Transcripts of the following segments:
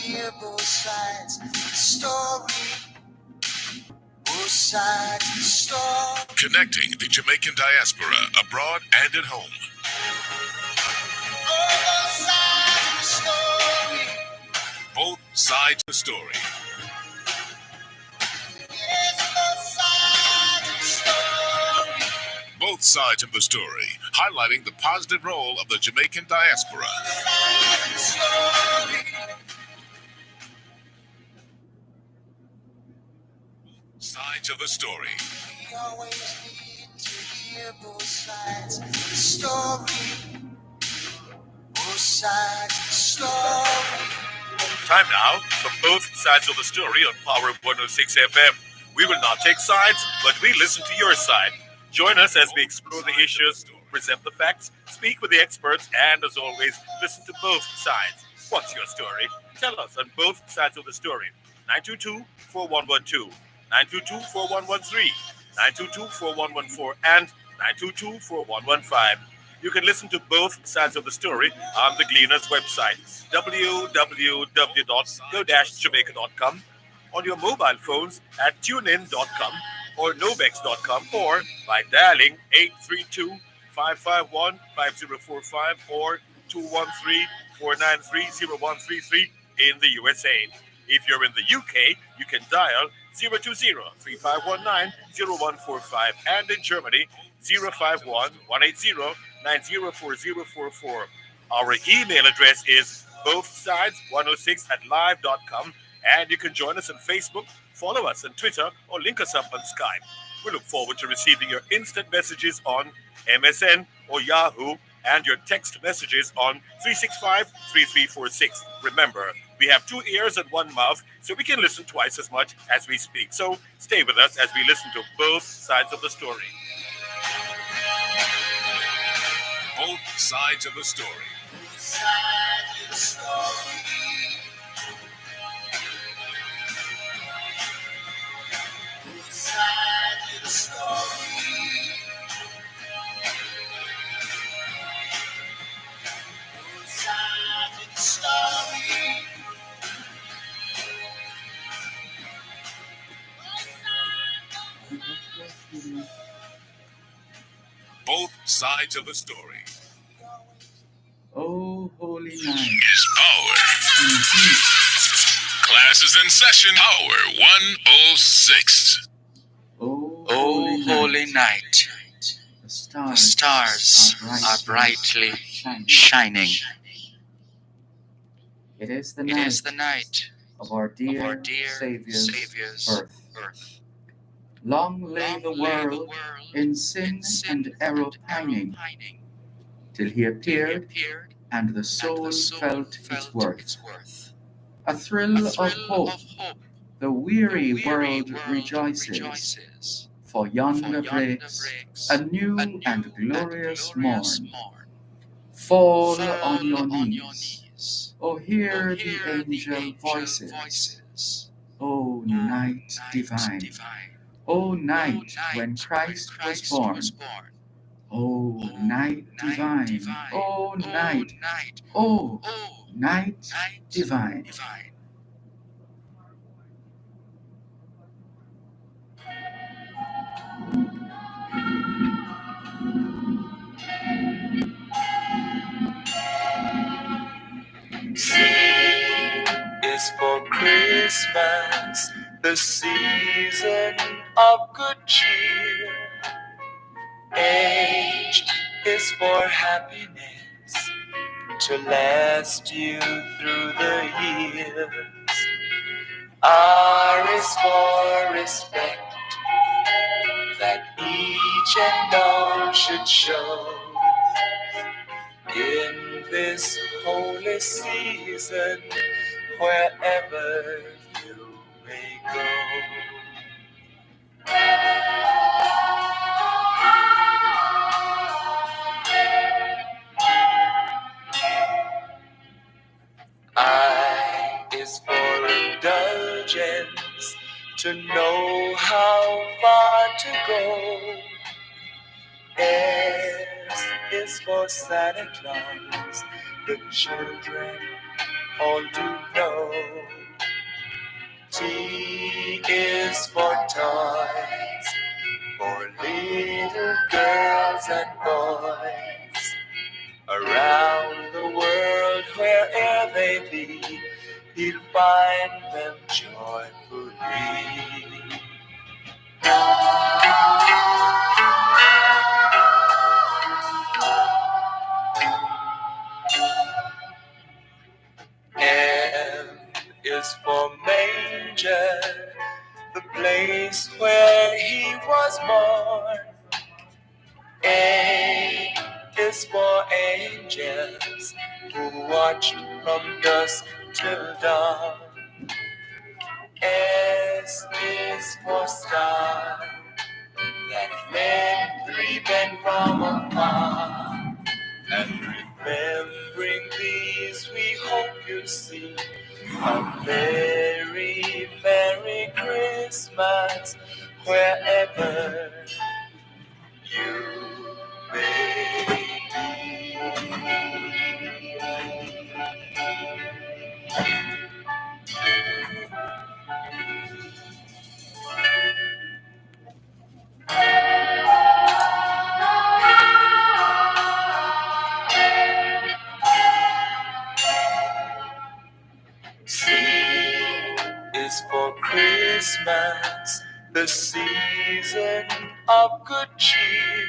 hear both sides of the story. Both sides of the story. Connecting the Jamaican diaspora abroad and at home. Both sides of the story. Both sides of the story. Yes, both sides of the story. Both sides of the story, highlighting the positive role of the Jamaican diaspora. Sides of the story. We always need to hear both sides of the story. Both sides of the story. Time now for Both Sides of the Story on Power 106 FM. We will not take sides, but we listen to your side. Join us as we explore the issues, present the facts, speak with the experts, and as always, listen to both sides. What's your story? Tell us on Both Sides of the Story. 922-4112, 922-4113, 922-4114, and 922-4115. You can listen to Both Sides of the Story on the Gleaner's website, www.go-jamaica.com, on your mobile phones at tunein.com or novex.com, or by dialing 832-551-5045 or 213-493-0133 in the USA. If you're in the UK, you can dial 020-3519-0145, and in Germany, 051-180-904044. Our email address is bothsides106@live.com, and you can join us on Facebook, follow us on Twitter, or link us up on Skype. We look forward to receiving your instant messages on MSN or Yahoo, and your text messages on 365-3346. Remember, we have 2 ears and 1 mouth, so we can listen twice as much as we speak. So stay with us as we listen to both sides of the story. Both sides of the story. Both sides of the story. Both sides of the story. Both sides of the story. Both sides of the story. Oh, holy night. Is power. Class is in session. Power 106. Oh, holy night. The The stars are brightly shining. It is the It night is the night of our of our dear dear Savior's Savior's birth. Long lay the world in sin and error pining, till he appeared and the soul felt its worth. A thrill of hope, the weary world rejoices, for yonder breaks a new and glorious morn. Fall on your knees, oh hear the angel voices. O night divine, O night when Christ was born. O night divine, O night, O night divine. C is for Christmas, the season of good cheer. H is for happiness, to last you through the years. R is for respect, that each and all should show in this holy season, wherever you may go. I is for indulgence, to know how far to go. S is for Santa Claus, the children all do know. go. T is for toys, for little girls and boys. Around the world, where'er they be, he'll find them joyfully. M is for manger, the place where he was born. A is for angels who watch from dusk till dawn. S is for star that men peeping from afar. And remembering these, we hope you see a very Merry Christmas wherever you may C is for Christmas, the season of good cheer.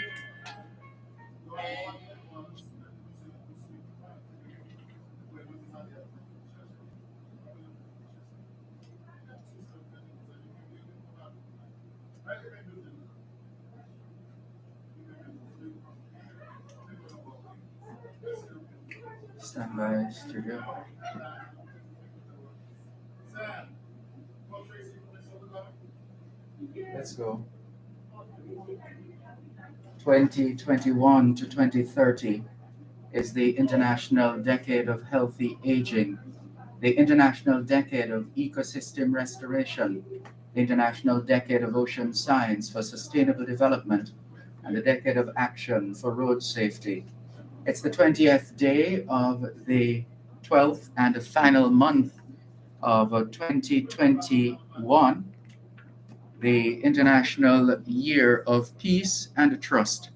Stand by, studio. Let's go. 2021 to 2030 is the International Decade of Healthy Aging, the International Decade of Ecosystem Restoration, the International Decade of Ocean Science for Sustainable Development, and the Decade of Action for Road Safety. It's the 20th day of the 12th and final month of 2021, the International Year of Peace and Trust,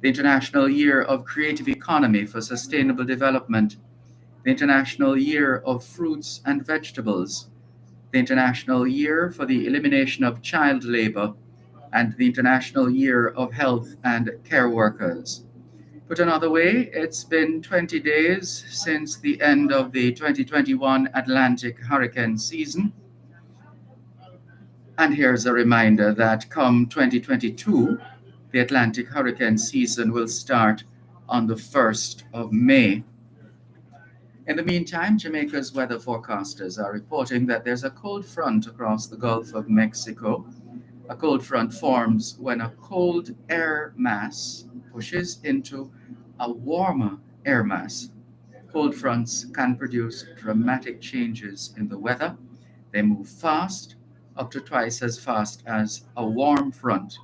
the International Year of Creative Economy for Sustainable Development, the International Year of Fruits and Vegetables, the International Year for the Elimination of Child Labor, and the International Year of Health and Care Workers. Put another way, it's been 20 days since the end of the 2021 Atlantic hurricane season. And here's a reminder that come 2022, the Atlantic hurricane season will start on the 1st of May. In the meantime, Jamaica's weather forecasters are reporting that there's a cold front across the Gulf of Mexico. A cold front forms when a cold air mass pushes into a warmer air mass. Cold fronts can produce dramatic changes in the weather. They move fast, up to twice as fast as a warm front.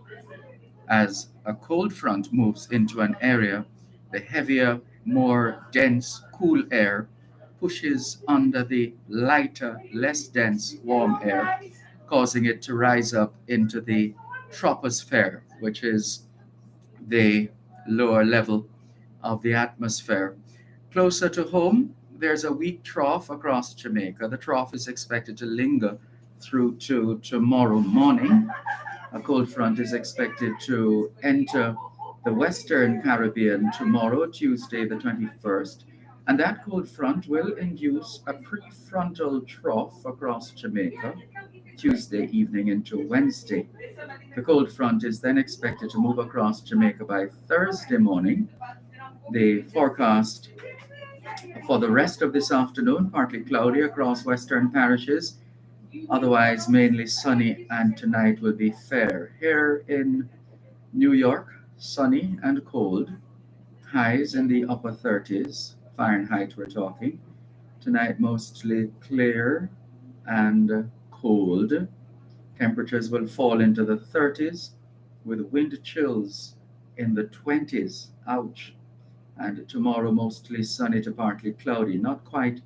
As a cold front moves into an area, the heavier, more dense, cool air pushes under the lighter, less dense, warm air, causing it to rise up into the troposphere, which is the lower level of the atmosphere. Closer to home, there's a weak trough across Jamaica. The trough is expected to linger through to tomorrow morning. A cold front is expected to enter the Western Caribbean tomorrow, Tuesday, the 21st. And that cold front will induce a prefrontal trough across Jamaica Tuesday evening into Wednesday. The cold front is then expected to move across Jamaica by Thursday morning. The forecast for the rest of this afternoon, partly cloudy across western parishes, otherwise mainly sunny, and tonight will be fair. Here in New York, sunny and cold, highs in the upper 30s, Fahrenheit we're talking. Tonight mostly clear and cold. Temperatures will fall into the 30s with wind chills in the 20s. Ouch. And tomorrow mostly sunny to partly cloudy, not quite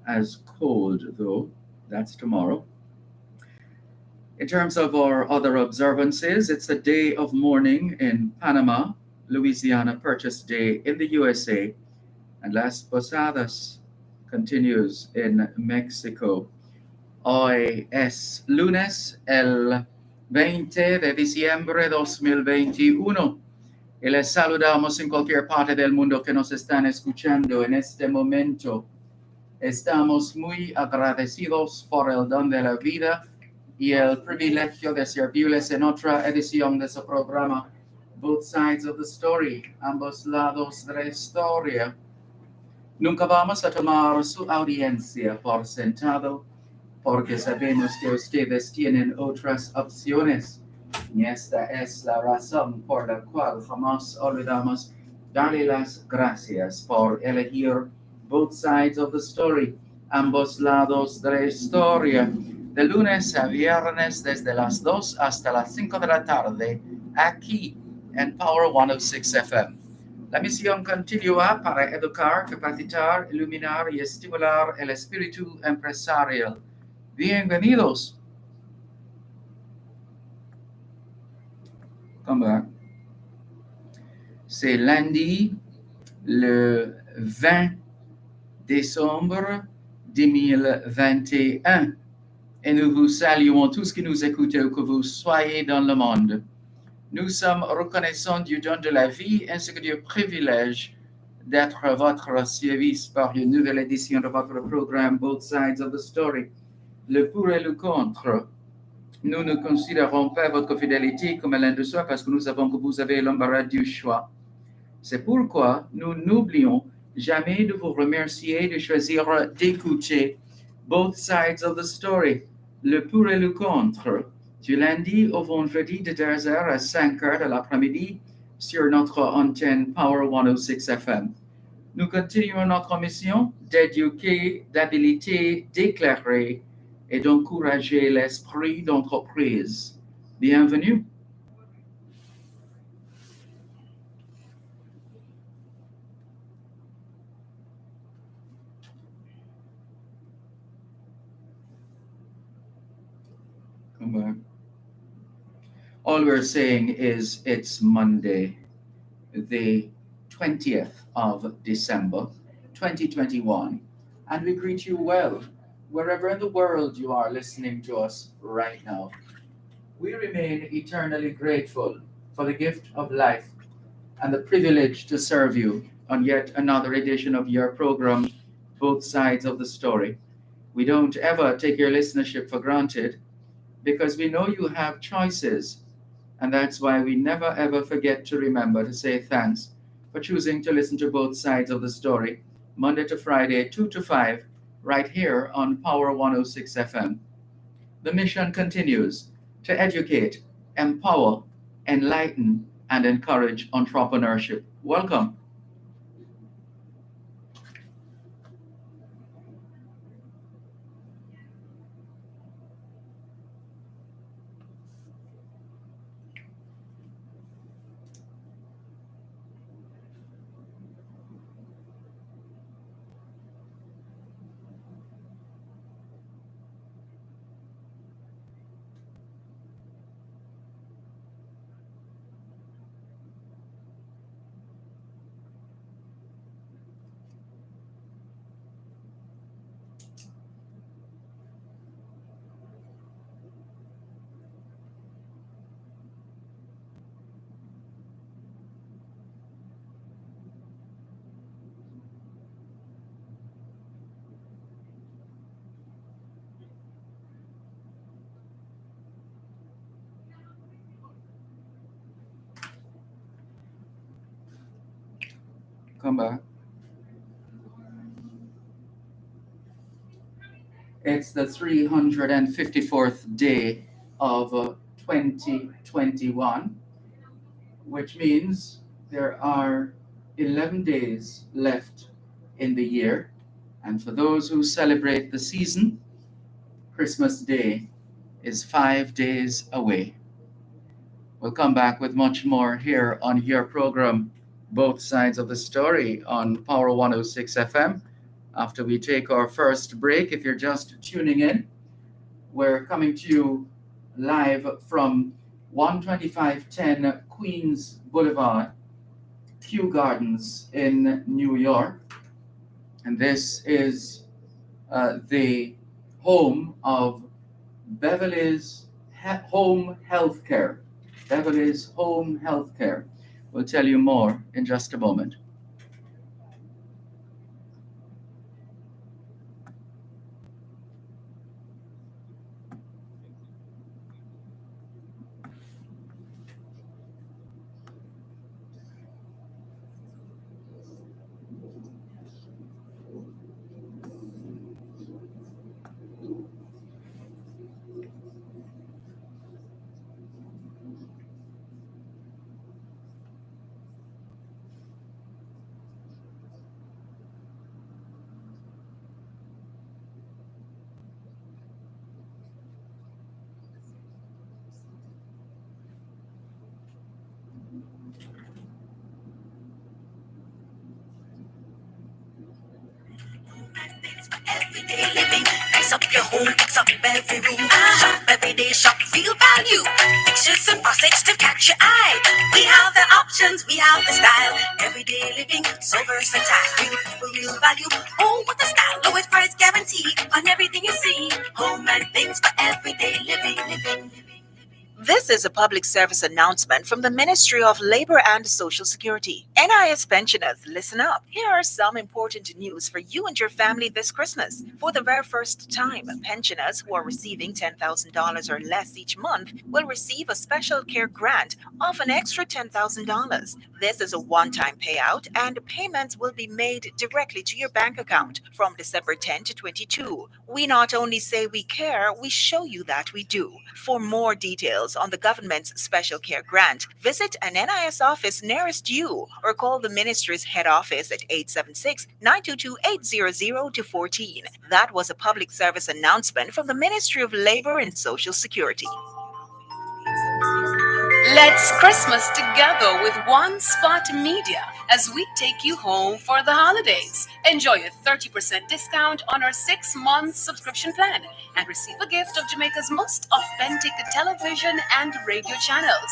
as cold, though. That's tomorrow. In terms of our other observances, it's a day of mourning in Panama, Louisiana Purchase Day in the USA, and Las Posadas continues in Mexico. Hoy es lunes, el 20 de diciembre 2021. Y les saludamos en cualquier parte del mundo que nos están escuchando en este momento. Estamos muy agradecidos por el don de la vida y el privilegio de servirles en otra edición de su programa, Both Sides of the Story, ambos lados de la historia. Nunca vamos a tomar su audiencia por sentado, porque sabemos que ustedes tienen otras opciones. Y esta es la razón por la cual jamás olvidamos darle las gracias por elegir Both Sides of the Story, ambos lados de la historia, de lunes a viernes desde las 2 hasta las 5 de la tarde, aquí en Power 106 FM. La misión continúa para educar, capacitar, iluminar y estimular el espíritu empresarial. Bienvenidos. Come back. C'est lundi, le 20 décembre 2021. Et nous vous saluons tous qui nous écoutez, où que vous soyez dans le monde. Nous sommes reconnaissants du don de la vie ainsi que du privilège d'être à votre service par une nouvelle édition de votre programme Both Sides of the Story, le pour et le contre. Nous ne considérons pas votre fidélité comme l'un de soi parce que nous savons que vous avez l'embarras du choix. C'est pourquoi nous n'oublions jamais de vous remercier de choisir d'écouter Both Sides of the Story, le pour et le contre, du lundi au vendredi de 2h à 5h de l'après-midi sur notre antenne Power 106 FM. Nous continuons notre mission d'éduquer, d'habiliter, d'éclairer et d'encourager l'esprit d'entreprise. Bienvenue. All we're saying is it's Monday, the 20th of December, 2021, and we greet you well, wherever in the world you are listening to us right now. We remain eternally grateful for the gift of life and the privilege to serve you on yet another edition of your program, Both Sides of the Story. We don't ever take your listenership for granted because we know you have choices, and that's why we never ever forget to remember to say thanks for choosing to listen to Both Sides of the Story, Monday to Friday, 2 to 5, right here on Power 106 FM. The mission continues to educate, empower, enlighten, and encourage entrepreneurship. Welcome. Come back. It's the 354th day of 2021, which means there are 11 days left in the year. And for those who celebrate the season, Christmas Day is 5 days away. We'll come back with much more here on your program, Both Sides of the Story, on Power 106 FM, after we take our first break. If you're just tuning in, we're coming to you live from 12510 Queens Boulevard, Kew Gardens in New York. And this is the home of Beverly's Home Healthcare. Beverly's Home Healthcare. We'll tell you more in just a moment. Everyday living, fix up your home, fix up every room. Shop every day, shop real value. Fixtures and faucets to catch your eye. We have the options, we have the style. Everyday living, so versatile. Real people, real value. Oh, what a style! Lowest price guarantee on everything you see. Home and things for everyday living. This is a public service announcement from the Ministry of Labor and Social Security. NIS pensioners, listen up. Here are some important news for you and your family this Christmas. For the very first time, pensioners who are receiving $10,000 or less each month will receive a special care grant of an extra $10,000. This is a one-time payout, and payments will be made directly to your bank account from December 10 to 22. We not only say we care, we show you that we do. For more details on the government's special care grant, visit an NIS office nearest you or call the ministry's head office at 876-922-800-14. That was a public service announcement from the Ministry of Labor and Social Security. Let's Christmas together with One Spot Media as we take you home for the holidays. Enjoy a 30% discount on our 6-month subscription plan and receive a gift of Jamaica's most authentic television and radio channels.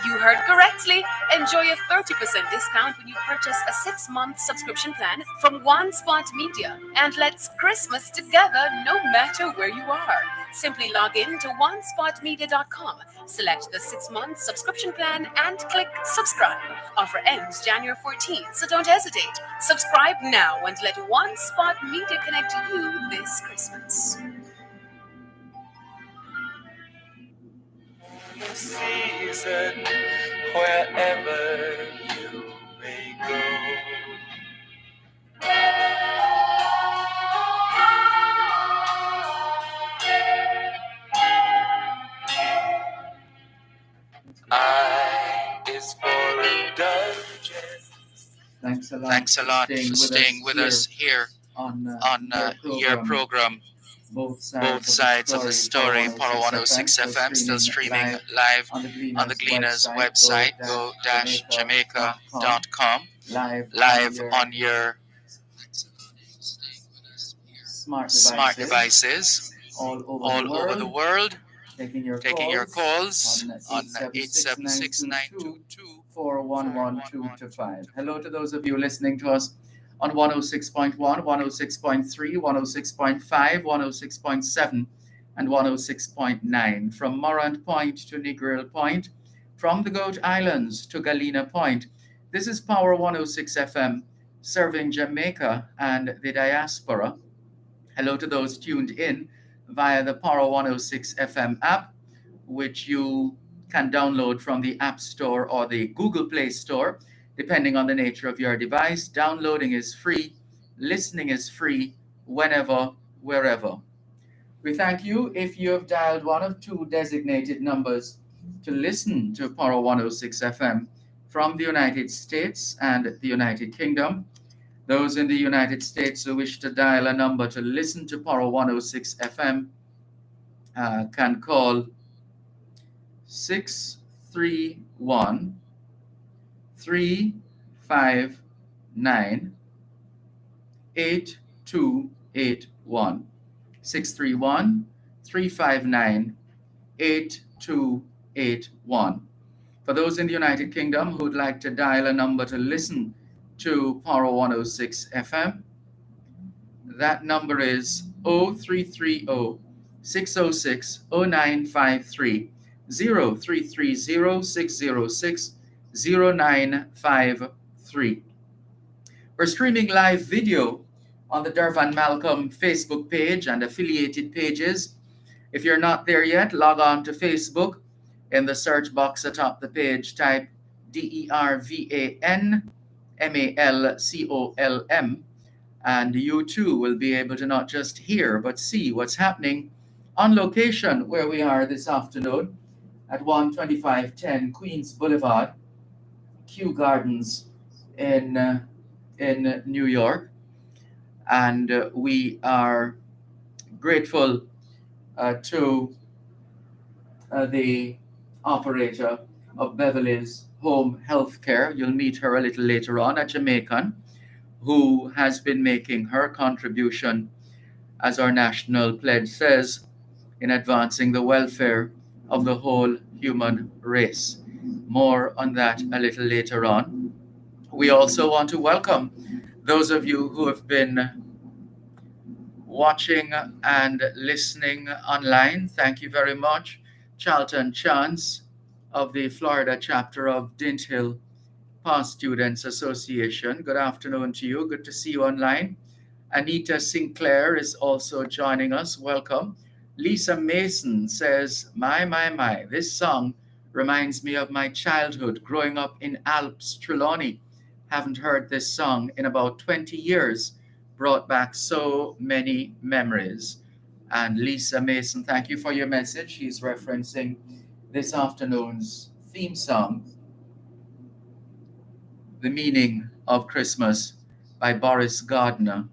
You heard correctly. Enjoy a 30% discount when you purchase a 6-month subscription plan from One Spot Media. And let's Christmas together no matter where you are. Simply log in to onespotmedia.com, select the 6-month subscription plan, and click subscribe. Offer ends January 14th, so don't hesitate. Subscribe now and let One Spot Media connect you this Christmas. Season, wherever you may go. I is for indulgence. Thanks a lot, Thanks a lot for staying with us here on your program. Both Both sides of the story. Power 106 FM still streaming live on the Gleaners website. Go-jamaica.com. Live on your smart devices all over the world. taking your calls on 876-922-411-225. Hello to those of you listening to us on 106.1, 106.3, 106.5, 106.7, and 106.9. From Morant Point to Negril Point, from the Goat Islands to Galena Point. This is Power 106 FM, serving Jamaica and the diaspora. Hello to those tuned in via the Power 106 FM app, which you can download from the App Store or the Google Play Store, depending on the nature of your device. Downloading is free, listening is free, whenever, wherever. We thank you if you have dialed one of two designated numbers to listen to Power 106 FM from the United States and the United Kingdom. Those in the United States who wish to dial a number to listen to Power 106 FM can call 631 359 8255. 8281. 631 359 8281. For those in the United Kingdom who would like to dial a number to listen to Power 106 FM, that number is 0330 606 0953, 0330 606 0953. We're streaming live video on the Dervan Malcolm Facebook page and affiliated pages. If you're not there yet, log on to Facebook. In the search box atop the page, type DERVAN MALCOLM, and you too will be able to not just hear but see what's happening on location where we are this afternoon at 12510 Queens Boulevard, Kew Gardens in New York. And we are grateful to the operator of Beverly's Home Healthcare. You'll meet her a little later on, a Jamaican who has been making her contribution, as our national pledge says, in advancing the welfare of the whole human race. More on that a little later on. We also want to welcome those of you who have been watching and listening online. Thank you very much. Charlton Chance of the Florida chapter of Dint Hill Past Students Association. Good afternoon to you. Good to see you online. Anita Sinclair is also joining us. Welcome. Lisa Mason says, my, this song reminds me of my childhood growing up in Alps, Trelawney. Haven't heard this song in about 20 years. Brought back so many memories. And Lisa Mason, thank you for your message. She's referencing this afternoon's theme song, The Meaning of Christmas by Boris Gardner.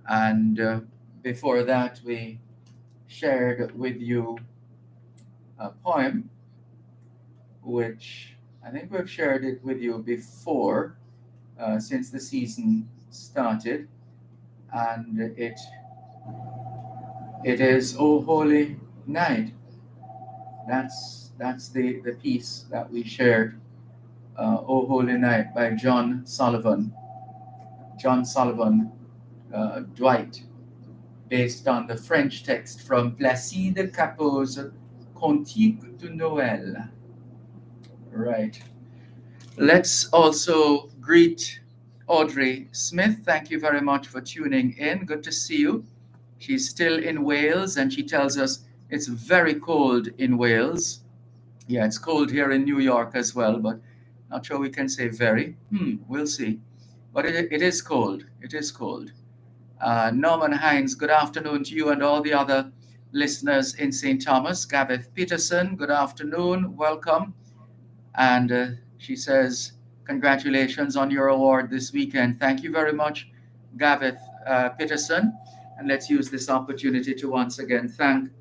And before that, we shared with you a poem, which I think we've shared it with you before since the season started. And it is O Holy Night. That's the piece that we shared. O Holy Night by John Sullivan. Dwight, based on the French text from Placide Cappeau's Cantique de Noël. Right. Let's also greet Audrey Smith. Thank you very much for tuning in. Good to see you. She's still in Wales, and she tells us it's very cold in Wales. Yeah, it's cold here in New York as well, but not sure we can say very. We'll see. But it is cold. It is cold. Norman Hines, good afternoon to you and all the other listeners in St. Thomas. Gavith Peterson, good afternoon. Welcome. And she says, congratulations on your award this weekend. Thank you very much, Gavith Peterson. And let's use this opportunity to once again thank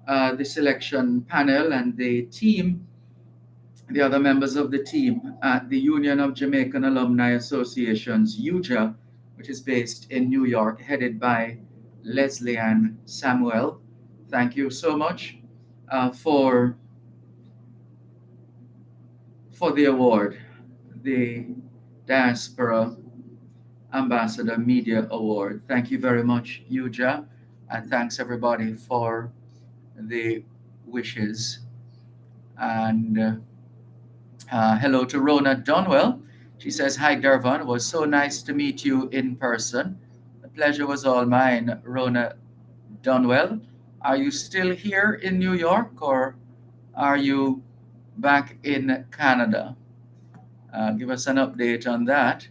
the selection panel and the team, the other members of the team at the Union of Jamaican Alumni Associations, UJA, which is based in New York, headed by Leslie Ann Samuel. Thank you so much for the award, the Diaspora Ambassador Media Award. Thank you very much, UJA, and thanks everybody for the wishes. And hello to Rona Dunwell. She says, hi, Dervan. It was so nice to meet you in person. The pleasure was all mine, Rona Dunwell. Are you still here in New York, or are you back in Canada? Give us an update on that.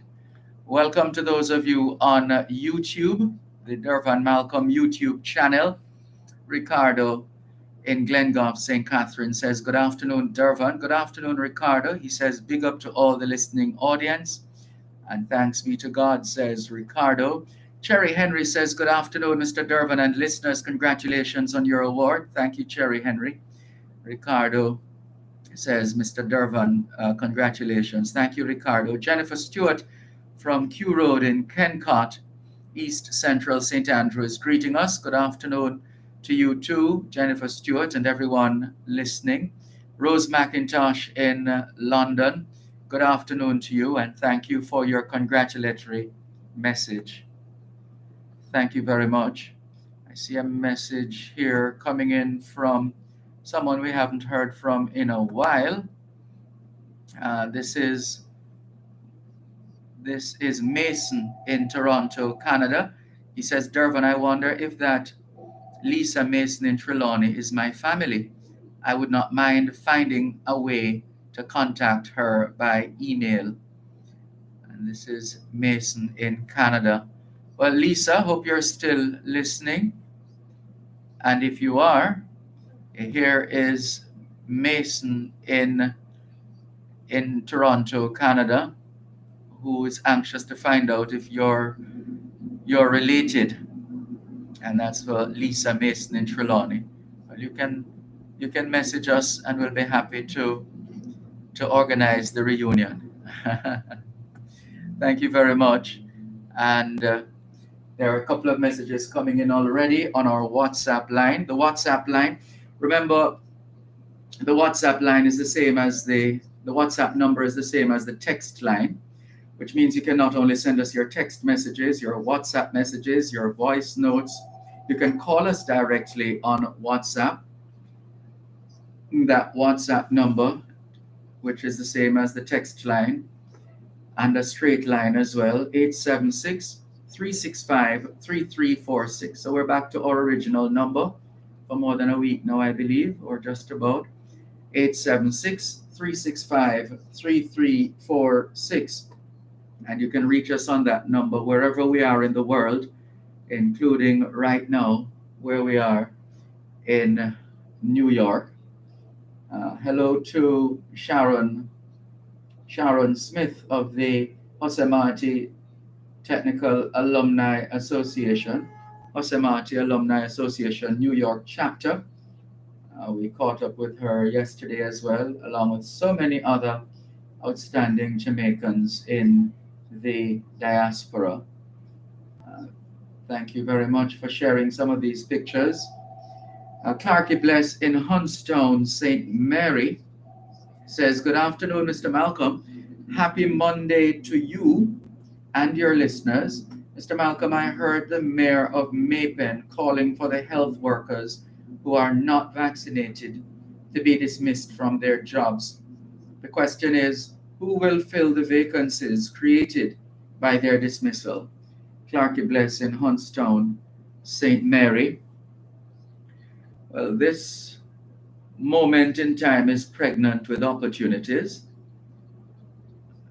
Welcome to those of you on YouTube, the Dervan Malcolm YouTube channel. Ricardo in Glengoff, St. Catherine says, good afternoon, Dervan. Good afternoon, Ricardo. He says, big up to all the listening audience. And thanks be to God, says Ricardo. Cherry Henry says, good afternoon, Mr. Dervan and listeners. Congratulations on your award. Thank you, Cherry Henry. Ricardo says, Mr. Dervan, congratulations. Thank you, Ricardo. Jennifer Stewart from Kew Road in Kencott East Central St. Andrews, greeting us. Good afternoon to you too, Jennifer Stewart, and everyone listening. Rose McIntosh in London, good afternoon to you, and thank you for your congratulatory message. Thank you very much. I see a message here coming in from someone we haven't heard from in a while. This is Mason in Toronto, Canada. He says, Dervan, I wonder if that Lisa Mason in Trelawney is my family. I would not mind finding a way to contact her by email. And this is Mason in Canada. Well, Lisa, hope you're still listening. And if you are, here is Mason in Toronto, Canada, who is anxious to find out if you're related. And that's for Lisa Mason in Trelawney. Well, you can message us, and we'll be happy to organize the reunion. Thank you very much. And there are a couple of messages coming in already on our WhatsApp line. The WhatsApp line, remember, the WhatsApp line is the same as the WhatsApp number is the same as the text line, which means you can not only send us your text messages, your WhatsApp messages, your voice notes. You can call us directly on WhatsApp. That WhatsApp number, which is the same as the text line, and a straight line as well, 876-365-3346. So we're back to our original number for more than a week now, I believe, or just about. 876-365-3346. And you can reach us on that number wherever we are in the world, including right now where we are in New York. Hello to Sharon Smith of the Osamati Technical Alumni Association, Osamati Alumni Association New York chapter. We caught up with her yesterday as well, along with so many other outstanding Jamaicans in the diaspora. Thank you very much for sharing some of these pictures. Clarky Bless in Hunstone, St. Mary, says, good afternoon, Mr. Malcolm. Happy Monday to you and your listeners. Mr. Malcolm, I heard the mayor of Mapen calling for the health workers who are not vaccinated to be dismissed from their jobs. The question is, who will fill the vacancies created by their dismissal? Clarky Bless in Hunstone, St. Mary. Well, this moment in time is pregnant with opportunities,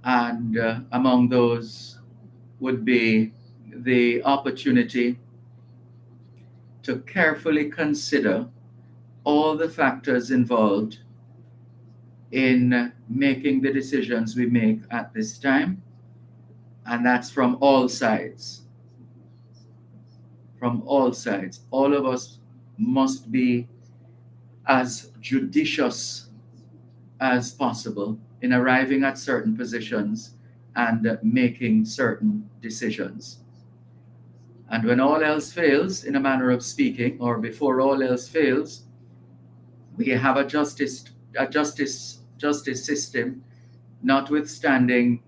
and among those would be the opportunity to carefully consider all the factors involved in making the decisions we make at this time, and that's from all sides. From all sides. All of us must be as judicious as possible in arriving at certain positions and making certain decisions. And when all else fails, in a manner of speaking, or before all else fails, we have a justice system, notwithstanding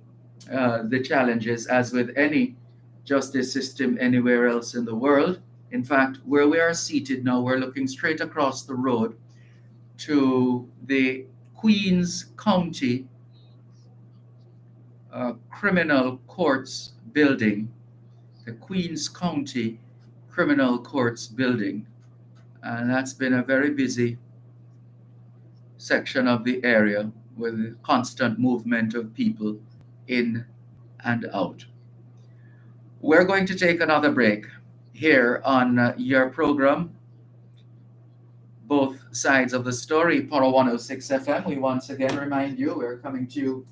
the challenges, as with any justice system anywhere else in the world. In fact, where we are seated now, we're looking straight across the road to the Queens County Criminal Courts building, the Queens County Criminal Courts building. And that's been a very busy section of the area with constant movement of people in and out. We're going to take another break here on your program, Both Sides of the Story, Poro 106 FM. We once again remind you we're coming to you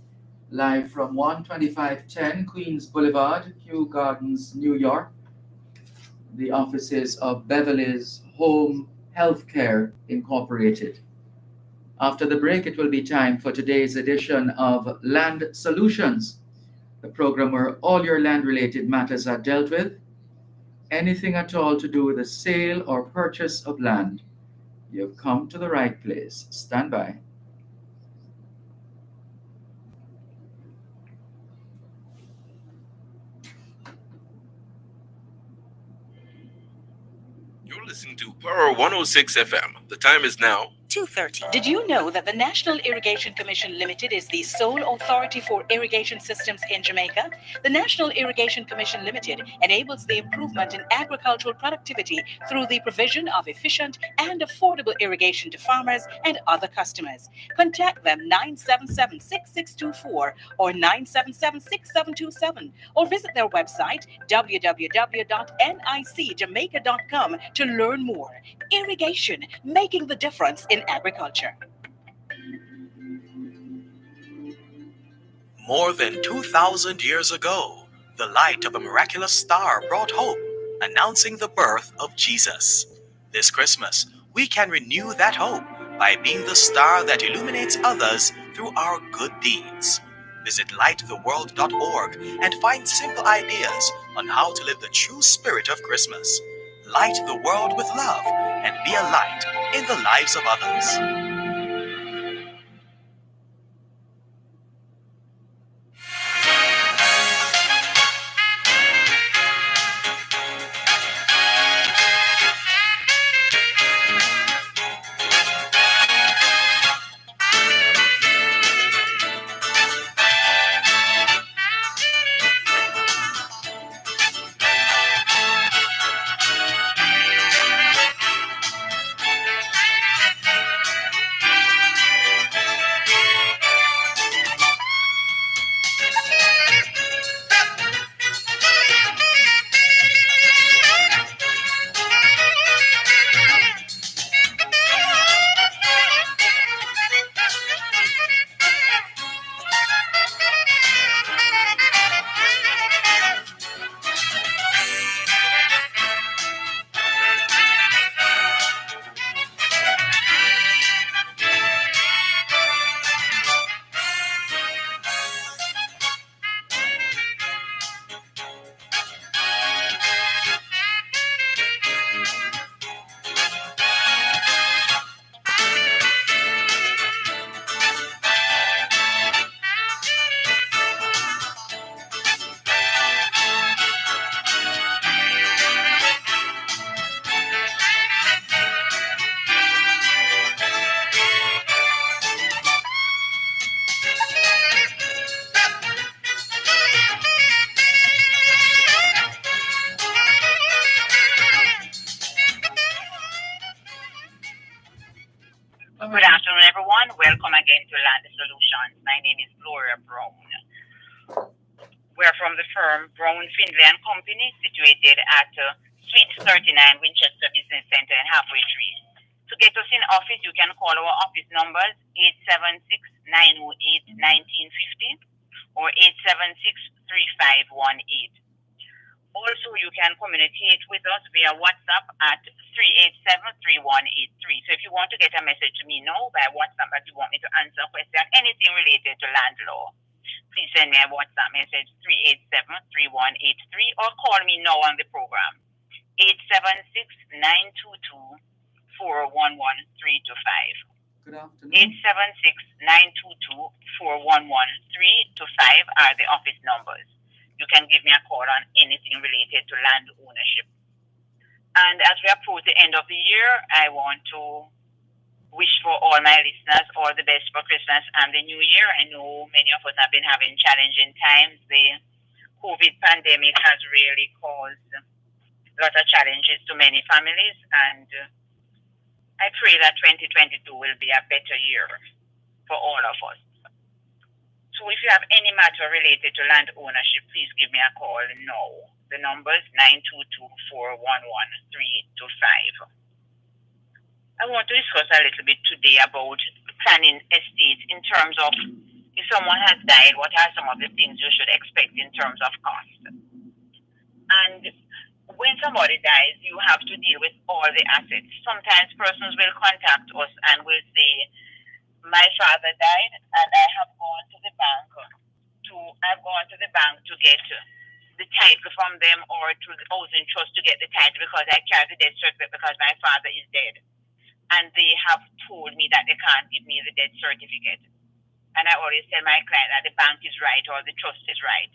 live from 12510 Queens Boulevard, Kew Gardens, New York, the offices of Beverly's Home Healthcare Incorporated. After the break, it will be time for today's edition of Land Solutions, the program where all your land-related matters are dealt with anything at all to do with the sale or purchase of land, you've come to the right place. Stand by. You're listening to Power 106 FM. The time is now 2:30. Did you know that the National Irrigation Commission Limited is the sole authority for irrigation systems in Jamaica? The National Irrigation Commission Limited enables the improvement in agricultural productivity through the provision of efficient and affordable irrigation to farmers and other customers. Contact them 977-6624 or 977-6727 or visit their website www.nicjamaica.com to learn more. Irrigation, making the difference in agriculture. More than 2,000 years ago, the light of a miraculous star brought hope, announcing the birth of Jesus. This Christmas, we can renew that hope by being the star that illuminates others through our good deeds. Visit lighttheworld.org and find simple ideas on how to live the true spirit of Christmas. Light the world with love and be a light in the lives of others. Good afternoon, everyone. Welcome again to Land Solutions. My name is Gloria Brown. We're from the firm Brown Findlay and Company, situated at Suite 39 Winchester Business Center in Halfway Tree. To get us in office, you can call our office numbers 876-908-1950 or 876-3518. Also, you can communicate with us via WhatsApp at 387-3183. So if you want to get a message to me now by WhatsApp that you want me to answer a question, anything related to land law, please send me a WhatsApp message 387-3183 or call me now on the program 876-922-411325. Good afternoon. 876-922-411325 are the office numbers. You can give me a call on anything related to land ownership. And as we approach the end of the year, I want to wish for all my listeners all the best for Christmas and the New Year. I know many of us have been having challenging times. The COVID pandemic has really caused a lot of challenges to many families, and I pray that 2022 will be a better year for all of us. So if you have any matter related to land ownership, please give me a call now. The number is 922-411-325. I want to discuss a little bit today about planning estates in terms of if someone has died, what are some of the things you should expect in terms of cost. And when somebody dies, you have to deal with all the assets. Sometimes persons will contact us and will say, my father died and I have gone to the bank to get the title from them or through the housing trust to get the title because I carry the death certificate because my father is dead. And they have told me that they can't give me the death certificate. And I always tell my client that the bank is right or the trust is right.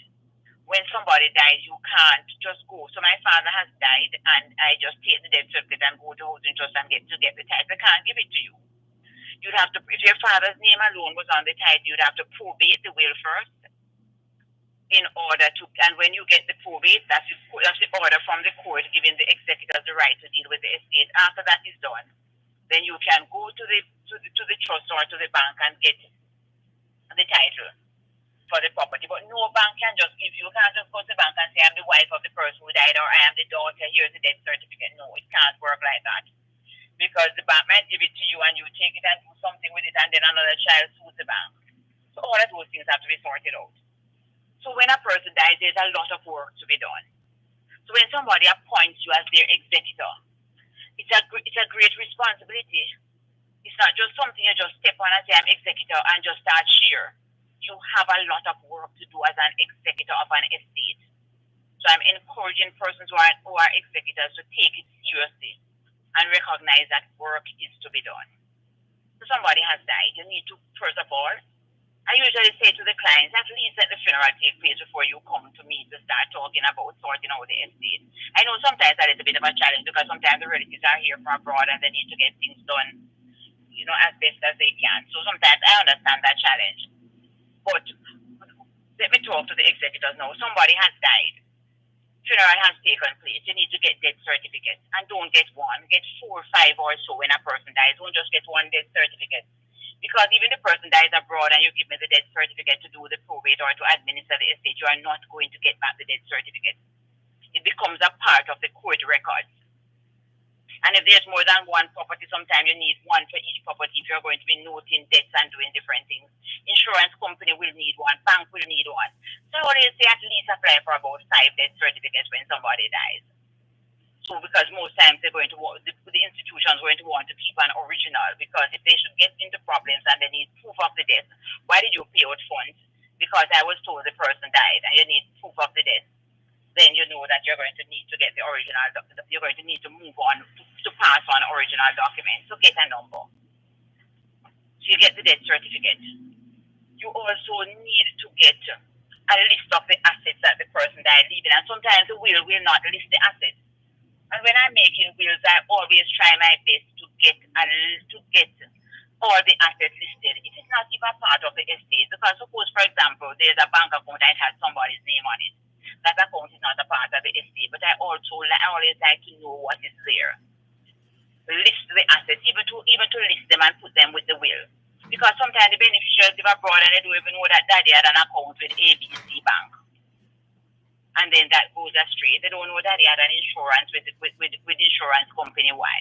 When somebody dies, you can't just go. So my father has died, and I just take the death certificate and go to housing trust and get the title. They can't give it to you. You'd have to, if your father's name alone was on the title, you'd have to probate the will first in order to, and when you get the probate, that's the order from the court giving the executors the right to deal with the estate. After that is done, then you can go to the trust or to the bank and get the title for the property. But no bank can just give you can't just go to the bank and say I'm the wife of the person who died or I am the daughter, here's the death certificate. No, it can't work like that. Because the bank might give it to you and you take it and do something with it and then another child sues the bank. So all of those things have to be sorted out. So when a person dies, there's a lot of work to be done. So when somebody appoints you as their executor, it's a great responsibility. It's not just something you just step on and say I'm executor and just start share. You have a lot of work to do as an executor of an estate. So I'm encouraging persons who are executors to take it seriously and recognize that work is to be done. So somebody has died. You need to, first of all, I usually say to the clients, at least let the funeral take place before you come to me to start talking about sorting out the estate. I know sometimes that is a bit of a challenge because sometimes the relatives are here from abroad and they need to get things done, as best as they can. So sometimes I understand that challenge. But let me talk to the executors now. Somebody has died. Funeral has taken place. You need to get death certificates. And don't get one. Get 4 or 5 or so when a person dies. Don't just get one death certificate. Because even the person dies abroad and you give me the death certificate to do the probate or to administer the estate, you are not going to get back the death certificate. It becomes a part of the court records. And if there's more than one property, sometimes you need one for each property if you're going to be noting debts and doing different things. Insurance company will need one, bank will need one. So I always say at least apply for about 5 death certificates when somebody dies. So because most times they're going to want, the institutions are going to want to keep an original because if they should get into problems and they need proof of the death, why did you pay out funds? Because I was told the person died and you need proof of the death. Then you know that you're going to need to get the original, you're going to need to move on to pass on original documents. So get a number. So you get the death certificate. You also need to get a list of the assets that the person died leaving. And sometimes the will not list the assets. And when I'm making wills, I always try my best to get all the assets listed. It is not even part of the estate. Because suppose, for example, there's a bank account that has somebody's name on it. That account is not a part of the estate, but I always like to know what is there. List the assets, even to list them and put them with the will. Because sometimes the beneficiaries live abroad and they don't even know that daddy had an account with ABC Bank. And then that goes astray. They don't know that they had an insurance with insurance company Y.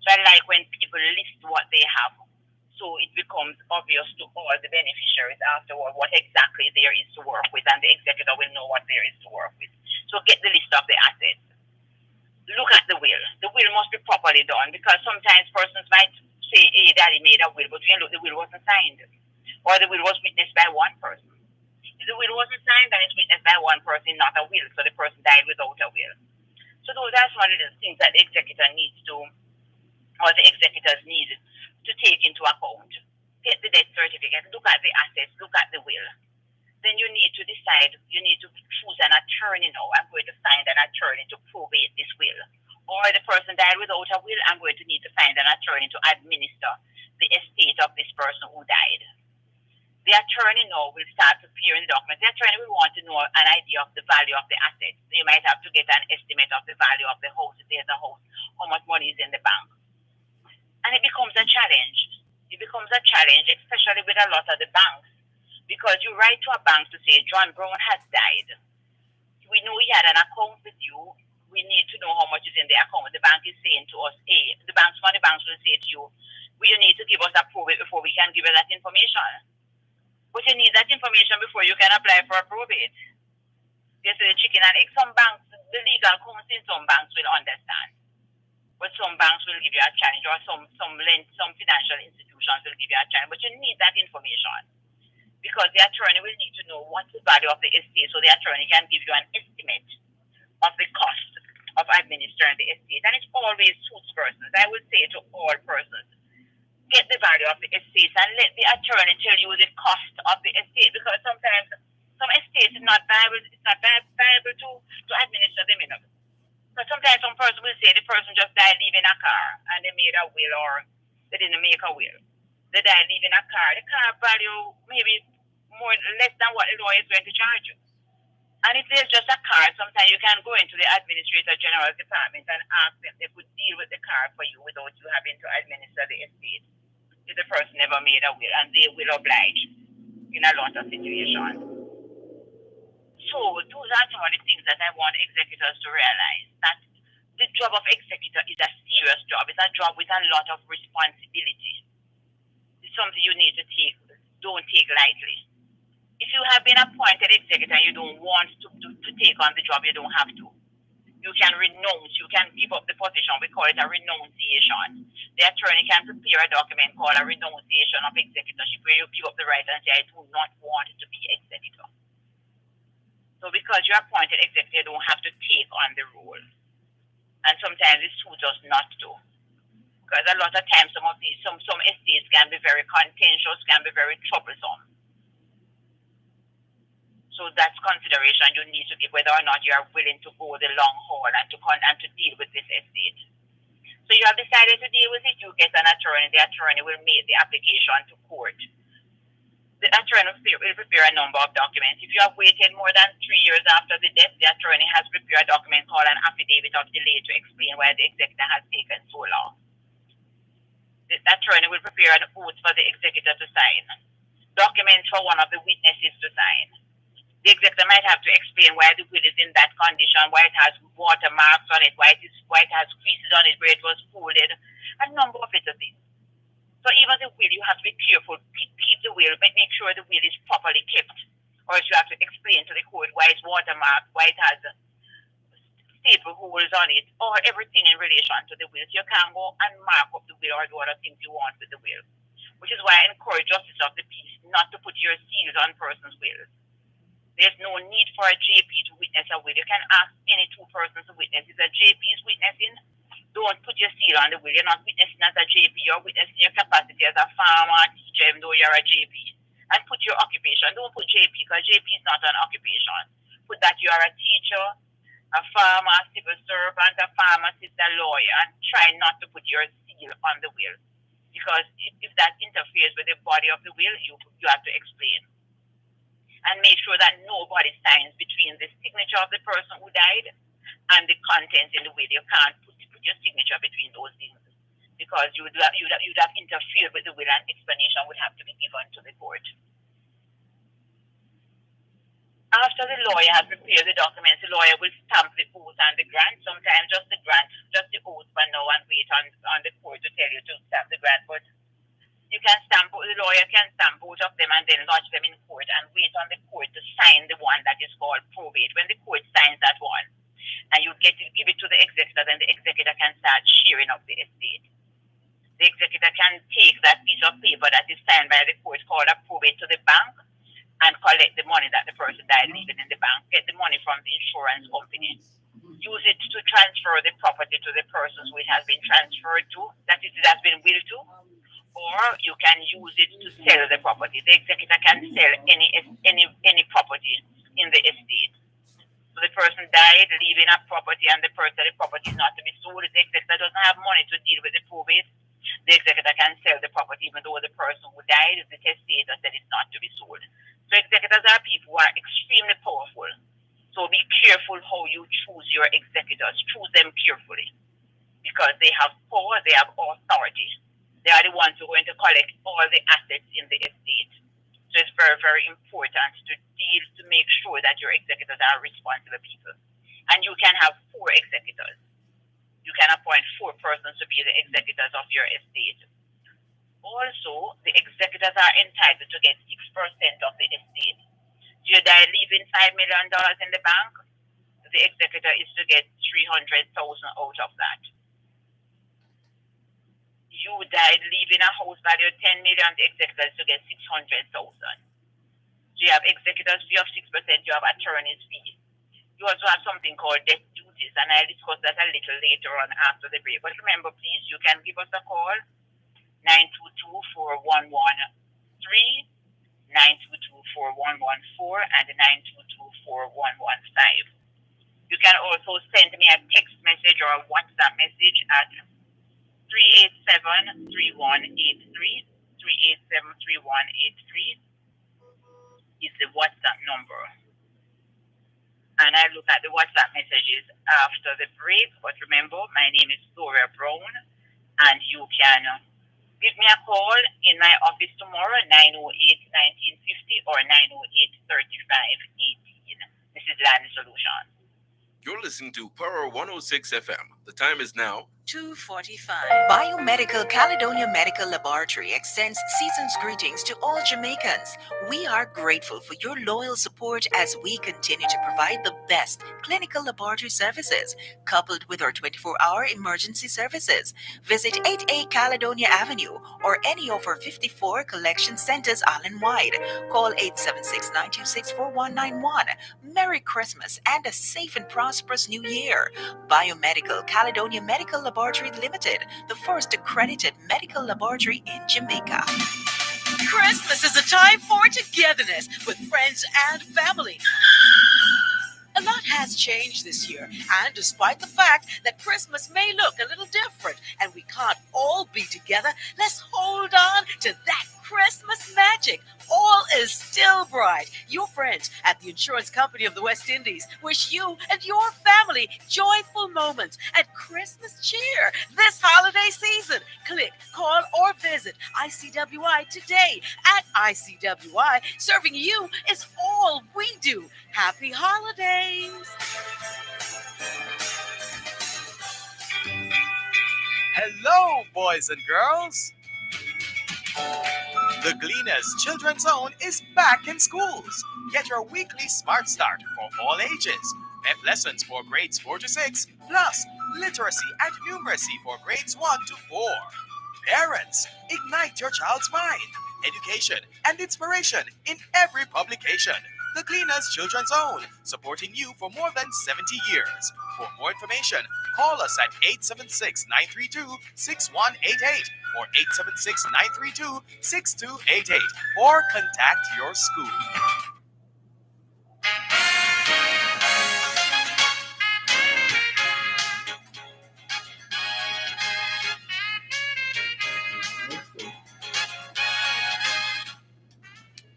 So I like when people list what they have. So it becomes obvious to all the beneficiaries afterward what exactly there is to work with, and the executor will know what there is to work with. So get the list of the assets. Look at the will. The will must be properly done because sometimes persons might say, hey, daddy made a will, but when you look, the will wasn't signed. Or the will was witnessed by one person. If the will wasn't signed and it's witnessed by one person, not a will, so the person died without a will. So those are some of the things that the executor needs to, or the executors need to take into account. Get the death certificate, look at the assets, look at the will. Then you need to decide, you need to choose an attorney now. I'm going to find an attorney to probate this will. Or the person died without a will, I'm going to need to find an attorney to administer the estate of this person who died. The attorney now will start preparing the documents. The attorney will want to know an idea of the value of the assets. You might have to get an estimate of the value of the house, if there's a house, how much money is in the bank. And it becomes a challenge. It becomes a challenge, especially with a lot of the banks. Because you write to a bank to say, John Brown has died. We know he had an account with you. We need to know how much is in the account. The bank is saying to us, hey, the banks will say to you, well, you need to give us a probate before we can give you that information. But you need that information before you can apply for a probate. This is the chicken and egg. Some banks, the legal counsel in some banks will understand. But some banks will give you a challenge, or some financial institutions will give you a challenge. But you need that information. because the attorney will need to know what's the value of the estate so the attorney can give you an estimate of the cost of administering the estate. And it always suits persons. I would say to all persons, get the value of the estate and let the attorney tell you the cost of the estate, because sometimes some estates is not viable, to administer them, you know. So sometimes some person will say the person just died leaving a car and they made a will, or they didn't make a will. They died leaving a car. The car value maybe more less than what the lawyer is going to charge you. And if there's just a car, sometimes you can go into the Administrator General's department and ask them if they could deal with the car for you without you having to administer the estate if the person never made a will, and they will oblige in a lot of situations. So those are some of the things that I want executors to realize, that the job of executor is a serious job. It's a job with a lot of responsibility. It's something you need to don't take lightly. If you have been appointed executor and you don't want to take on the job, you don't have to. You can renounce, you can give up the position. We call it a renunciation. The attorney can prepare a document called a renunciation of executorship, where you give up the right and say, I do not want to be executor. So because you're appointed executor, you don't have to take on the role. And sometimes it suits us not to. Because a lot of times some estates can be very contentious, can be very troublesome. So that's consideration you need to give, whether or not you are willing to go the long haul and to deal with this estate. So you have decided to deal with it, you get an attorney. The attorney will make the application to court. The attorney will prepare a number of documents. If you have waited more than 3 years after the death, the attorney has prepared a document called an affidavit of delay to explain why the executor has taken so long. The attorney will prepare an oath for the executor to sign, documents for one of the witnesses to sign. The executor might have to explain why the will is in that condition, why it has watermarks on it, why it has creases on it, where it was folded, a number of little things. So even the will, you have to be careful, keep the will, make sure the will is properly kept. Or else you have to explain to the court why it's watermarked, why it has staple holes on it, or everything in relation to the will. So you can't go and mark up the will or do other things you want with the will. Which is why I encourage justice of the peace not to put your seals on persons' wills. There's no need for a JP to witness a will. You can ask any two persons to witness. If a JP is witnessing, don't put your seal on the will. You're not witnessing as a JP. You're witnessing your capacity as a farmer, teacher, even though you're a JP. And put your occupation. Don't put JP, because JP is not an occupation. Put that you are a teacher, a farmer, a civil servant, a pharmacist, a lawyer, and try not to put your seal on the will. Because if that interferes with the body of the will, you have to explain. And make sure that nobody signs between the signature of the person who died and the contents in the will. You can't put your signature between those things, because you'd have interfered with the will, and explanation would have to be given to the court. After the lawyer has prepared the documents, the lawyer will stamp the oath and the grant. Sometimes just the grant, just the oath for now, and wait on the court to tell you to stamp the grant. But you can the lawyer can stamp both of them and then lodge them in court and wait on the court to sign the one that is called probate. When the court signs that one, and you give it to the executor, then the executor can start sharing up the estate. The executor can take that piece of paper that is signed by the court called a probate to the bank and collect the money that the person died leaving in the bank, get the money from the insurance company, use it to transfer the property to the persons who it has been transferred to, that it has been willed to, or you can use it to sell the property. The executor can sell any property in the estate. So the person died leaving a property, and the property is not to be sold. The executor doesn't have money to deal with the probate. The executor can sell the property even though the person who died, the testator, said it's not to be sold. So executors are people who are extremely powerful. So be careful how you choose your executors. Choose them carefully, because they have power, they have authority. They are the ones who are going to collect all the assets in the estate. So it's very, very important to make sure that your executors are responsible people. And you can have 4 executors. You can appoint 4 persons to be the executors of your estate. Also, the executors are entitled to get 6% of the estate. So you die leaving $5 million in the bank, the executor is to get $300,000 out of that. You died leaving a house value of $10 million, the executor is to get $600,000. So you have executors fee of 6%, you have attorney's fee. You also have something called debt duties, and I'll discuss that a little later on after the break. But remember, please, you can give us a call, 922-4113, 922-4114, and 922-4115. You can also send me a text message or a WhatsApp message at 387-3183. 387-3183 is the WhatsApp number. And I look at the WhatsApp messages after the break. But remember, my name is Gloria Brown, and you can give me a call in my office tomorrow, 908-1950 or 908-3518. This is Land Solutions. You're listening to Power 106 FM. The time is now 2:45. Biomedical Caledonia Medical Laboratory extends season's greetings to all Jamaicans. We are grateful for your loyal support as we continue to provide the best clinical laboratory services, coupled with our 24-hour emergency services. Visit 8A Caledonia Avenue or any of our 54 collection centers island-wide. Call 876-926-4191. Merry Christmas and a safe and prosperous New Year. Biomedical Caledonia Medical Laboratory Limited, the first accredited medical laboratory in Jamaica. Christmas is a time for togetherness with friends and family. A lot has changed this year, and despite the fact that Christmas may look a little different and we can't all be together, let's hold on to that Christmas magic. All is still bright. Your friends at the Insurance Company of the West Indies wish you and your family joyful moments and Christmas cheer this holiday season. Click, call, or visit ICWI today. At ICWI, serving you is all we do. Happy holidays. Hello, boys and girls. The Gleaners Children's Zone is back in schools. Get your weekly Smart Start for all ages. Pep lessons for grades 4 to 6, plus literacy and numeracy for grades 1 to 4. Parents, ignite your child's mind, education, and inspiration in every publication. The Gleaners Children's Zone, supporting you for more than 70 years. For more information, call us at 876-932-6188 or 876-932-6288 or contact your school.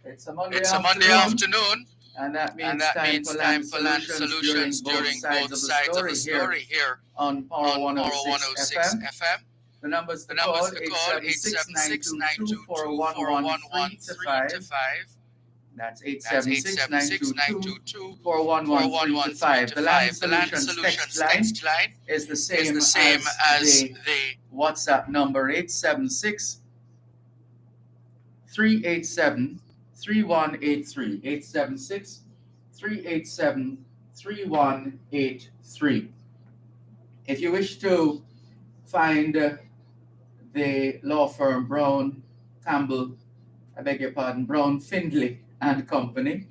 It's a Monday It's a Monday afternoon, and that and means that time means for time land for land solutions solutions during both sides of the story here on Power on Power 106 106 FM. FM. The numbers The to numbers call to call 876-922-4113-5. That's That's 876-922-4113-5. The Land 876-922-4113-5. The Land Solutions Solutions text line text line is the is same the same as as the the WhatsApp number 876-387-3183. 876-387-3183. If you wish to find the law firm Brown Findlay and Company,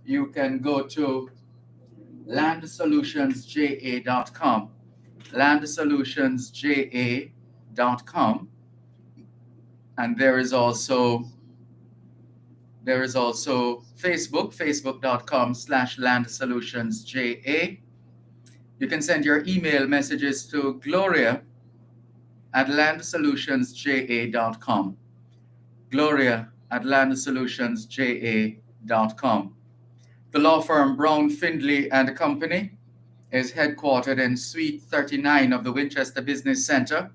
you can go to landsolutionsja.com. Landsolutionsja.com. And there is also facebook.com/landsolutionsja. You can send your email messages to gloria@landsolutionsja.com. gloria@landsolutionsja.com. The law firm Brown Findlay and Company is headquartered in Suite 39 of the Winchester Business Center,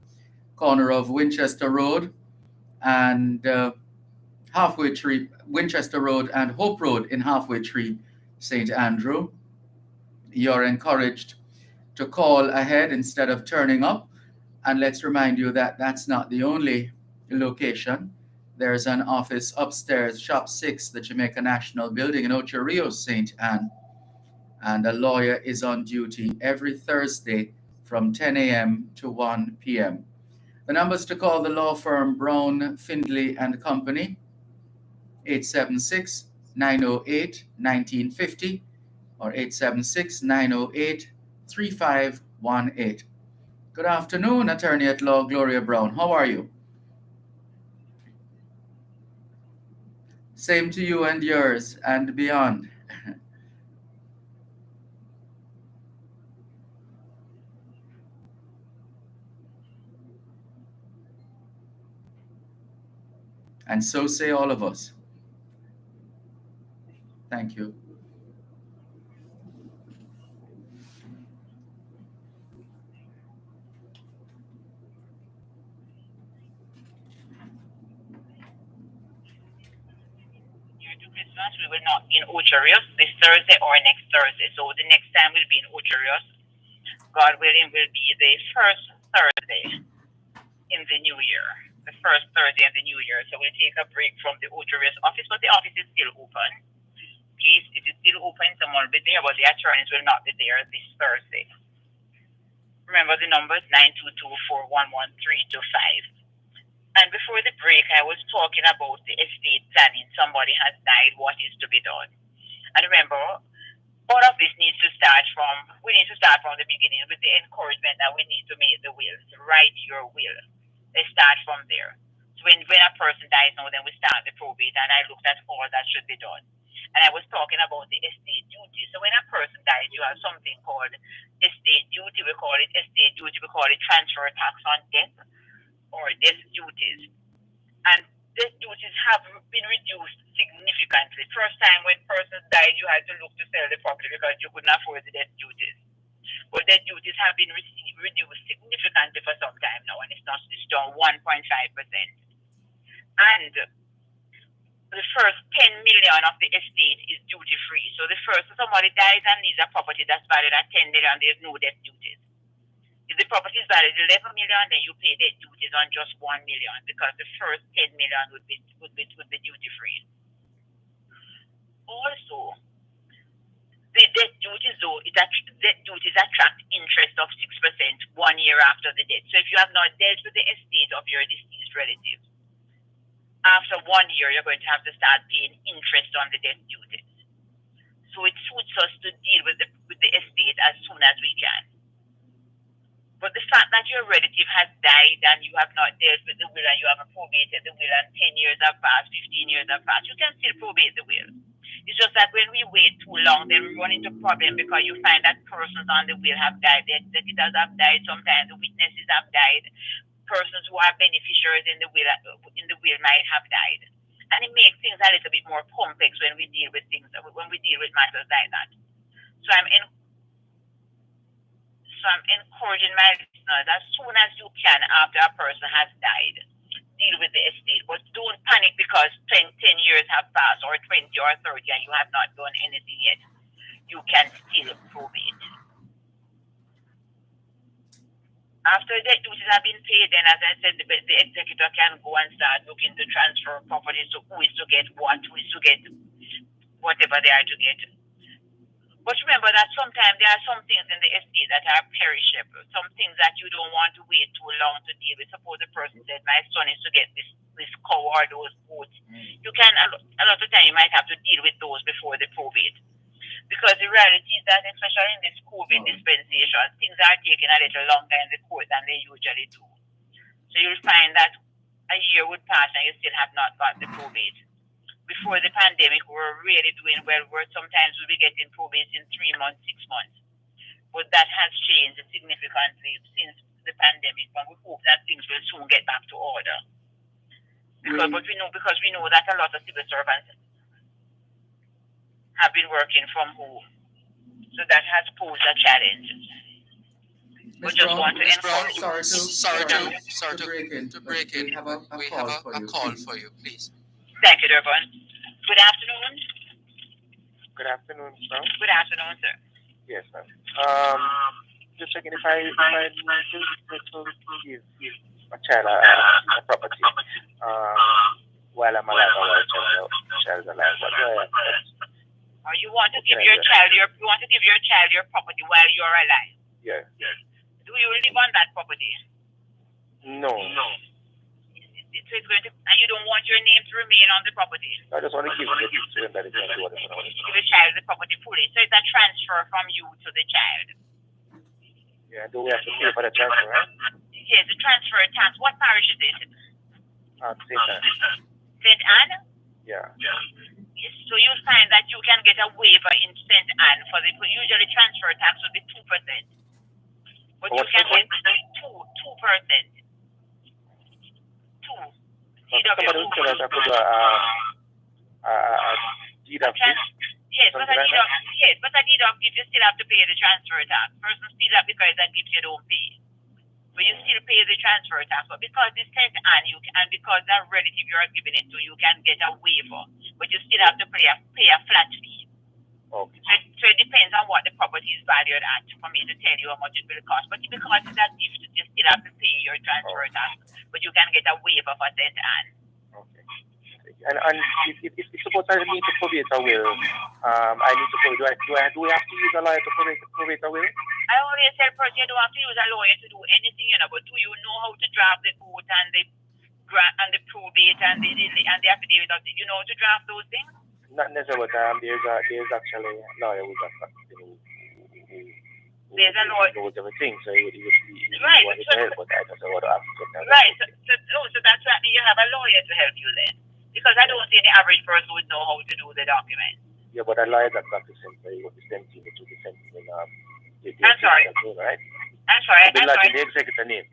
corner of Winchester Road and Halfway Tree, Winchester Road and Hope Road in Halfway Tree, St. Andrew. You're encouraged to call ahead instead of turning up. And let's remind you that that's not the only location. There's an office upstairs, Shop 6, the Jamaica National Building in Ocho Rios, St. Anne. And a lawyer is on duty every Thursday from 10 a.m. to 1 p.m. The numbers to call the law firm Brown, Findlay and Company, 876-922-4113. 908 1950 or 876 908 3518. Good afternoon, Attorney at Law Gloria Brown. How are you? Same to you and yours and beyond. And so say all of us. Thank you. Christmas, we will not be in Ocherios this Thursday or next Thursday. So the next time we'll be in Ocherios, God willing, will be the first Thursday in the new year. The first Thursday in the new year. So we'll take a break from the Ocherios office, but the office is still open. Please, it is still open. Someone will be there, but the attorneys will not be there this Thursday. Remember the numbers 922-411-325. And before the break, I was talking about the estate planning. Somebody has died. What is to be done? And remember, all of this needs to start from, we need to start from the beginning with the encouragement that we need to make the will, to write your will. Let's start from there. So when a person dies now, then we start the probate, and I looked at all that should be done. And I was talking about the estate duty. So when a person dies, you have something called estate duty. We call it estate duty. We call it transfer tax on death or death duties. And death duties have been reduced significantly. First time when person died, you had to look to sell the property because you couldn't afford the death duties. But death duties have been reduced significantly for some time now, and it's down 1.5%. And the first 10 million of the estate is duty free. So the first somebody dies and leaves a property that's valued at 10 million, there's no death duties. If the property is valued at 11 million, then you pay death duties on just 1 million because the first 10 million would be duty free. Also, the death duties attract interest of 6% 1 year after the death. So if you have not dealt with the estate of your deceased relative, after 1 year you're going to have to start paying interest on the death duties. So it suits us to deal with the estate as soon as we can. But the fact that your relative has died and you have not dealt with the will and you haven't probated the will and 10 years have passed, 15 years have passed, you can still probate the will. It's just that when we wait too long, then we run into problem because you find that persons on the will have died, the executors have died, sometimes the witnesses have died, persons who are beneficiaries in the will might have died. And it makes things a little bit more complex when we deal with matters like that. So I'm encouraging my listeners as soon as you can after a person has died, deal with the estate. But don't panic because 10 years have passed or 20 or 30 and you have not done anything yet. You can still probate. After death duties have been paid, then as I said, the executor can go and start looking to transfer properties to who is to get what, who is to get whatever they are to get. But remember that sometimes there are some things in the estate that are perishable, some things that you don't want to wait too long to deal with. Suppose the person said, my son is to get this cow or those goats. You can, a lot of time you might have to deal with those before the probate. Because the reality is that, especially in this COVID dispensation, things are taking a little longer in the court than they usually do. So you'll find that a year would pass and you still have not got the probate. Before the pandemic, we were really doing well. Sometimes we'll be getting probates in 3 months, 6 months. But that has changed significantly since the pandemic, and we hope that things will soon get back to order. Because we know that a lot of civil servants have been working from home. So that has posed a challenge. We just want to encourage. Sorry to break in. We have a call for you, please. Thank you, Dervan. Good afternoon. Good afternoon, sir. Good afternoon, sir. Yes, sir. Just checking if I need to give a child a property while I'm alive or while the child is alive. You want to give your child your property while you're alive? Yeah. Do you live on that property? No. So it's going to, and you don't want your name to remain on the property. I just want to give it to them that they can do whatever they want. Give the child the property fully. So it's a transfer from you to the child. Yeah, do we have to pay for the transfer, right? Yes, the transfer tax. What parish is it? St. Anne. St. Anne? Yeah. Yes, so you find that you can get a waiver in St. Anne for the usually transfer tax would be 2%. But you can get 2%. 2. Somebody would say that I could do a deed of gift. Yes, but a deed of gift, you still have to pay the transfer tax. Person still have because that gift you don't pay. But you still pay the transfer tax. But because it's St. Anne, and because that relative you are giving it to, you can get a waiver. But you still have to pay a flat fee. Okay. So it depends on what the property is valued at for me to tell you how much it will cost. But because it's a gift, you still have to pay your transfer tax. But you can get a waiver for St. Anne. Okay. And if suppose I need to probate a will, I need to probate. Do we have to use a lawyer to probate a will? I always tell person you don't have to use a lawyer to do anything, but do you know how to draft the code and the probate and the affidavit? You know how to draft those things? Not necessarily, but there's actually a lawyer who there's a lawyer knows everything, so he would right. want to help, but I don't know what to ask him. Right. So that's what you have a lawyer to help you then, because I don't think the average person would know how to do the document. Yeah, but a lawyer that practices, so he would be sent in to be sent in I'm sorry. Name, right? I'm sorry. I'm sorry. The executor name.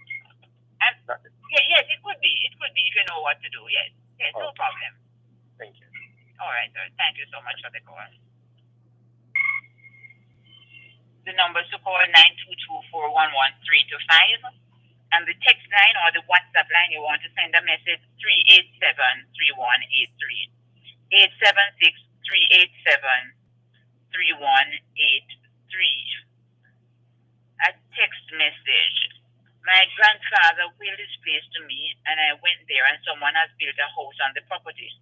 Yes, it could be. It could be if you know what to do. Yes. Yes, no problem. Thank you. All right, sir. Thank you so much for the call. The number is to call 922-411-325. And the text line or the WhatsApp line, you want to send a message 387-3183. 876-387-3183. A text message. My grandfather willed his place to me, and I went there, and someone has built a house on the property.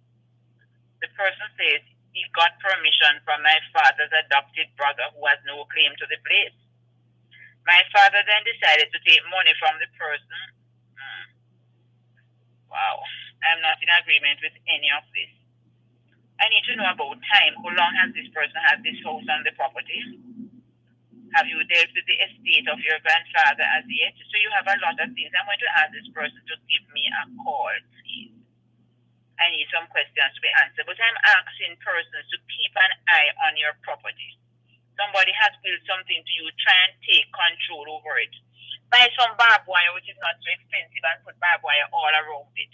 The person says he got permission from my father's adopted brother who has no claim to the place. My father then decided to take money from the person. Wow. I'm not in agreement with any of this. I need to know about time. How long has this person had this house on the property? Have you dealt with the estate of your grandfather as yet? So you have a lot of things. I'm going to ask this person to give me a call, please. I need some questions to be answered. But I'm asking persons to keep an eye on your property. Somebody has built something to you, try and take control over it. Buy some barbed wire, which is not so expensive, and put barbed wire all around it.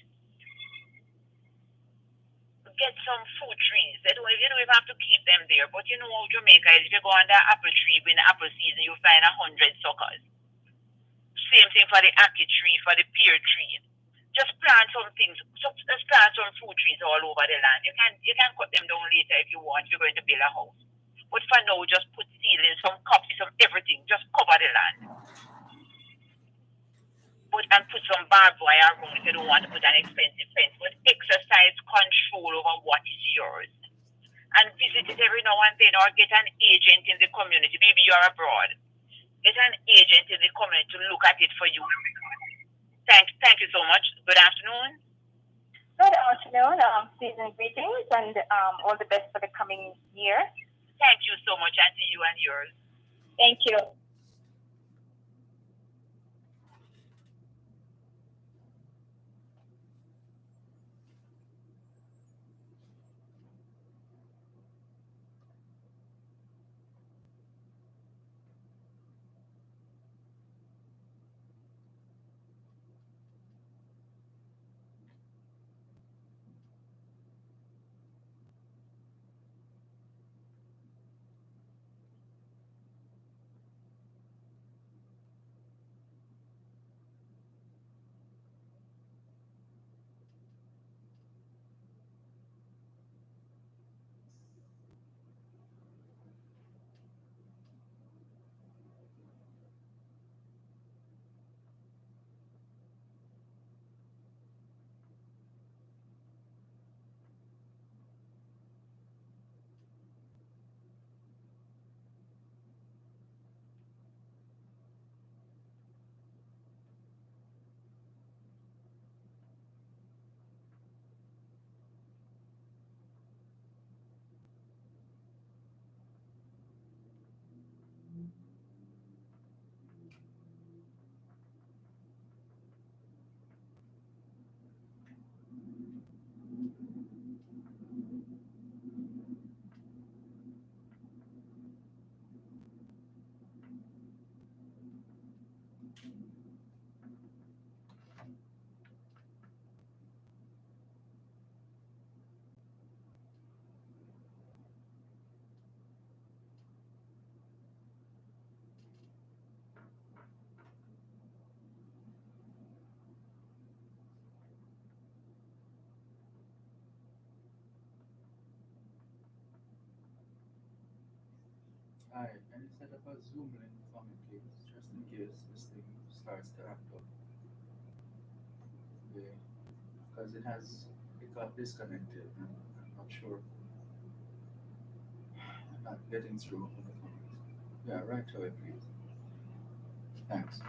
Get some fruit trees. You don't even have to keep them there. But you know how Jamaica is. If you go under apple tree in the apple season, you find 100 suckers. Same thing for the ackee tree, for the pear tree. Just plant some things. Just plant some fruit trees all over the land. You can cut them down later if you want. You're going to build a house. But for now, just put seedlings, some coffee, some everything. Just cover the land. And put some barbed wire around if you don't want to put an expensive fence. But exercise control over what is yours. And visit it every now and then, or get an agent in the community. Maybe you're abroad. Get an agent in the community to look at it for you. Thank you so much. Good afternoon. Good afternoon. Season greetings and all the best for the coming year. Thank you so much, and to you and yours. Thank you. Hi, can you set up a Zoom link for me, please, just in case this thing starts to act up? Yeah, because it got disconnected. And I'm not sure. I'm not getting through on the comments. Yeah, right away, please. Thanks.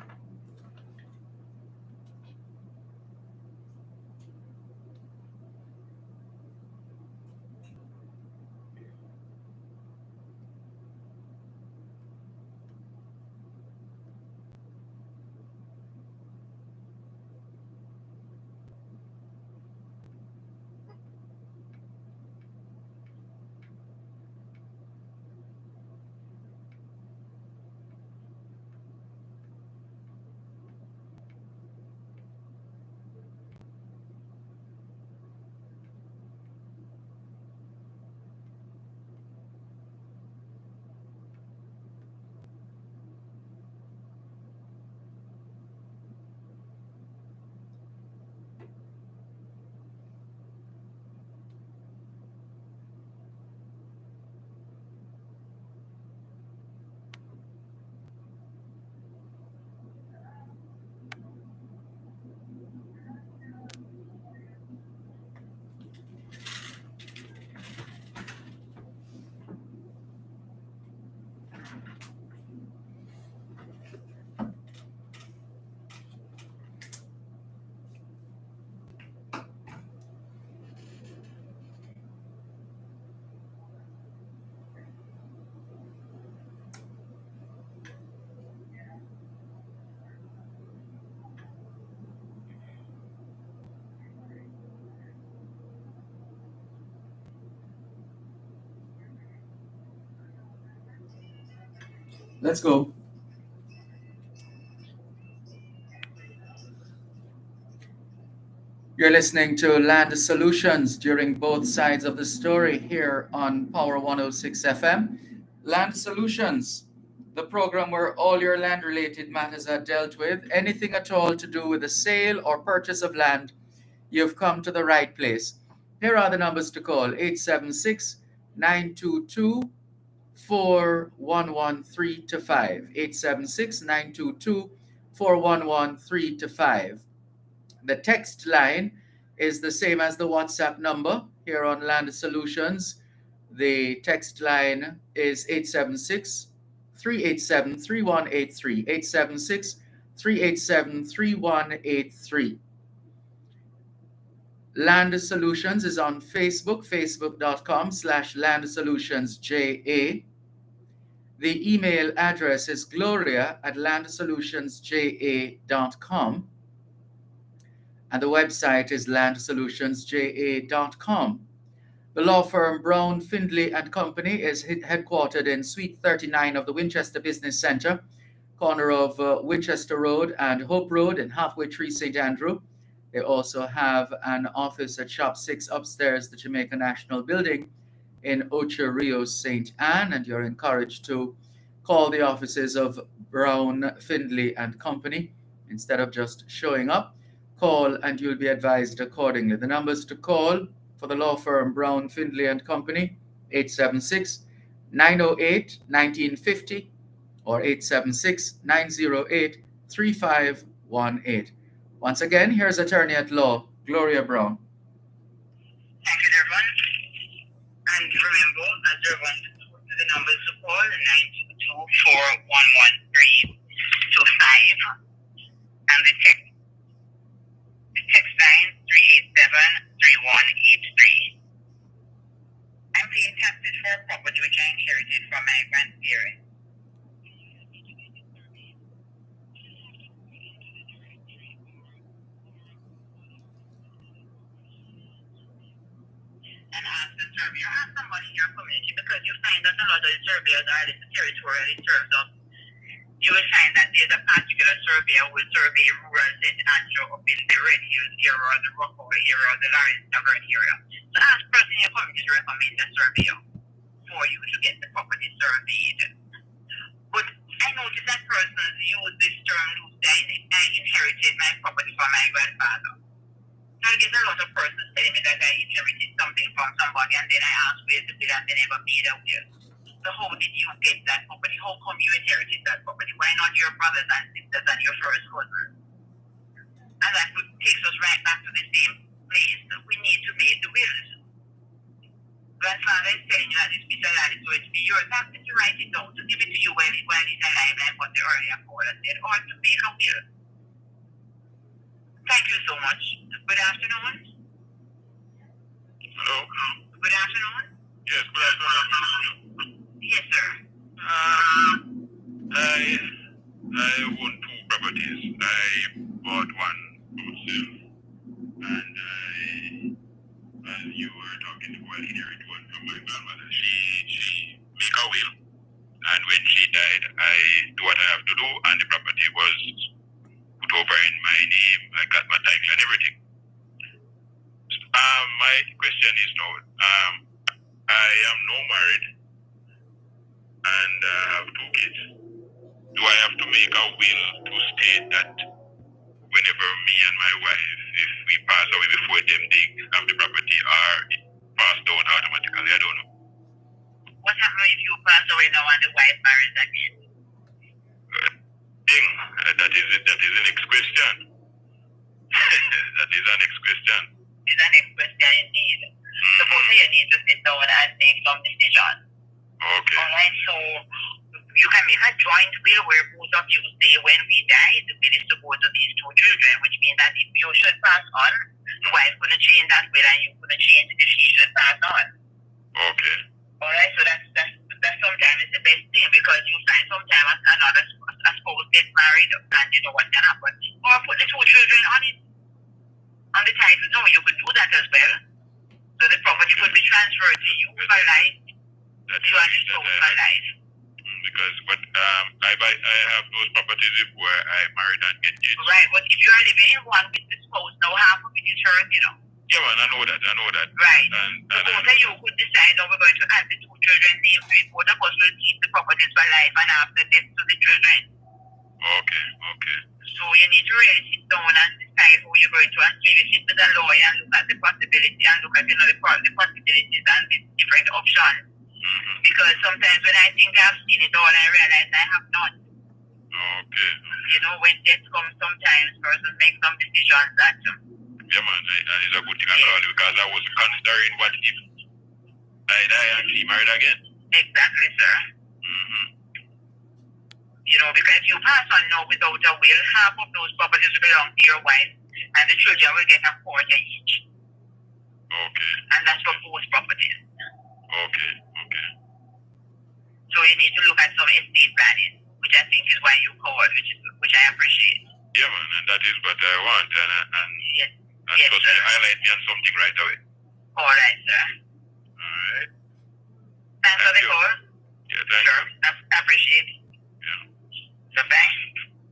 Let's go. You're listening to Land Solutions during both sides of the story here on Power 106 FM. Land Solutions, the program where all your land related matters are dealt with. Anything at all to do with the sale or purchase of land, you've come to the right place. Here are the numbers to call: 876 922 4113 to 5. 876 922 4113 to 5. The text line is the same as the WhatsApp number here on Land Solutions. The text line is 876 387 3183. 876 387 3183. Land Solutions is on Facebook, facebook.com/Land Solutions JA. The email address is gloria@landsolutionsja.com. And the website is landsolutionsja.com. The law firm Brown, Findlay and Company is headquartered in Suite 39 of the Winchester Business Center, corner of Winchester Road and Hope Road in Halfway Tree, St. Andrew. They also have an office at Shop 6 upstairs, the Jamaica National Building in Ocho Rios, St. Anne, and you're encouraged to call the offices of Brown, Findlay and Company instead of just showing up. Call and you'll be advised accordingly. The numbers to call for the law firm Brown, Findlay and Company: 876 908 1950 or 876 908 3518. Once again, here's attorney at law Gloria Brown. Thank you, Dervan. And remember, Dervan, the numbers to call 9224113 to 5. And the text line 3873183. I'm paying taxes for a property which I inherited from my grandparents. and ask the surveyor, ask somebody in your community, because you find that a lot of the surveyors are little territorially served up. You will find that there's a particular surveyor who will survey rural St. Andrew up in the Red Hills area or the Rockwell area or the Lawrence Tavern area. So ask the person in your community to recommend a surveyor for you to get the property surveyed. But I noticed that persons use this term loose. I inherited my property from my grandfather. So I get a lot of persons telling me that I inherited something from somebody, and then I ask where's the bill and they never made a will. So how did you get that property? How come you inherited that property? Why not your brothers and sisters and your first cousin? And that takes us right back to the same place. We need to make the wills. Grandfather is telling you that this piece of land is going to be yours. Ask him to write it down, to give it to you while he's alive, like what the earlier caller said, or to make a will. Thank you so much. Good afternoon. Hello? Good afternoon. Yes, good afternoon. Yes, sir. I own two properties. I bought one for myself, and as you were talking about, I inherited one from my grandmother. She make a will, and when she died, I do what I have to do, and the property was put over in my name. I got my title and everything. My question is now, I am now married and have two kids. Do I have to make a will to state that whenever me and my wife, if we pass away before them, they have the property, or it pass down automatically? I don't know. What happens if you pass away now and the wife marries again? That is the next question. That is the next question. It's the next question indeed. Suppose you need to sit down and make some decision. Okay. Alright, so you can make a joint will where both of you say when we die, the will is to go to these two children, which means that if you should pass on, the wife couldn't change that will and you couldn't change it if she should pass on. Okay. Alright, so that's sometimes it's the best thing, because you find sometimes another spouse gets married and you know what can happen. Or put the two children on it. On the title, no, you could do that as well. So the property could be transferred to you for life. You and the spouse for life. Because I have those properties where I married and get kids. Right, but if you're living in one with the spouse, now half of it is hers, you know. Yeah, man, I know that. Right. And both of you could decide, now we're going to add the two children's names to it. Both of us will keep the properties for life and after death to the children. Okay. So you need to really sit down and decide who you're going to achieve. You sit with a lawyer and look at the possibility and look at the possibilities and the different options. Mm-hmm. Because sometimes when I think I've seen it all, I realize I have not. Okay. You know, when death comes, sometimes persons make some decisions that. Yeah, man, it's a good thing I call you, because I was considering what if I die and she married again. Exactly, sir. Mm-hmm. You know, because if you pass on now without a will, half of those properties will belong to your wife, and the children will get a quarter each. Okay. And that's for both properties. Okay. So you need to look at some estate planning, which I think is why you called, which I appreciate. Yeah, man, and that is what I want, and yes, just highlight me on something right away. All right, sir. All right. Thanks for the call. Yeah, thank you. I appreciate it. Yeah. So thanks.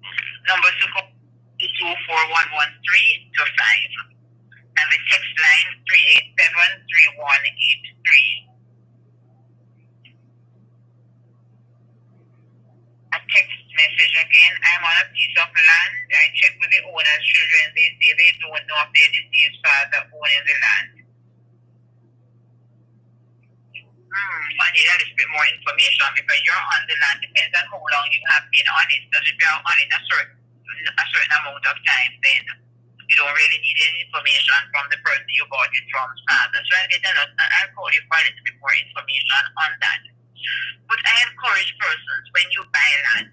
Okay. Number to call is 24113 to 5. And the text line 3873183. A text message again. I'm on a piece of land. I check with the owner's children. They say they don't know if their deceased father owning the land. I need a little bit more information, because you're on the land. Depends on how long you have been on it. Because if you're on it a certain amount of time, then you don't really need any information from the person you bought it from father. So I'll call you for a little bit more information on that. But I encourage persons, when you buy land,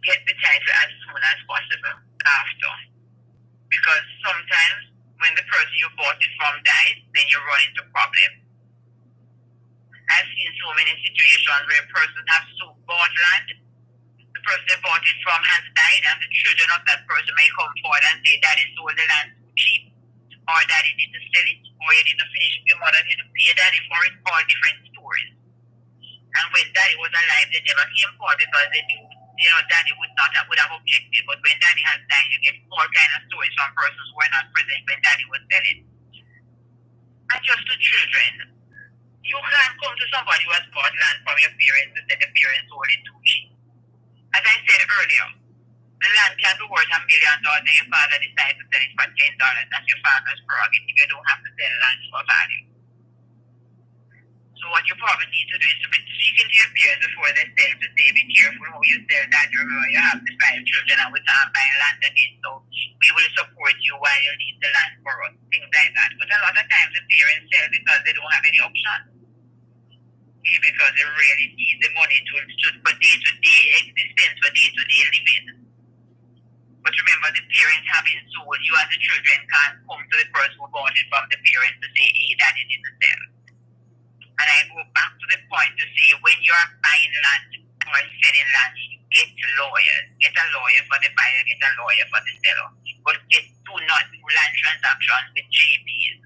get the title as soon as possible after. Because sometimes when the person you bought it from dies, then you run into problems. I've seen so many situations where persons have bought land. The person they bought it from has died, and the children of that person may come forward and say, Daddy sold the land too cheap, or Daddy didn't sell it, or or you didn't finish, your mother didn't pay daddy for it, all different stories. And when daddy was alive, they never came forward because they knew, daddy would have objected. But when daddy has died, you get all kind of stories from persons who were not present when daddy was selling. And just to children, you can't come to somebody who has bought land from your parents and say the parents sold it to me. As I said earlier, the land can be worth $1 million and your father decides to sell it for $10. That's your father's prerogative. You don't have to sell land for value. So what you probably need to do is to be speaking to your parents before they sell to say be careful how you sell that. Remember, you have the 5 children and we can't buy land again. So we will support you while you need the land for us. Things like that. But a lot of times the parents sell because they don't have any option. Because they really need the money for day-to-day existence, for day-to-day living. But remember, the parents having sold, you as the children can't come to the person who bought it from the parents to say, hey, daddy didn't sell. And I go back to the point to say, when you're buying land or selling land, get lawyers. Get a lawyer for the buyer, get a lawyer for the seller. But do not do land transactions with JPs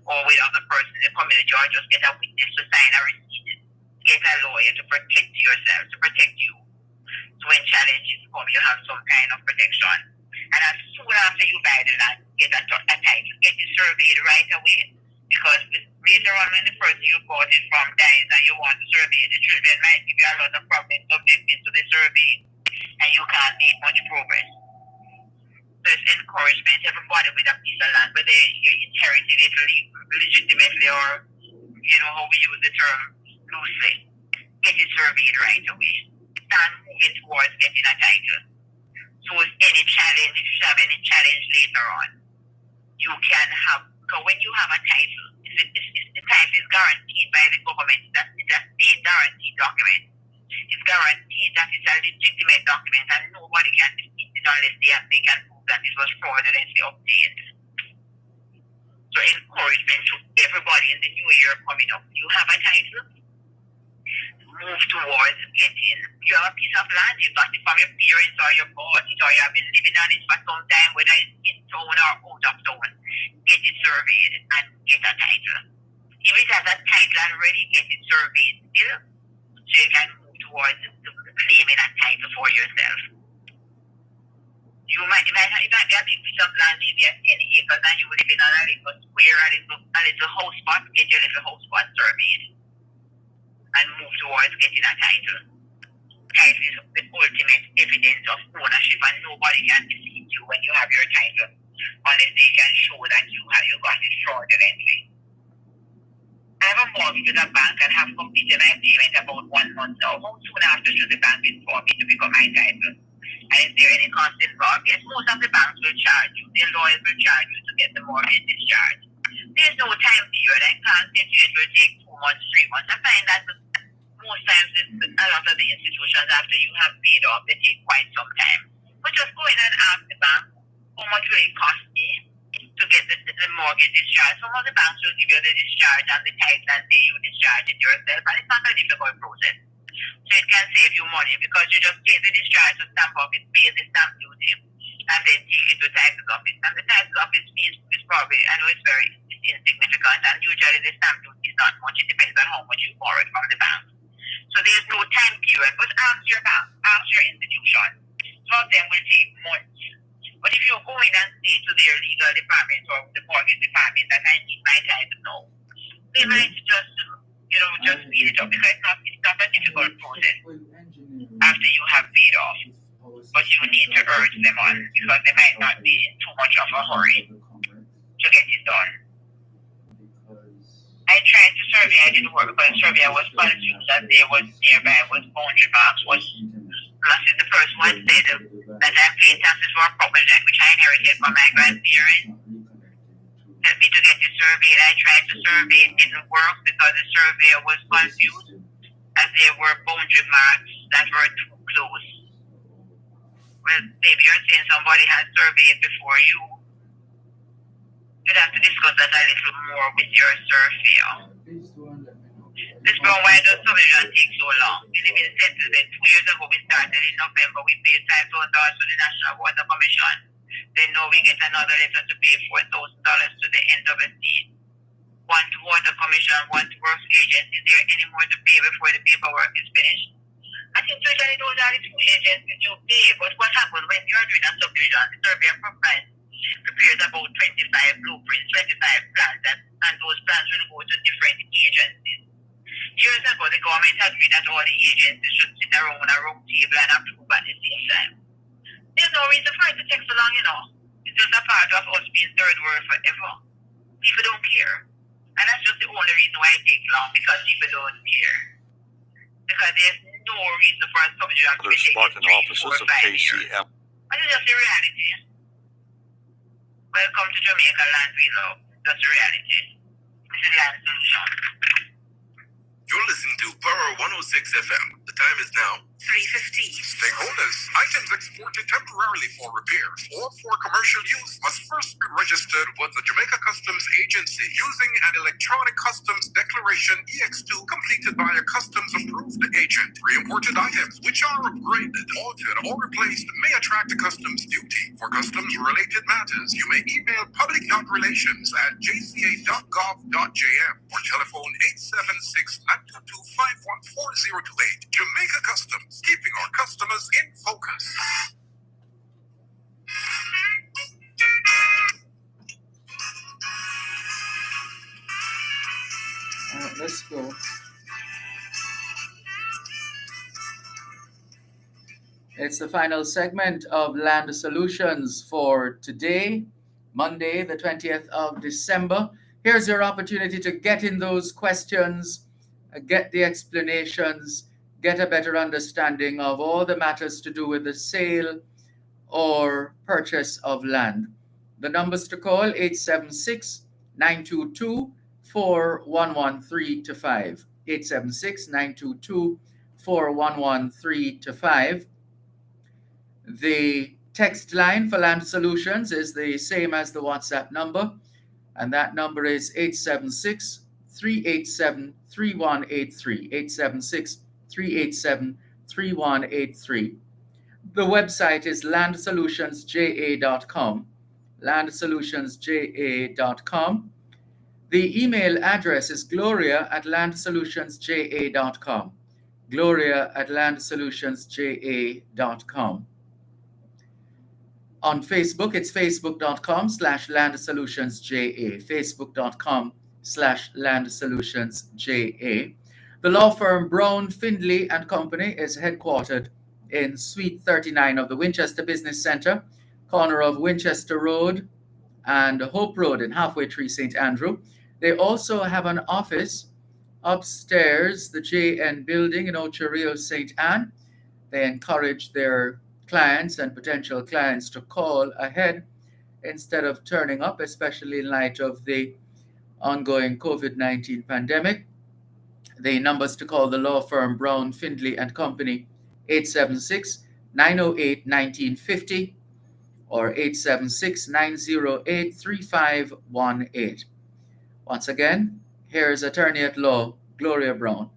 or with other persons in the community, or just get a witness to sign a receipt. Get a lawyer to protect yourself, to protect you. So when challenges come, you have some kind of protection. And as soon after you buy the land, get a title, get it surveyed right away. Because later on, when the person you bought it from dies and you want to survey it, the children might give you a lot of problems subjected to the survey, and you can't make much progress. So it's encouragement, everybody with a piece of land, whether you inherited it legitimately or, how we use the term loosely, get it surveyed right away. Start moving towards getting a title. So if any challenge, if you have any challenge later on, you can have, because when you have a title, the title is guaranteed by the government. It's a state guaranteed document. It's guaranteed that it's a legitimate document and nobody can defeat it unless they can prove that it was fraudulently obtained. So encouragement to everybody in the new year coming up. You have a title, move towards getting. You have a piece of land, you got it from your parents or your bought it or you have been living on it for some time, whether it's in town or out of town. Get it surveyed and get a title. If it has a title already, get it surveyed still, so you can move towards claiming a title for yourself. You might be a big piece of land, maybe 10 acres, and you live in a little square, a little house spot, get your little house spot surveyed and move towards getting a title. Title is the ultimate evidence of ownership, and nobody can defeat you when you have your title unless they can show that you got it fraudulently. I have a mortgage with a bank and have completed my payment about 1 month now. How soon after should the bank inform me to become my title? And is there any cost involved? Yes, most of the banks will charge you. Their lawyers will charge you to get the mortgage discharged. There's no time period. I can't say it will take 2 months, 3 months. I find that most times a lot of the institutions, after you have paid off, they take quite some time. But just go in and ask the bank, how much will it cost me to get the mortgage discharged? Some of the banks will give you the discharge and the title and say you discharge it yourself, and it's not a difficult process. So it can save you money because you just take the discharge to stamp office, pay the stamp duty, and then take it to title office. And the title office fee is probably, I know it's very insignificant, and usually the stamp duty is not much. It depends on how much you borrowed from the bank. So there's no time period, but ask your bank, ask your institution. Some of them will take months. But if you go in and say to their legal department or the mortgage department that I need my title now, they might just speed it up because it's not a difficult process after you have paid off. But you need to urge them on because they might not be in too much of a hurry to get it done. I tried to survey, I didn't work because survey I was confused that there was nearby was boundary marks was plus the first one said that I paid taxes for a property which I inherited from my grandparents. Helped me to get it surveyed. I tried to survey, it didn't work because the surveyor was confused as there were boundary marks that were too close. Well, maybe you're saying somebody has surveyed before you. You'd have to discuss that a little more with your surveyor. This brown why does subdivision take so long? We live in Central. 2 years ago we started in November. We paid $5,000 to the National Water Commission. Then now we get another letter to pay $4,000 to the end of the state. question, once works agent, is there any more to pay before the paperwork is finished? I think usually those are the two agencies you pay, but what happens when you're doing a subdivision, the surveyor prepares about 25 blueprints, 25 plans, and those plans will go to different agencies. Years ago, the government agreed that all the agencies should sit around a round table and approve at the same time. There's no reason for it to take so long, It's just a part of us being third world forever. People don't care. And that's just the only reason why it takes long, because people don't care. Because there's no reason for a subdivision to be taking 3, 4, 5 years. And it's just the reality. Welcome to Jamaica Land We Love. That's the reality. This is Land Solution. You're listening to Borough 106 FM. The time is now 3:15. Stakeholders, items exported temporarily for repairs or for commercial use must first be registered with the Jamaica Customs Agency using an electronic customs declaration EX2 completed by a customs approved agent. Re-imported items which are upgraded, altered, or replaced may attract a customs duty. For customs related matters, you may email public.relations@jca.gov.jm or telephone 876-922-51408. Jamaica Customs, keeping our customers in focus. Let's go. It's the final segment of Land Solutions for today, Monday, the 20th of December. Here's your opportunity to get in those questions, get the explanations, get a better understanding of all the matters to do with the sale or purchase of land. The numbers to call, 876-922-4113-5. 876-922-4113-5. The text line for Land Solutions is the same as the WhatsApp number, and that number is 876-387-3183. 876-387-3183. The website is landsolutionsja.com. landsolutionsja.com. The email address is gloria@landsolutionsja.com. gloria@landsolutionsja.com. On Facebook, it's facebook.com/landsolutionsja. facebook.com/landsolutionsja. The law firm Brown, Findlay and Company is headquartered in Suite 39 of the Winchester Business Center, corner of Winchester Road and Hope Road in Halfway Tree, St. Andrew. They also have an office upstairs, the JN building in Ocho Rios, St. Anne. They encourage their clients and potential clients to call ahead instead of turning up, especially in light of the ongoing COVID-19 pandemic. The numbers to call the law firm Brown, Findlay and Company, 876-908-1950 or 876-908-3518. Once again, here is attorney at law, Gloria Brown.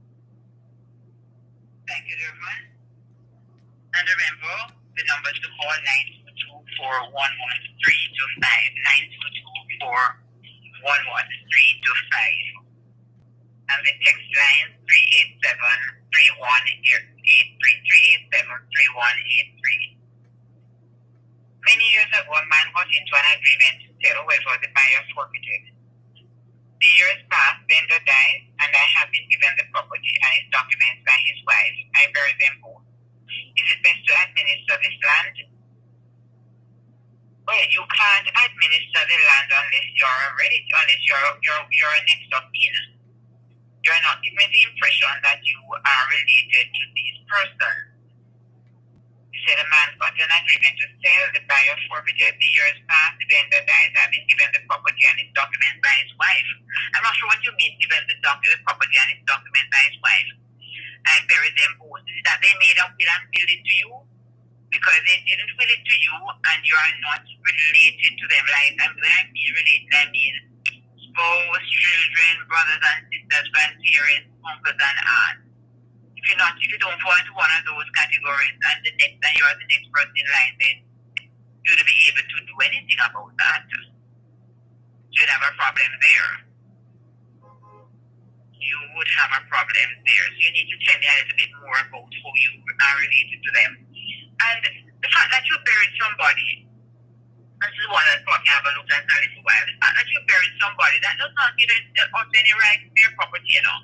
Thank you, Dervan. And remember, the numbers to call 922-411-325, 922-411-325. And the text line 387-3183. Many years ago, a man got into an agreement to sell whether the buyer forfeited. The years passed, vendor died, and I have been given the property and its documents by his wife. I buried them both. Is it best to administer this land? Well, you can't administer the land unless you're next of kin. You're not giving the impression that you are related to these persons. He said a man got an agreement to sell, the buyer forfeited, the years passed, the vendor died, having given the property and its documents by his wife. I'm not sure what you mean, given the property and its documents by his wife. I buried them both. Is that they made a will and willed it to you? Because they didn't will it to you and you are not related to them. Like, when I mean related, I mean spouse, children, brothers and sisters, grandparents, uncles and aunts. If you don't fall into one of those categories and you are the next person in line, then you'll be able to do anything about that. You'd have a problem there. you would have a problem there. So you need to tell me a little bit more about how you are related to them. And the fact that you buried somebody, this is one that probably have a look at a little while. The fact that you buried somebody, that does not give us any right to their property, you know.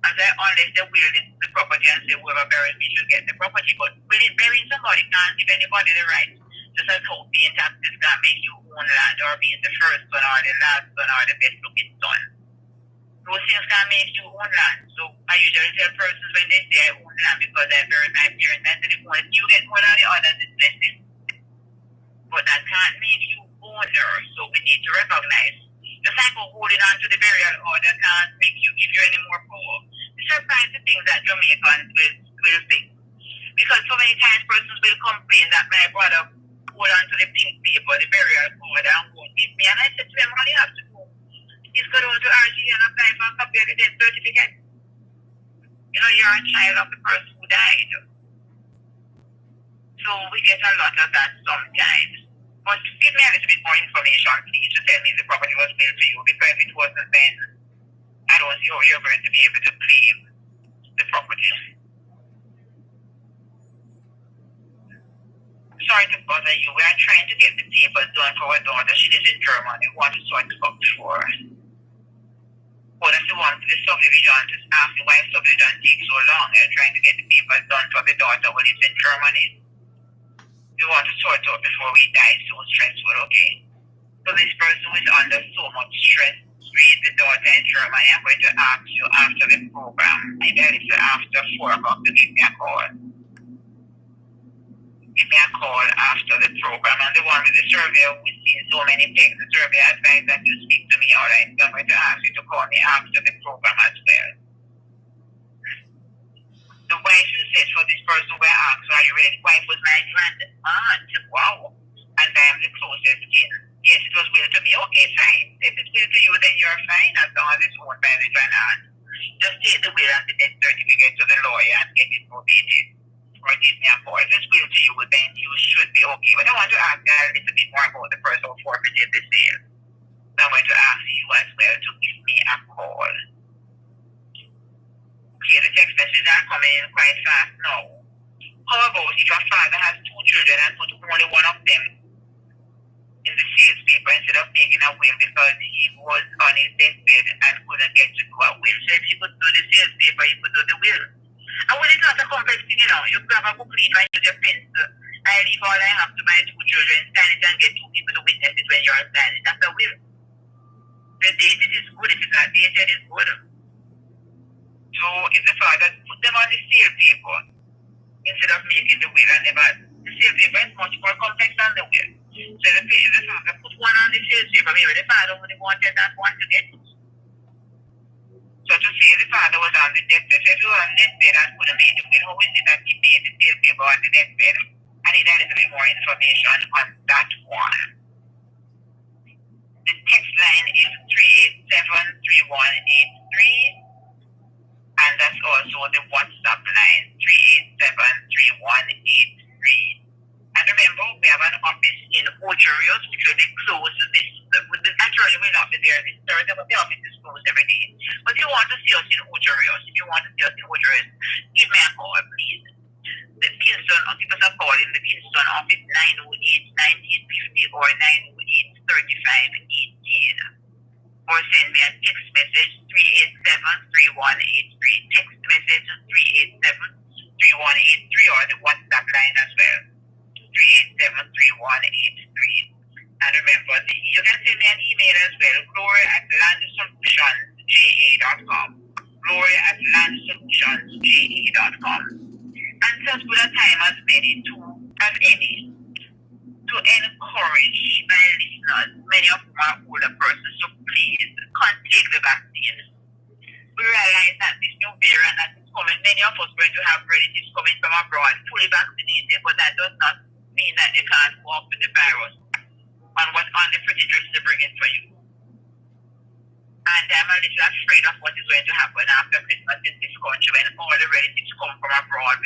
And unless they will the property and say whoever buried me should get the property. But burying somebody can't give anybody the right. Just as how being taxes can't make you own land, or being the first son or the last son or the best looking son. Those things can make you own land. So I usually tell persons when they say I own land because I buried my parents, I say you get more than the others, it's blessing. But that can't make you owner. So we need to recognize. Just like holding on to the burial order can't make you give you any more power. It's surprising the things that Jamaicans will think. Because so many times persons will complain that my brother hold on to the pink paper, the burial order, and won't give me. And I said to them, all you have to do is go down to RG and apply for a copy of the death certificate. You know, you're a child of the person who died. So we get a lot of that sometimes. But give me a little bit more information, please, to tell me the property was built to you, because if it wasn't, then I don't see how you're going to be able to claim the property. Sorry to bother you. We are trying to get the papers done for our daughter. She lives in Germany. We want to sort it out before. But that's the one for the subdivision. Just asking why subdivision takes so long. They're trying to get the papers done for the daughter who lives in Germany. We want to sort out before we die. So stressful, okay? So this person who is under so much stress, raise the daughter in Germany. I'm going to ask you after the program, maybe after 4 o'clock, to give me a call. Give me a call after the program. And the one with the survey, we've seen so many things. The survey advised that you speak to me, all right? So I'm going to ask you to call me after the program as well. The wife you said for this person who asked, are you ready? Wife was my grand aunt. Wow. And I am the closest kin. Yes, it was will to me. Okay, fine. If it's will to you, then you're fine. As long as it's owned by the grand aunt. Just take the will and the death certificate to the lawyer and get it probated. Or give me a call. If it's will to you, then you should be okay. But I want to ask a little bit more about the person who forfeited the sale. So I'm going to ask you as well to give me a call. Okay, the text messages are coming in quite fast now. How about if your father has 2 children and put only one of them in the sales paper instead of making a will because he was on his deathbed and couldn't get to do a will? So if he could do the sales paper, he could do the will. And when it's not a complex thing, you know, you grab a booklet and use your pencil. I leave all I have to my 2 children, sign it and get 2 people to witness it when you're signing. That's a will. The date it is good, if it's not dated, it's good. So if the father put them on the sale paper instead of making the will, and the sale paper is much more complex than the will. So if the father put one on the sale paper, maybe the father only wanted that one to get. So to say the father was on the deathbed, so if he was on the deathbed and couldn't make the will, how is it that he made the sale paper on the deathbed? I need a little bit more information on that one. The text line is 3873183. And that's also the WhatsApp line, 3873183. And remember, we have an office in Ocherios, which will be closed actually we'll not be there this Thursday, but the office is closed every day. But if you want to see us in Ocherios, give me a call, please. The Kingston, give us a call in the Kingston office, 908-1950 or 908-3518. Or send me a text message, 3873183, text message 3873183, or the WhatsApp line as well, 3873183. And remember, you can send me an email as well, gloria@landsolutions.ja.com, gloria@landsolutions.ja.com. And just put a time as any to encourage my listeners, many of them are older persons, so please take the vaccine. We realize that this new variant that is coming, many of us are going to have relatives coming from abroad, fully vaccinated, but that does not mean that they can't walk with the virus on the refrigerator to bring it for you. And I'm a little afraid of what is going to happen after Christmas in this country when all the relatives come from abroad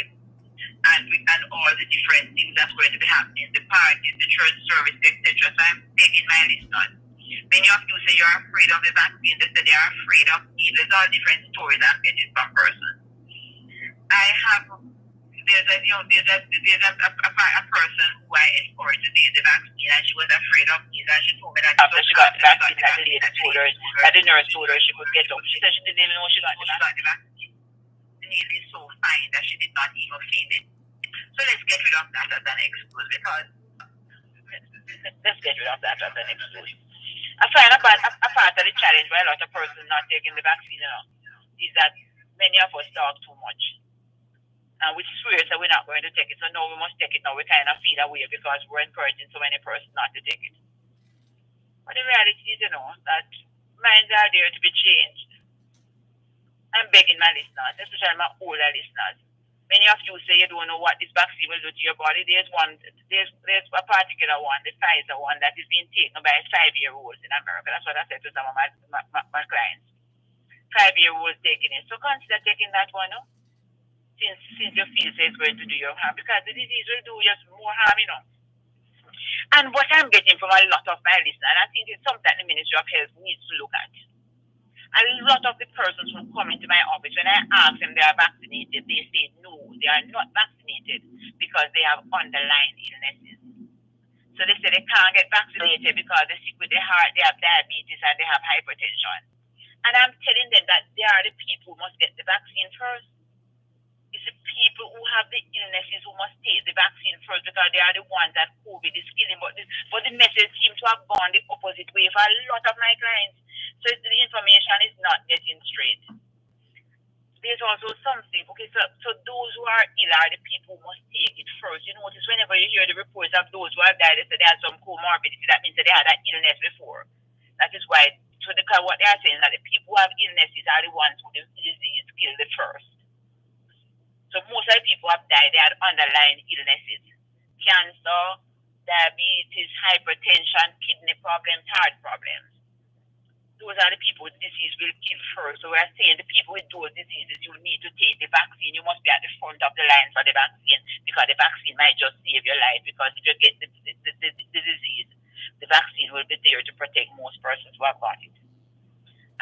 and all the different things that's going to be happening, the parties, the church service, etc. So I'm begging my listeners, Many of you say you're afraid of the vaccine. They say they are afraid of needles. All different stories I'm getting from persons. I have there's a person who I encouraged to take the vaccine, and she was afraid of needles. And she told me that after she got the vaccine, that the lady told her, that the nurse told her she could get up. She said she didn't even know she got the vaccine. The needle is so fine that she did not even feel it. So let's get rid of that as an excuse, because let's get rid of that as an excuse. I find a part of the challenge why a lot of persons not taking the vaccine, is that many of us talk too much. And we swear that we're not going to take it. So now we must take it now. We kind of feel away because we're encouraging so many persons not to take it. But the reality is, that minds are there to be changed. I'm begging my listeners, especially my older listeners. Many of you say you don't know what this vaccine will do to your body. There's a particular one, the Pfizer one, that is being taken by 5-year-olds in America. That's what I said to some of my clients. 5-year-olds taking it. So consider taking that one, since you feel it's going to do you harm, because the disease will do just more harm, And what I'm getting from a lot of my listeners, and I think it's something the Ministry of Health needs to look at. A lot of the persons who come into my office, when I ask them they are vaccinated, they say no, they are not vaccinated because they have underlying illnesses. So they say they can't get vaccinated because they're sick with their heart, they have diabetes, and they have hypertension. And I'm telling them that they are the people who must get the vaccine first. It's the people who have the illnesses who must take the vaccine first, because they are the ones that COVID is killing. But the message seems to have gone the opposite way for a lot of my clients. So the information is not getting straight. There's also something, so those who are ill are the people who must take it first. You notice whenever you hear the reports of those who have died, they say they had some comorbidity. That means that they had that illness before. That is why, what they are saying is that the people who have illnesses are the ones who the disease killed the first. So most of the people who have died, they had underlying illnesses. Cancer, diabetes, hypertension, kidney problems, heart problems. Those are the people the disease will kill first. So we're saying the people with those diseases, you need to take the vaccine. You must be at the front of the line for the vaccine, because the vaccine might just save your life. Because if you get the disease, the vaccine will be there to protect most persons who have got it.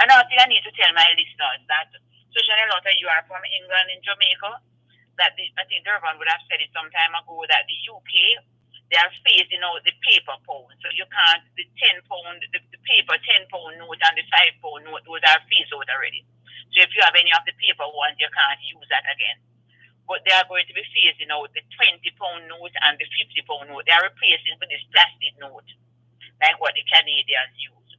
Another thing I need to tell my listeners that, especially a lot of you are from England and Jamaica, that I think Dervan would have said it some time ago, that the UK, they are phasing out the paper pound. So you can't, the 10 pound, the paper 10 pound note and the 5 pound note, those are phased out already. So if you have any of the paper ones, you can't use that again. But they are going to be phasing out the 20 pound note and the 50 pound note. They are replacing with this plastic note, like what the Canadians use.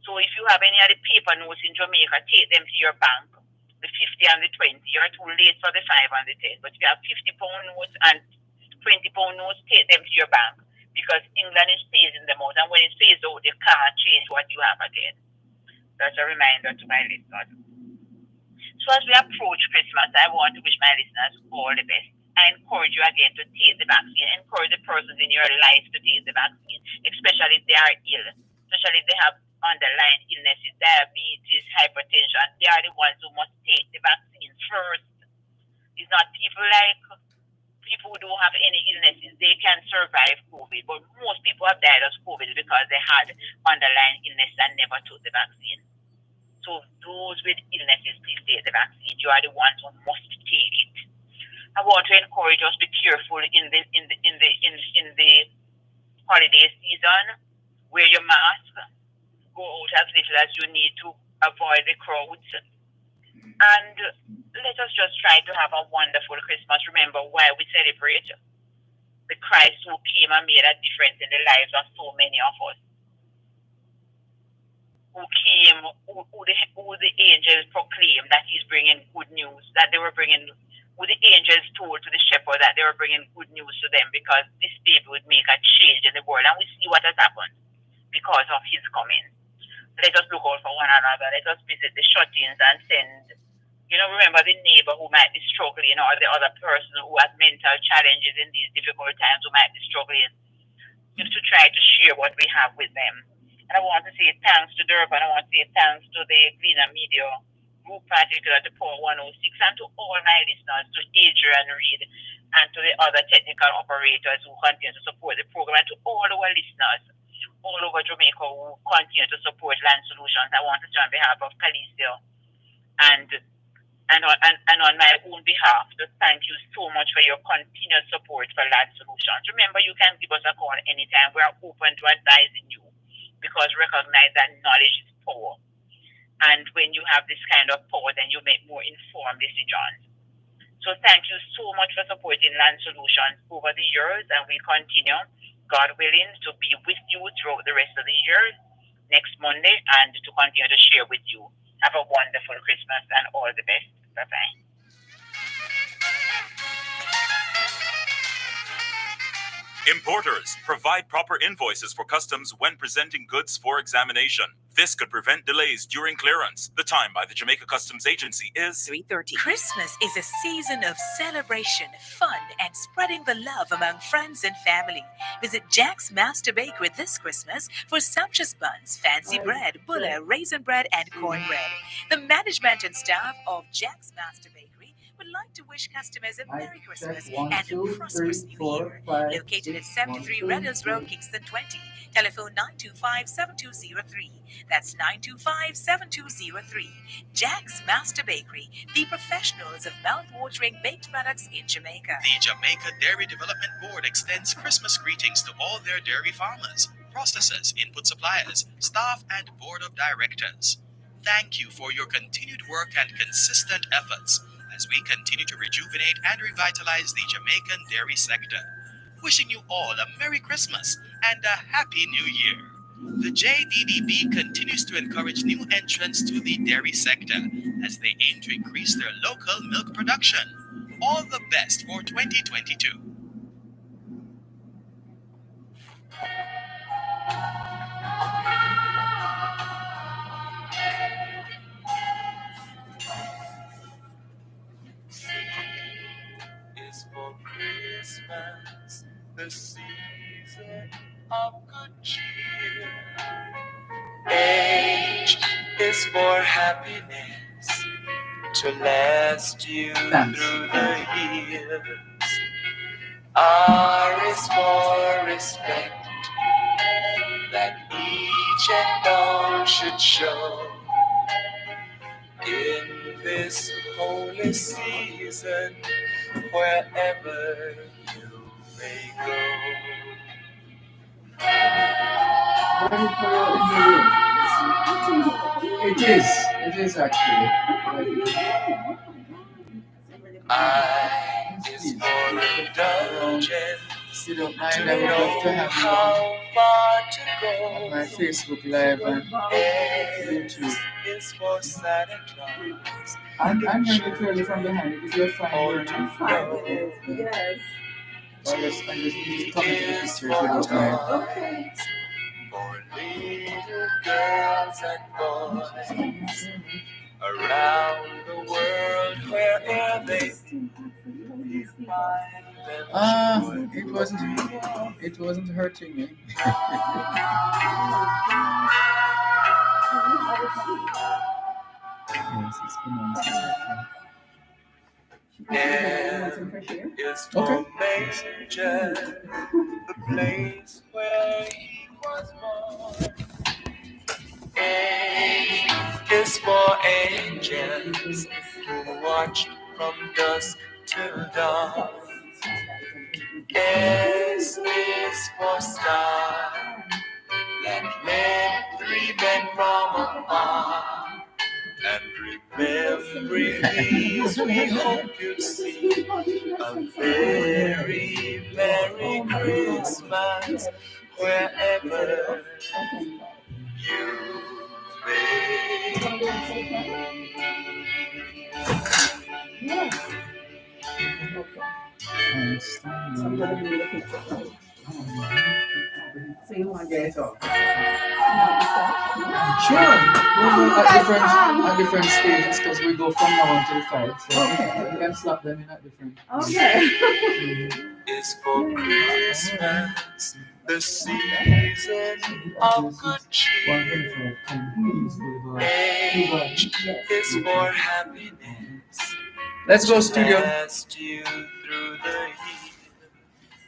So if you have any of the paper notes in Jamaica, take them to your bank. The 50 and the 20, you're too late for the 5 and the 10. But if you have 50 pound notes and 20 pound notes, take them to your bank, because England is phasing them out. And when it's phased out, you can't change what you have again. That's a reminder to my listeners. So as we approach Christmas, I want to wish my listeners all the best. I encourage you again to take the vaccine. Encourage the persons in your life to take the vaccine, especially if they are ill, especially if they have underlying illnesses, diabetes, hypertension. They are the ones who must take the vaccine first. It's not people who don't have any illnesses. They can survive COVID, but most people have died of COVID because they had underlying illness and never took the vaccine. So those with illnesses, please take the vaccine. You are the ones who must take it. I want to encourage us to be careful in the holiday season. Wear your mask. Go out as little as you need to avoid the crowds. And let us just try to have a wonderful Christmas. Remember why we celebrate the Christ who came and made a difference in the lives of so many of us. Who came, who the angels proclaimed that he's bringing good news, that they were bringing, who the angels told to the shepherd that they were bringing good news to them, because this baby would make a change in the world. And we see what has happened because of his coming. Let us look out for one another. Let us visit the shut-ins and send, remember the neighbor who might be struggling, or the other person who has mental challenges in these difficult times who might be struggling, to try to share what we have with them. And I want to say thanks to Dervan. I want to say thanks to the Gleaner Media Group, particularly to Power 106, and to all my listeners, to Adrian Reed, and to the other technical operators who continue to support the program, and to all our listeners all over Jamaica who continue to support Land Solutions. I want to say on behalf of Calicio and on my own behalf to thank you so much for your continued support for Land Solutions. Remember, you can give us a call anytime. We are open to advising you because recognize that knowledge is power. And when you have this kind of power, then you make more informed decisions. So thank you so much for supporting Land Solutions over the years, and we continue, God willing, to be with you throughout the rest of the year next Monday and to continue to share with you. Have a wonderful Christmas and all the best. Bye-bye. Importers, provide proper invoices for customs when presenting goods for examination. This could prevent delays during clearance. The time by the Jamaica Customs Agency is 3:30. Christmas is a season of celebration, fun, and spreading the love among friends and family. Visit Jack's Master Bakery this Christmas for sumptuous buns, fancy bread, bulla, raisin bread, and cornbread. The management and staff of Jack's Master Bakery would like to wish customers a Merry Christmas and a prosperous New Year. Located at 73 Red Hills Road, Kingston 20. Telephone 925-7203. That's 925-7203. Jack's Master Bakery, the professionals of mouth-watering baked products in Jamaica. The Jamaica Dairy Development Board extends Christmas greetings to all their dairy farmers, processors, input suppliers, staff, and board of directors. Thank you for your continued work and consistent efforts as we continue to rejuvenate and revitalize the Jamaican dairy sector. Wishing you all a Merry Christmas and a Happy New Year. The JDDB continues to encourage new entrants to the dairy sector as they aim to increase their local milk production. All the best for 2022. Is for Christmas, the season of good cheer. H is for happiness to last you through the years. R is for respect that each and all should show in this holy season, wherever you may go. It is actually. I is for indulgence. You don't mind, I would love to have you on my Facebook Live and YouTube. Is for Santa Claus. I'm hearing it clearly from behind. If you're fine, you're not fine. Yes. I just need to come into the picture if you don't mind. Okay. For little girls and boys around the world, wherever they find them. It wasn't hurting me. Yes, it's pronounced. N is for Major, the place where he was born. A is for angels who watched from dusk till dawn. S is for star that led 3 men from afar. And remembering these, we hope you'll see a very Merry Christmas wherever you may be. So I'm going to be looking for so you want to get it off? Sure. We'll go at different stages because we go from now until 5. So we can slap them in at different. Okay. It's for Christmas, the season of good cheer. H is for happiness. Let's go, studio. Last you through the year.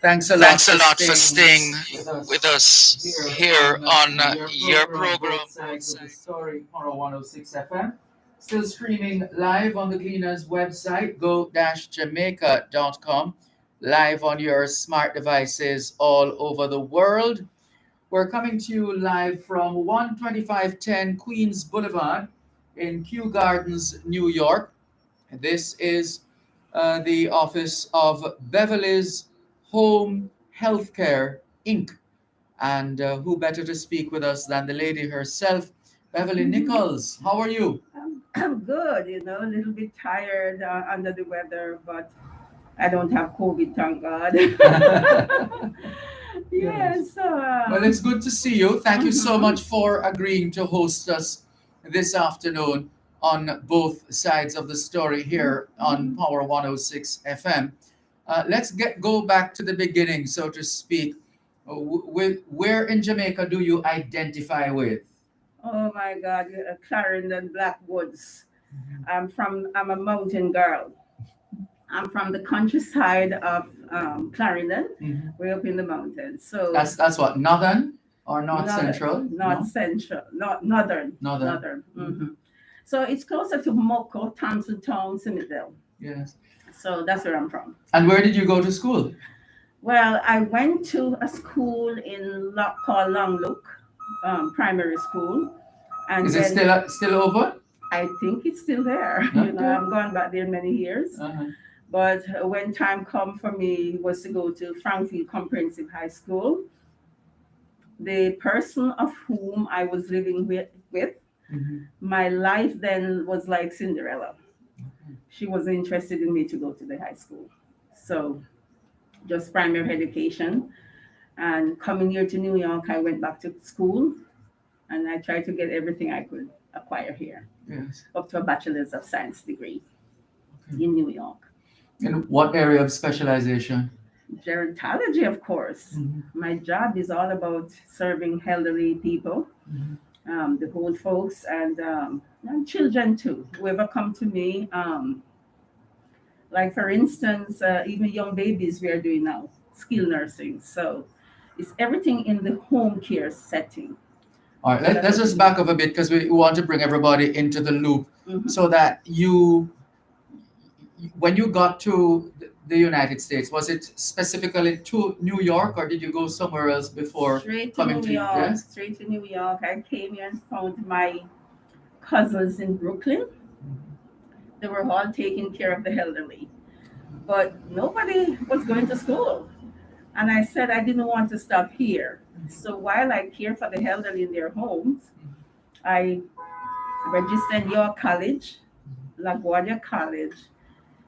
Thanks a lot Thanks a for lot for staying staying with us here on your program. Both sides of the story, Poro 106 FM. Still streaming live on the Gleaners website, go-jamaica.com. Live on your smart devices all over the world. We're coming to you live from 12510 Queens Boulevard in Kew Gardens, New York. This is the office of Beverly's Home Healthcare Inc. And who better to speak with us than the lady herself, Beverly Nichols? How are you? I'm good, a little bit tired under the weather, but I don't have COVID, thank God. Yes. Well, it's good to see you. Thank you so much for agreeing to host us this afternoon on both sides of the story here on Power 106 FM. Let's go back to the beginning, so to speak. Where in Jamaica do you identify with? Oh my God, Clarendon Blackwoods. I'm a mountain girl. I'm from the countryside of Clarendon. We're up in the mountains. So that's what, northern or north central? North central, northern. So it's closer to Moko, Thompson Town, Smithville. Yes. So that's where I'm from. And where did you go to school? Well, I went to a school called Longlook Primary School. And is it still over? I think it's still there. Okay. I've gone back there many years. But when time come for me was to go to Frankfield Comprehensive High School, the person of whom I was living with my life then was like Cinderella. She was interested in me to go to the high school. So just primary education. And coming here to New York, I went back to school and I tried to get everything I could acquire here. Yes. Up to a Bachelor's of Science degree in New York. In what area of specialization? Gerontology, of course. My job is all about serving elderly people, the old folks, and children too. Whoever come to me, like for instance, even young babies we are doing now, skilled nursing. So it's everything in the home care setting. All right, let's just back up a bit because we want to bring everybody into the loop so that when you got to the United States, was it specifically to New York or did you go somewhere else before coming to New York? Yes? Straight to New York. I came here and found my cousins in Brooklyn. They were all taking care of the elderly, but nobody was going to school. And I said I didn't want to stop here. So while I care for the elderly in their homes, I registered York College, LaGuardia College,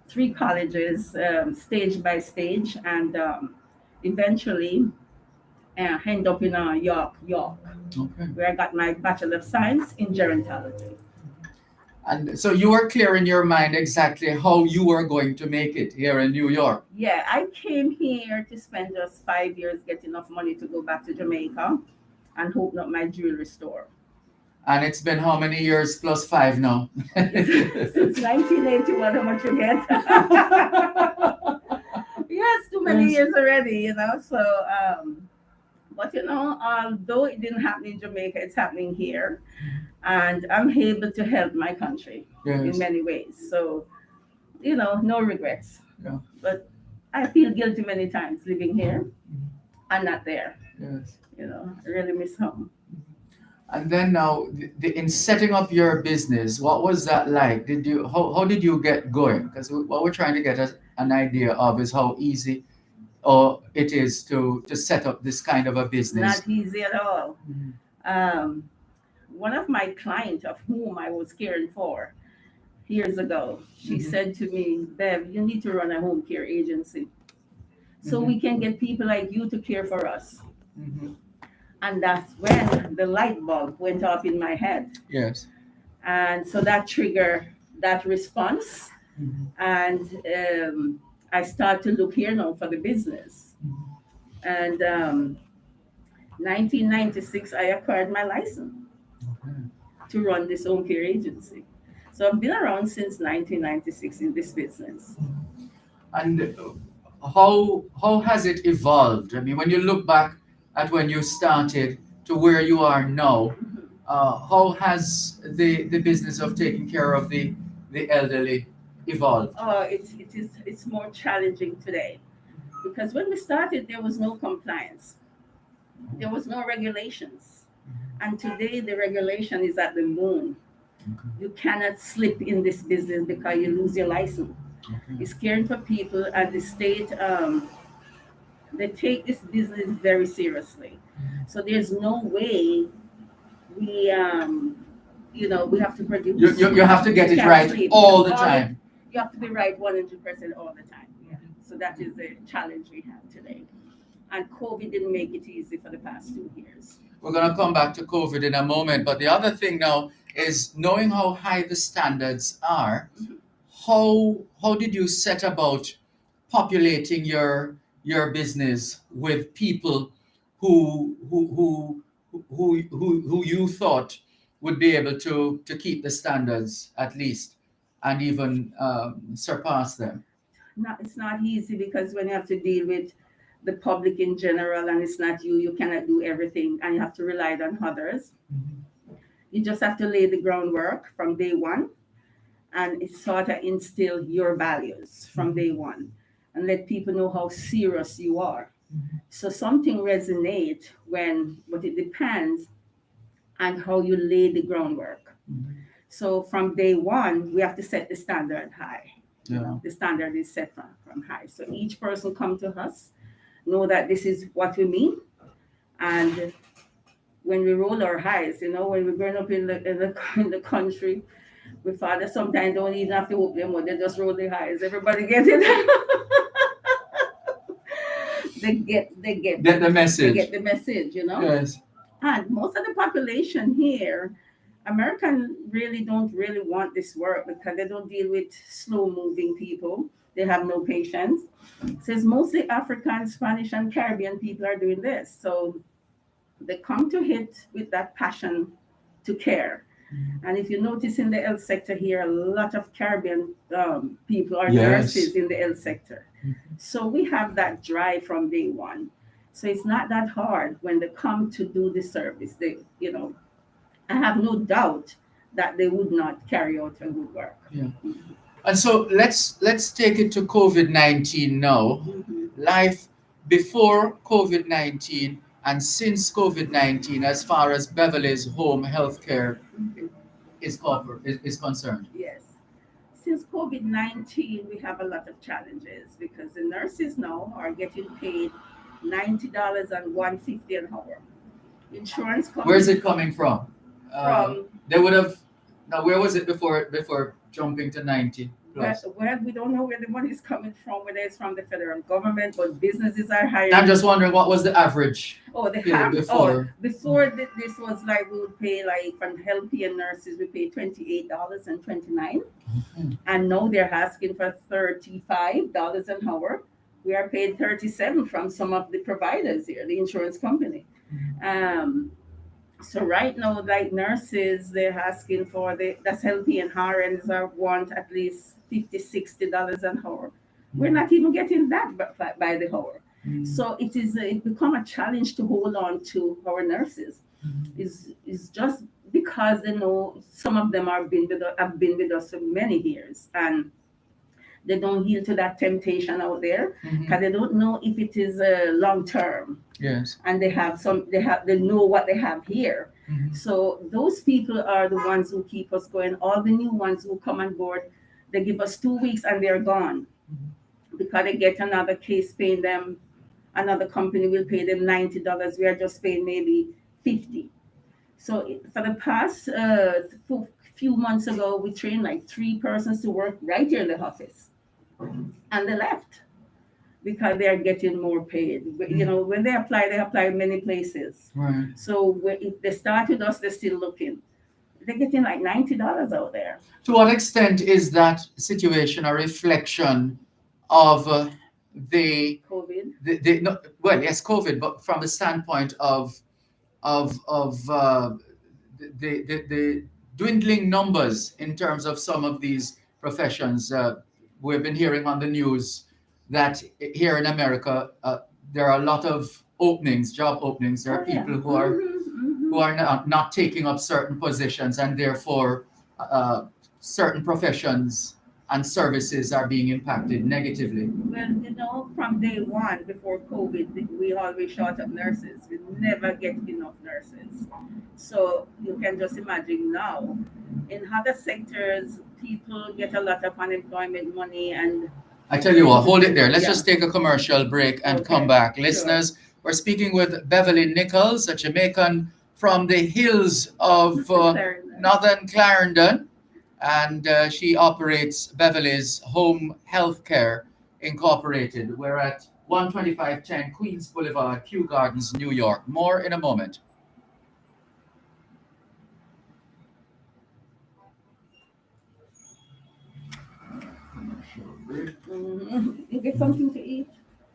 3 colleges, stage by stage, and eventually end up in York, where I got my Bachelor of Science in Gerontology. And so you were clear in your mind exactly how you were going to make it here in New York. Yeah, I came here to spend just 5 years, get enough money to go back to Jamaica and open up my jewelry store. And it's been how many years plus 5 now? Since 1981, how much you get? Yes, too many years already, So, but although it didn't happen in Jamaica, it's happening here. And I'm able to help my country in many ways. So, no regrets. Yeah. But I feel guilty many times living here and not there. Yes. I really miss home. And then now, in setting up your business, what was that like? How did you get going? Because what we're trying to get an idea of is how easy it is to set up this kind of a business. Not easy at all. One of my clients of whom I was caring for years ago, she said to me, Bev, you need to run a home care agency so we can get people like you to care for us. And that's when the light bulb went off in my head. Yes. And so that triggered that response. And I started to look here now for the business. And 1996, I acquired my license to run this home care agency. So I've been around since 1996 in this business. And how has it evolved? I mean, when you look back at when you started to where you are now, how has the business of taking care of the elderly evolved? It's more challenging today because when we started, there was no compliance, there was no regulations, and today the regulation is at the moon. You cannot slip in this business because you lose your license. It's caring for people, and the state they take this business very seriously. So there's no way we we have to produce. You have to get You it can't right sleep. all the time. You have to be right 100% all the time. Yeah. So that is the challenge we have today. And COVID didn't make it easy for the past 2 years. We're going to come back to COVID in a moment, but the other thing now is knowing how high the standards are. How did you set about populating your business with people who you thought would be able to keep the standards at least and even surpass them? It's not easy because when you have to deal with the public in general and it's not you, you cannot do everything and you have to rely on others. You just have to lay the groundwork from day one and it sort of instill your values from day one and let people know how serious you are. So something resonate but it depends on how you lay the groundwork. So from day one, we have to set the standard high. Yeah. The standard is set from high. So each person come to us, know that this is what we mean. And when we roll our eyes, when we're growing up in the country, we father sometimes don't even have to open them mouth, they just roll their eyes. Everybody get it. they get the message. They get the message, Yes. And most of the population here, American really don't really want this work because they don't deal with slow moving people. They have no patience. So it's mostly African, Spanish, and Caribbean people are doing this. So they come to it with that passion to care. And if you notice in the health sector here, a lot of Caribbean people are nurses in the health sector. So we have that drive from day one. So it's not that hard when they come to do the service. I have no doubt that they would not carry out a good work. Yeah. And so let's take it to COVID-19 now. Life before COVID-19 and since COVID-19, as far as Beverly's home healthcare is concerned. Yes. Since COVID-19, we have a lot of challenges because the nurses now are getting paid $90 and $150 an hour. Insurance companies. Where's it coming from? From they would have. Now, where was it before jumping to 90? Well, we don't know where the money is coming from, whether it's from the federal government, but businesses are hiring. I'm just wondering what was the average. Before this was like we would pay like from LP and nurses we pay $28.29, and now they're asking for $35 an hour. We are paid $37 from some of the providers here, the insurance company. So right now, like nurses, they're asking for that's LP and RNs want at least $50-$60 an hour. We're not even getting that by the hour. So it become a challenge to hold on to our nurses. Is just because they know some of them have been with us for many years and they don't yield to that temptation out there because they don't know if it is long term. Yes. And they know what they have here. So those people are the ones who keep us going. All the new ones who come on board, they give us 2 weeks and they're gone because they get another case paying them. Another company will pay them $90. We are just paying maybe $50. So for the past few months ago, we trained like 3 persons to work right here in the office, and they left because they are getting more paid. When they apply many places. Right. So if they start with us, they're still looking. They're getting like $90 out there. To what extent is that situation a reflection of the COVID? Yes, COVID, but from the standpoint of the dwindling numbers in terms of some of these professions. We've been hearing on the news that here in America, there are a lot of openings, job openings. There are people who are not taking up certain positions, and therefore certain professions and services are being impacted negatively. Well, from day one before COVID, we always short of nurses. We never get enough nurses. So you can just imagine now, in other sectors, people get a lot of unemployment money, and I tell you what, hold it there. Let's Yeah. just take a commercial break and Okay, come back. sure. Listeners, we're speaking with Beverly Nichols, a Jamaican from the hills of Clarendon. northern Clarendon, and she operates Beverly's Home Healthcare Incorporated. We're at 12510 Queens Boulevard, Kew Gardens, New York. More in a moment. You get something to eat.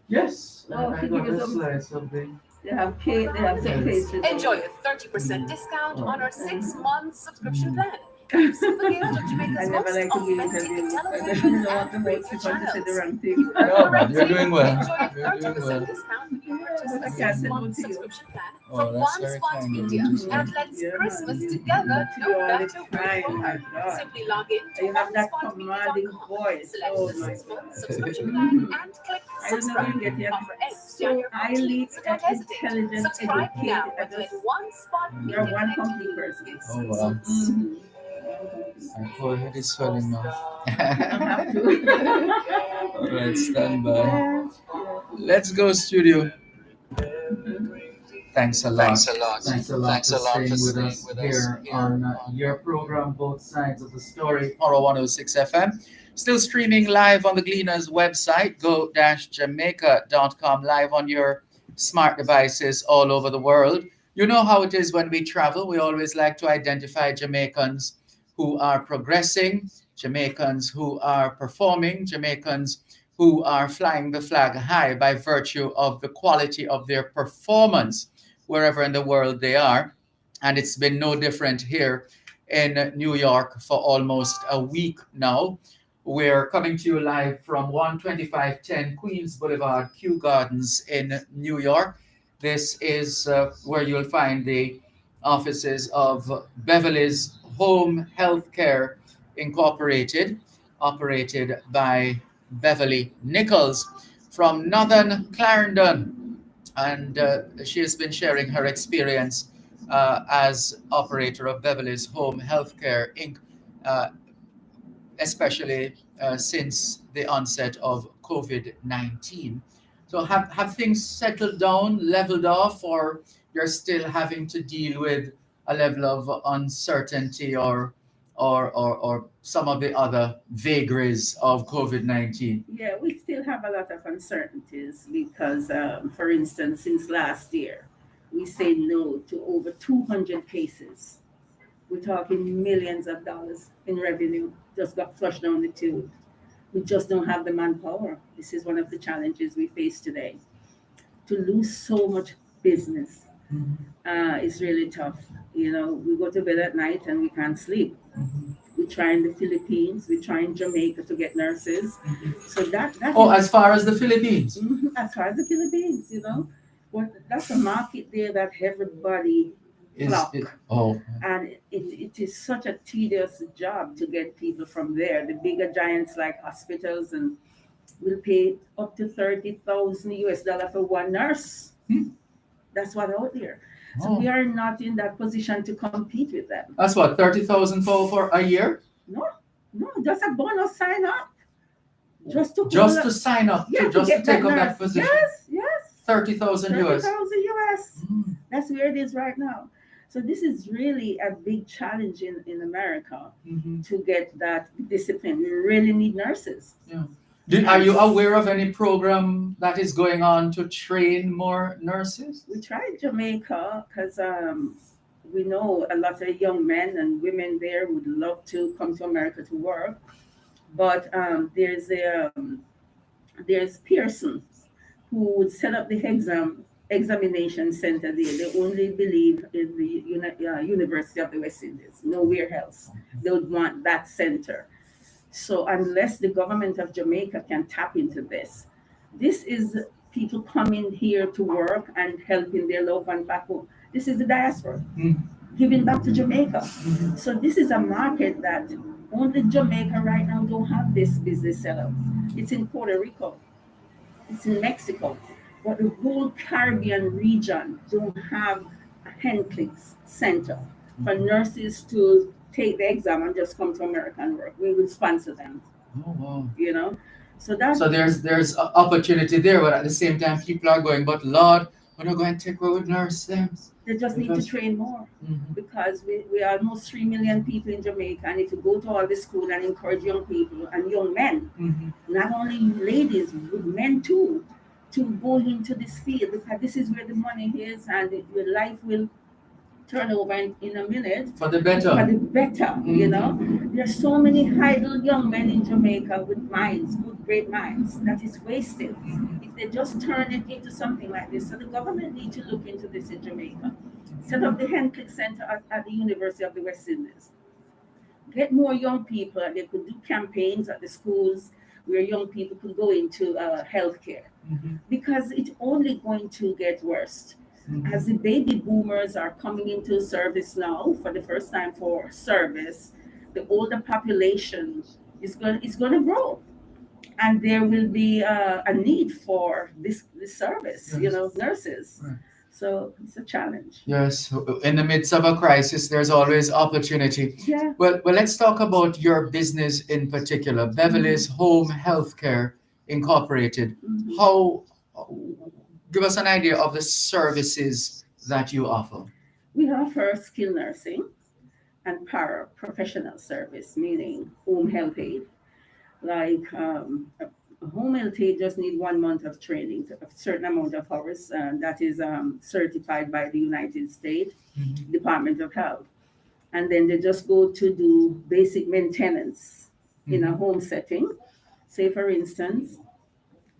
Yes, Oh, I give got you a some- slice of the. They have cake. They have some pastries. Enjoy a 30% discount on our 6-month subscription plan. Receive the gift of I Jamaica's never most like to give authentic interviews. I television don't want to and make radio people to say the channels. wrong thing. No, man, you're doing well. Enjoy a You're doing 30% well. discount when you purchase But I a can't say no 6-month to you. subscription plan Oh, from that's One very Spot kind of you Media. to say. And let's Yeah, Christmas man. together, To no you all the matter where time, you my are. God. Simply log in to You have that commanding onespotmedia.com, voice. select Oh the my 6-month God. subscription plan, and click I don't know subscribe. when you get Offer ends so January highly 14th, so don't hesitate. intelligent, Subscribe now educated. I and let just, One Spot you're Media one connect complete you person. this Oh, season. wow. Mhm. My forehead is swelling now. You don't have to. All right, stand by. Yeah. Let's go, studio. Thanks a lot. Thanks a lot. Thanks a lot Thanks for a lot for staying with staying us with us here here on on your program, Both Sides of the Story, Poro 106 FM. Still streaming live on the Gleaners website, go-jamaica.com, live on your smart devices all over the world. You know how it is when we travel. We always like to identify Jamaicans who are progressing, Jamaicans who are performing, Jamaicans who are flying the flag high by virtue of the quality of their performance wherever in the world they are. And it's been no different here in New York for almost a week now. We're coming to you live from 12510 Queens Boulevard, Kew Gardens in New York. This is where you'll find the offices of Beverly's Home Healthcare Incorporated, operated by Beverly Nichols from Northern Clarendon. And she has been sharing her experience as operator of Beverly's Home Healthcare Inc., especially since the onset of COVID-19. So have things settled down, leveled off, or you're still having to deal with a level of uncertainty or some of the other vagaries of COVID-19? Yeah, we still have a lot of uncertainties because, for instance, since last year, we say no to over 200 cases. We're talking millions of dollars in revenue just got flushed down the tube. We just don't have the manpower. This is one of the challenges we face today. To lose so much business is really tough. We go to bed at night and we can't sleep. We try in the Philippines, we try in Jamaica to get nurses. So that Oh, is, as far as the Philippines. as far as the Philippines, but that's a market there that everybody flock. And it is such a tedious job to get people from there. The bigger giants like hospitals and will pay up to $30,000 for one nurse. That's what out there. So we are not in that position to compete with them. That's what, 30,000 for a year? No, just a bonus sign up. Just to sign up, yeah, just to get take up nurse. that position. Yes. 30,000 US. 30,000 US. That's where it is right now. So this is really a big challenge in America to get that discipline. We really need nurses. Yeah. Are you aware of any program that is going on to train more nurses? We tried Jamaica because we know a lot of young men and women there would love to come to America to work. But there's Pearson who would set up the examination center there. They only believe in the University of the West Indies, nowhere else. They would want that center. So unless the government of Jamaica can tap into this, This is people coming here to work and helping their loved one back home. This is the diaspora giving back to Jamaica. So this is a market that only Jamaica right now don't have this business set up. It's in Puerto Rico, it's in Mexico, but the whole Caribbean region don't have a Henclick's center for nurses to take the exam and just come to America and work. We will sponsor them. Oh, wow. You know, so that So there's opportunity there, but at the same time, people are going, but Lord, we're not going to take away with nurse them. they just need to Because- train more because we are almost 3 million people in Jamaica, and if you go to all the school and encourage young people and young men, not only ladies, but men too, to go into this field because this is where the money is and your life will turn over in a minute. For the better. For the better, you know. There's so many idle young men in Jamaica with minds, good, great minds, that is wasted. If they just turn it into something like this, so the government needs to look into this in Jamaica. Set up the Henclick Center at the University of the West Indies. Get more young people, and they could do campaigns at the schools where young people could go into healthcare because it's only going to get worse. As the baby boomers are coming into service now for the first time for service, the older population is going to grow, and there will be a need for this service. You know, nurses. Right. So it's a challenge. Yes, in the midst of a crisis, there's always opportunity. Yeah. Well, let's talk about your business in particular, Beverly's Home Healthcare Incorporated. How, give us an idea of the services that you offer. We offer skilled nursing and paraprofessional service, meaning home health aid. Like a home health aid just need 1 month of training, a certain amount of hours, that is certified by the United States Department of Health. And then they just go to do basic maintenance in a home setting. Say, for instance,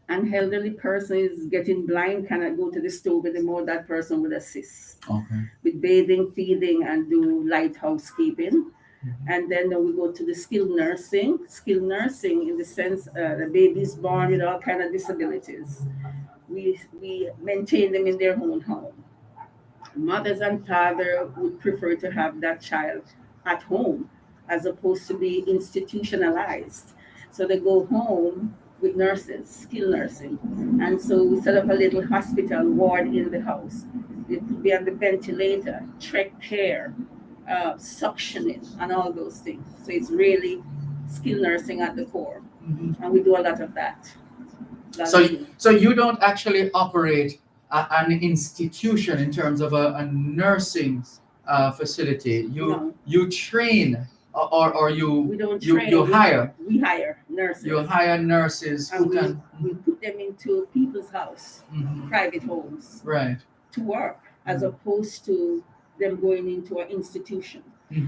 an elderly person is getting blind, cannot go to the stove anymore, that person would assist with bathing, feeding, and do light housekeeping. And then we go to the skilled nursing. Skilled nursing in the sense the baby is born with all kind of disabilities. We maintain them in their own home. Mothers and fathers would prefer to have that child at home as opposed to be institutionalized. So they go home with nurses, skilled nursing. And so we set up a little hospital ward in the house. It could be on the ventilator, trach care, suctioning, and all those things. So it's really skilled nursing at the core. And we do a lot of that. So you don't actually operate an institution in terms of a nursing facility. You train or you we don't you, train, you hire. We hire nurses. You hire nurses and who can we put them into people's house, private homes, right to work, as opposed to them going into an institution.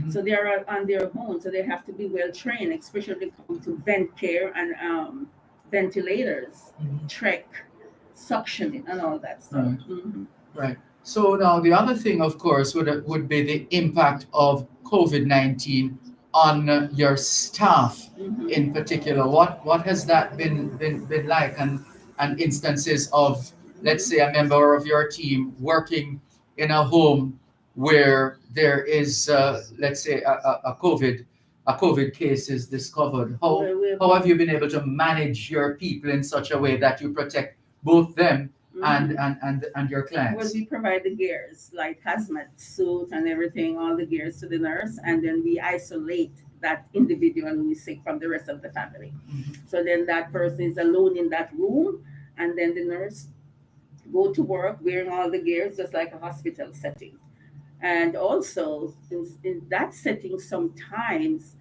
So they are on their own, so they have to be well trained, especially when it comes to vent care and ventilators, trach, suctioning, and all that stuff. Right. So now the other thing, of course, would be the impact of COVID-19 on your staff in particular. What has that been like, and instances of, let's say, a member of your team working in a home where there is, let's say, a COVID case is discovered. How have you been able to manage your people in such a way that you protect both them and your clients? Well, we provide the gears like hazmat suit and everything, all the gears to the nurse, and then we isolate that individual who is sick from the rest of the family. So then that person is alone in that room, and then the nurse go to work wearing all the gears, just like a hospital setting. And also in that setting, sometimes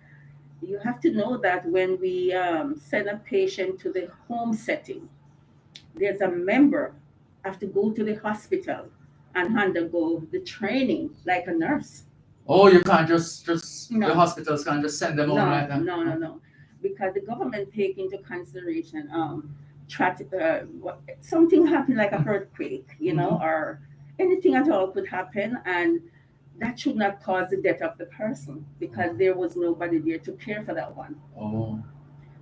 you have to know that when we send a patient to the home setting, there's a member have to go to the hospital and undergo the training like a nurse. Oh, you can't just No. the hospitals can't just send them home like that. No. Because the government take into consideration something happened like a earthquake, or anything at all could happen, and that should not cause the death of the person because there was nobody there to care for that one. Oh.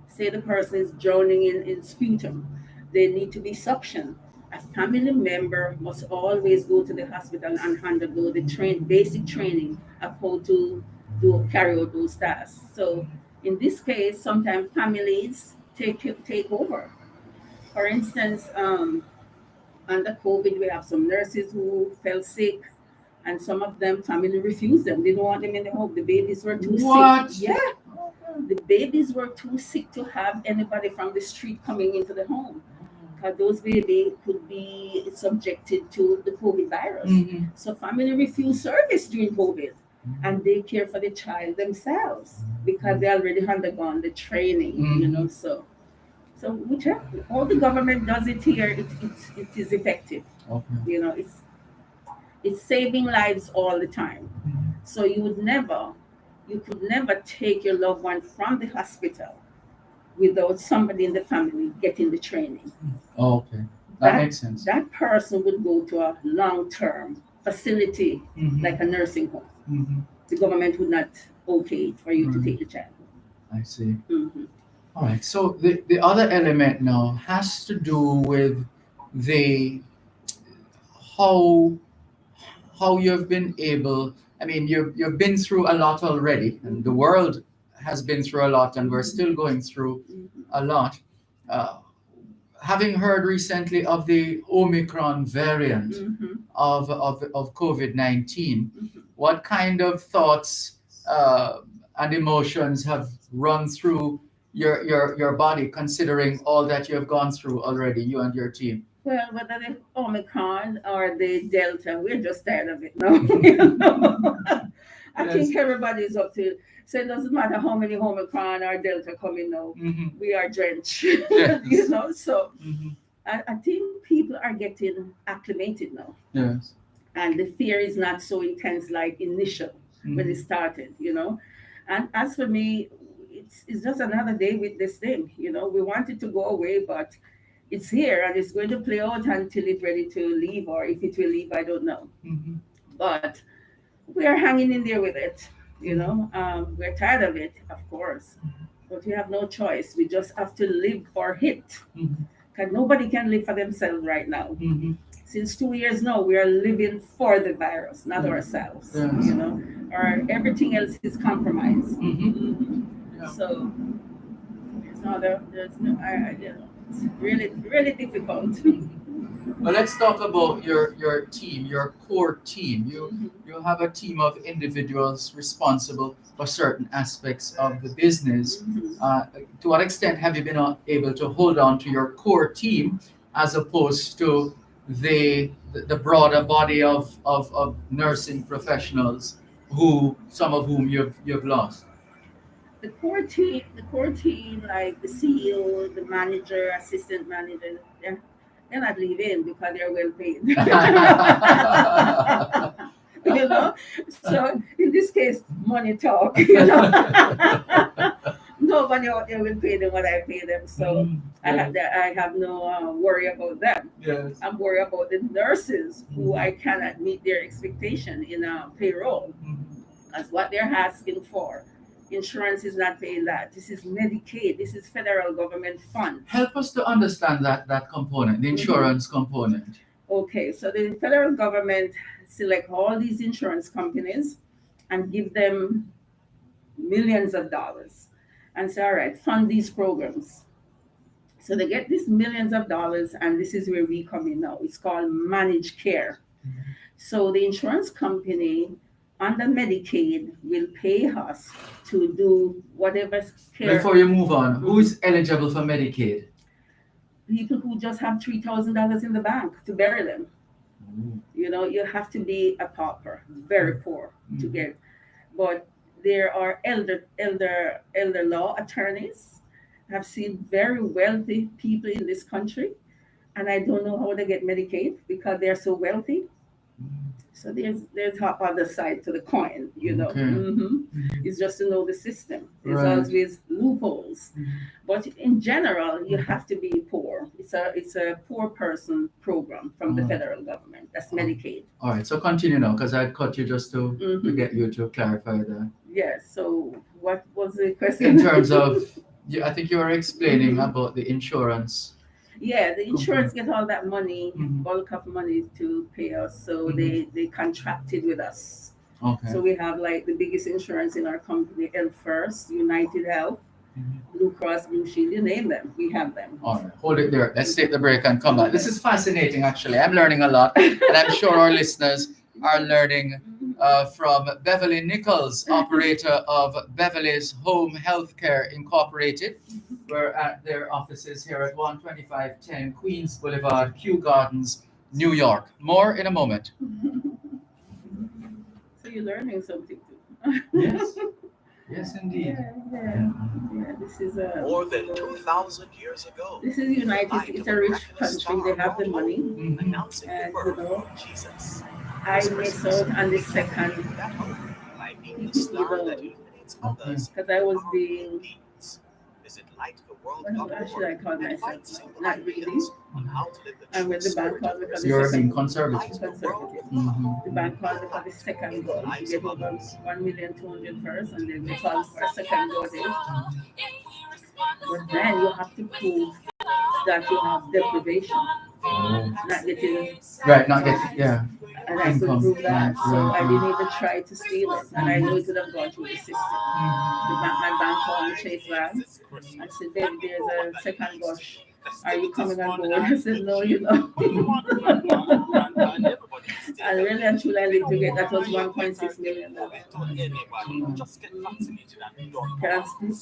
Say the person is drowning in sputum, they need to be suctioned. A family member must always go to the hospital and undergo the basic training of how to carry out those tasks. So in this case, sometimes families take over. For instance, under COVID, we have some nurses who fell sick, and some of them family refused them. They don't want them in the home. The babies were too What? sick. Yeah, the babies were too sick to have anybody from the street coming into the home because those babies could be subjected to the COVID virus. Mm-hmm. So family refused service during COVID, and they care for the child themselves because they already undergone the training. You know, so whichever all the government does it here, it is effective. Okay. You know, it's saving lives all the time. So you could never take your loved one from the hospital without somebody in the family getting the training. Oh, okay. That makes sense. That person would go to a long-term facility Mhm. like a nursing home. Mhm. The government would not okay it for you to take the child. I see. Mhm. All right. So the other element now has to do with the how how you've been able. I mean, you've been through a lot already, and the world has been through a lot, and we're still going through a lot. Uh, Having heard recently of the Omicron variant of COVID 19, what kind of thoughts and emotions have run through your body considering all that you have gone through already, you and your team? Well, whether the Omicron or the Delta, we're just tired of it now. You know? I think everybody's up to it. So it doesn't matter how many Omicron or Delta coming now, we are drenched. Yes. You know, so I think people are getting acclimated now. Yes. And the fear is not so intense like initial when it started, you know. And as for me, it's just another day with this thing, you know. We want it to go away, but it's here and it's going to play out until it's ready to leave, or if it will leave, I don't know. But we are hanging in there with it, you know. We're tired of it, of course, but we have no choice. We just have to live or hit, because nobody can live for themselves right now. Since 2 years now, we are living for the virus, not ourselves. Yes. You know, or everything else is compromised. So there's no, you know, it's really difficult. Well, let's talk about your team, your core team. You have a team of individuals responsible for certain aspects of the business. To what extent have you been able to hold on to your core team as opposed to the broader body of nursing professionals some of whom you've lost? The core team, like the CEO, the manager, assistant manager, they're not leaving because they're well paid. You know, so in this case, money talk. You know, nobody out there will pay them what I pay them. So I have no worry about them. Yes. I'm worried about the nurses who I cannot meet their expectation in payroll. That's what they're asking for. Insurance is not paying that. This is Medicaid. This is federal government funds. Help us to understand that component, the insurance component. Okay, so the federal government select all these insurance companies and give them millions of dollars and say, all right, fund these programs. So they get these millions of dollars, and this is where we come in now. It's called managed care. So the insurance company under Medicaid will pay us to do whatever care. Before you move on, who is eligible for Medicaid? People who just have $3,000 in the bank to bury them. You know, you have to be a pauper, very poor to get. But there are elder law attorneys. I've seen very wealthy people in this country, and I don't know how they get Medicaid because they're so wealthy. So there's the other side to the coin, you know. It's just to know the system. There's always loopholes, but in general, you have to be poor. It's a poor person program from the federal government. That's Medicaid. All right, so continue now, because I cut you just to get you to clarify that. Yes. So what was the question? In terms of, I think you were explaining about the insurance. Yeah, the insurance company. get all that money, Mhm. bulk of money to pay us. So Mhm. they contracted with us. Okay. So we have like the biggest insurance in our company, Health First, United Health, Blue Cross Blue Shield, you name them, we have them. All right, hold it there. Let's take the break and come back. This is fascinating, actually. I'm learning a lot, and I'm sure our listeners are learning from Beverly Nichols, operator of Beverly's Home Healthcare Incorporated. We're at their offices here at 12510 Queens Boulevard, Kew Gardens, New York. More in a moment. So you're learning something too. Yes. Yes, indeed. Yeah. This is More than 2,000 years ago, this is United States. It's a rich country. They have the money, announcing the and birth of Jesus. I This miss Christmas, out on the we can second renew that hope by being the star that illuminates others because I was in our being. good deeds. Visit What lighttheworld.org should I call and myself? find simple Not really. ideas on how to live the And true when the bank spirit called of me for the Christmas. You're second, being conservative. The bank called me for the second go. You get over 1,200,000 first, and then they call for a second go date. But then you have to prove that you have deprivation, not getting Right, not getting, yeah. and I could prove that. So I didn't even try to steal it, and I know it would have gone through the system. My bank called me Chase Van and said, "Baby, there's a second gush. Are you coming on board?" I said, "No, you know." And really and truly, I lived to get that was $1.6 million.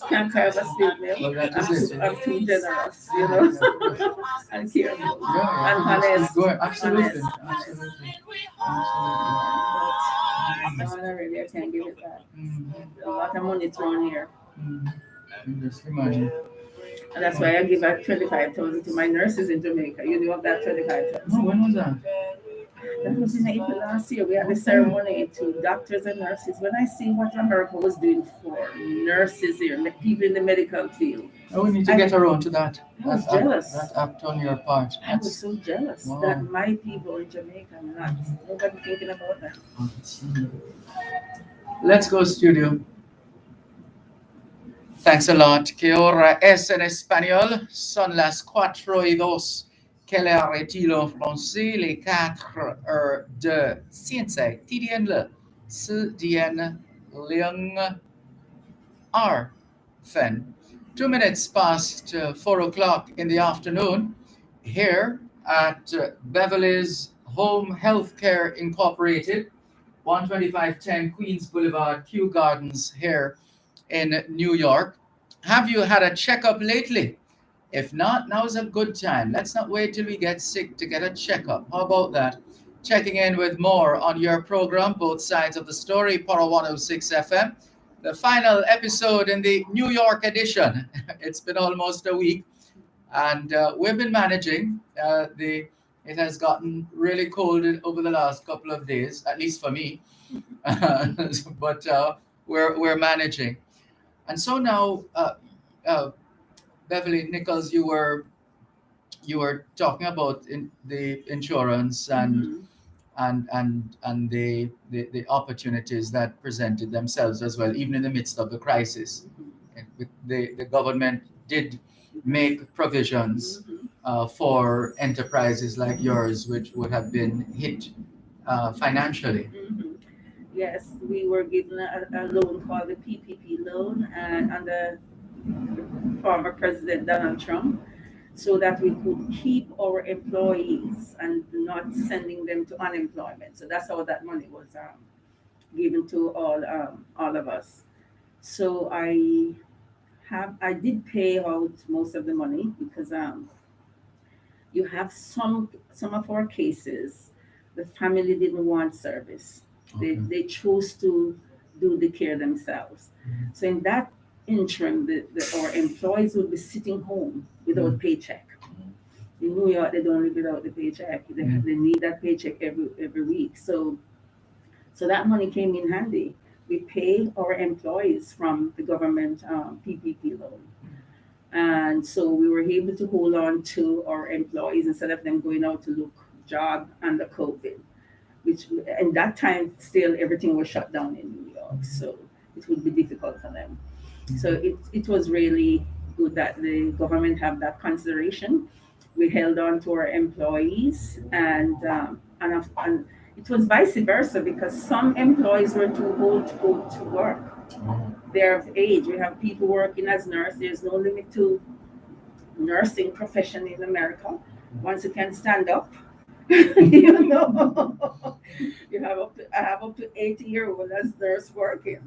Can't carve a split meal. I'm too generous, you know, and careful and honest. Absolutely. Really, I can't give it back. A lot of money thrown here. Just imagine. And that's why I give out 25,000 to my nurses in Jamaica. You know of that 25,000? No, when was that? That was in April last year. We had a ceremony to doctors and nurses. When I see what America was doing for nurses here, people in the medical field. Oh, we need to get around to that. I was jealous. That act on your part. I was so jealous that my people in Jamaica are not. Nobody thinking about that. Let's go, studio. Thanks a lot. Que hora es en español? Son las 4:02. Quelle heure est-il en français? Les 4:02. 现在几点了？4:02. 2 minutes past 4 o'clock in the afternoon here at Beverly's Home Healthcare Incorporated, 12510 Queens Boulevard, Kew Gardens here in New York. Have you had a checkup lately? If not, now's a good time. Let's not wait till we get sick to get a checkup. How about that? Checking in with more on your program, Both Sides of the Story, Power 106 FM. The final episode in the New York edition. It's been almost a week, and we've been managing. It has gotten really cold over the last couple of days, at least for me. But we're managing. And so now, Beverly Nichols, you were talking about the insurance and the opportunities that presented themselves as well, even in the midst of the crisis. The government did make provisions for enterprises like yours, which would have been hit financially. Yes, we were given a loan called the PPP loan, and under former President Donald Trump, so that we could keep our employees and not sending them to unemployment. So that's how that money was given to all of us. So I did pay out most of the money because you have some of our cases, the family didn't want service. They chose to do the care themselves. So in that interim, our employees would be sitting home without paycheck. In New York, they don't live without the paycheck. They need that paycheck every week. So that money came in handy. We pay our employees from the government PPP loan. And so we were able to hold on to our employees instead of them going out to look job under COVID, which in that time still everything was shut down in New York. So it would be difficult for them. So it was really good that the government have that consideration. We held on to our employees, and it was vice versa because some employees were too old to go to work. They're of age. We have people working as nurses. There's no limit to nursing profession in America. Once you can stand up, you know, I have up to 80-year-old as nurse working.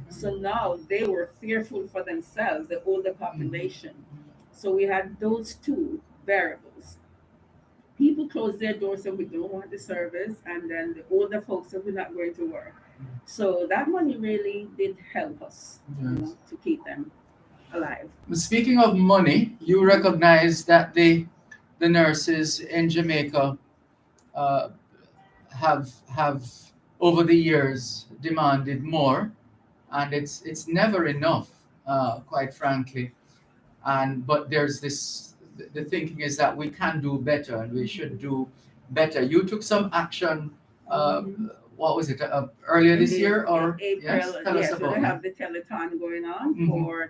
So now they were fearful for themselves, the older population. So we had those two variables. People closed their doors and we don't want the service, and then the older folks said we're not going to work. So that money really did help us, to keep them alive. Speaking of money, you recognize that the nurses in Jamaica uh, have over the years demanded more, and it's never enough, quite frankly. And but there's this the thinking is that we can do better and we should do better. You took some action. What was it? Earlier this year, or April, yes? Tell us so about they that. have the telethon going on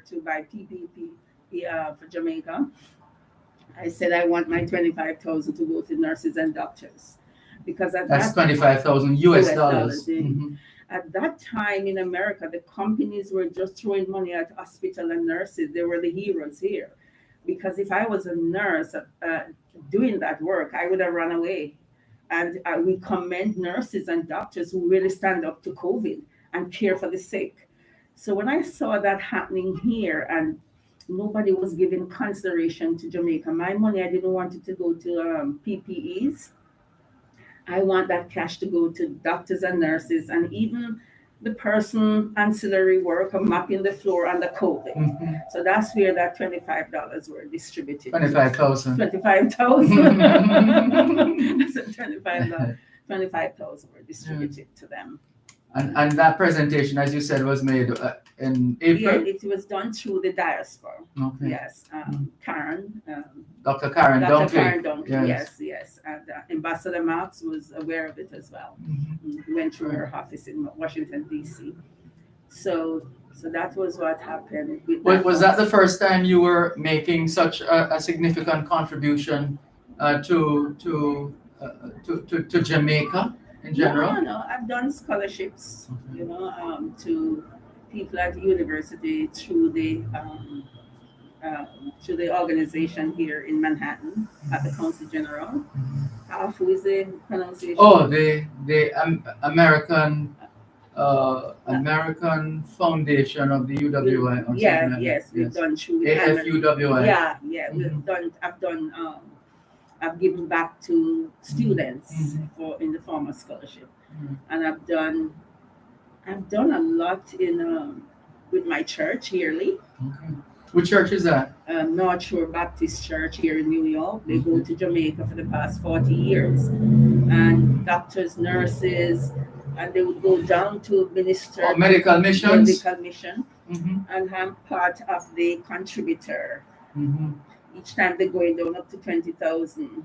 to buy PPP for Jamaica. I said I want my 25,000 to go to nurses and doctors because That's 25,000 US dollars. At that time in America, the companies were just throwing money at hospital and nurses. They were the heroes here. Because if I was a nurse doing that work, I would have run away. And we commend nurses and doctors who really stand up to COVID and care for the sick. So when I saw that happening here and nobody was giving consideration to Jamaica, my money, I didn't want it to go to PPEs. I want that cash to go to doctors and nurses and even the person ancillary work of mopping the floor under COVID. So that's where that $25 were distributed. 25,000. 25,000. So 25,000 were distributed to them. And that presentation, as you said, was made in April? Yeah, it was done through the diaspora. Okay. Yes. Karen. Dr. Karen Dunkley. Karen Dunkley, yes. And Ambassador Marks was aware of it as well. We went through her office in Washington, D.C. So that was what happened. Was that the first time you were making such a significant contribution to Jamaica in general? No. I've done scholarships, to people at the university through the organization here in Manhattan at the Council General. Who is the pronunciation? Oh, the American Foundation of the UWI. Or Yes, we've done through AFUWI. I've given back to students in the form of scholarship, and I've done a lot in with my church yearly. Okay. Which church is that? North Shore Baptist Church here in New York. They go to Jamaica for the past 40 years, and doctors, nurses, and they would go down to minister. Medical missions. Medical mission, and I'm part of the contributor. Each time they're going down up to 20,000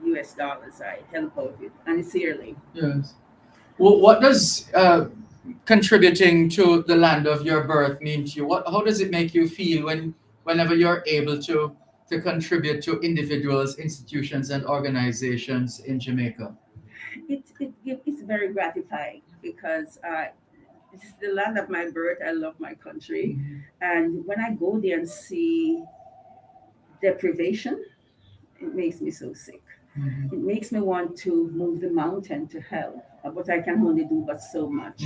US dollars, I help out with, and it's yearly. Yes. Well, what does contributing to the land of your birth mean to you? How does it make you feel whenever you're able to contribute to individuals, institutions, and organizations in Jamaica? It's very gratifying because it's the land of my birth. I love my country, and when I go there and see deprivation, it makes me so sick. It makes me want to move the mountain to hell, but I can only do but so much.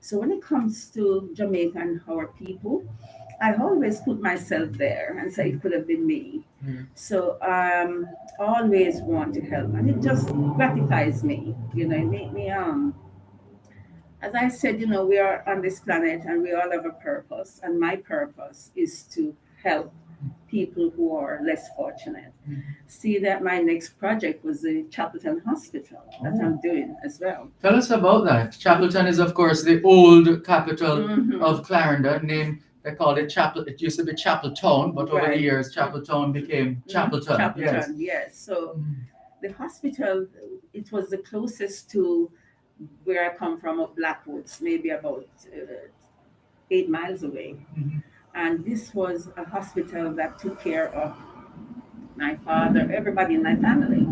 So when it comes to Jamaica and our people, I always put myself there and say it could have been me. So always want to help, and it just gratifies me. It make me as I said, we are on this planet and we all have a purpose, and my purpose is to help people who are less fortunate. See that my next project was the Chapelton Hospital that I'm doing as well. Tell us about that. Chapelton is, of course, the old capital of Clarendon. They called it Chapel. It used to be Chapeltown, but over the years, Chapeltown became Chapelton. Chapelton, yes. So the hospital, it was the closest to where I come from, of Blackwoods, maybe about 8 miles away. And this was a hospital that took care of my father, everybody in my family.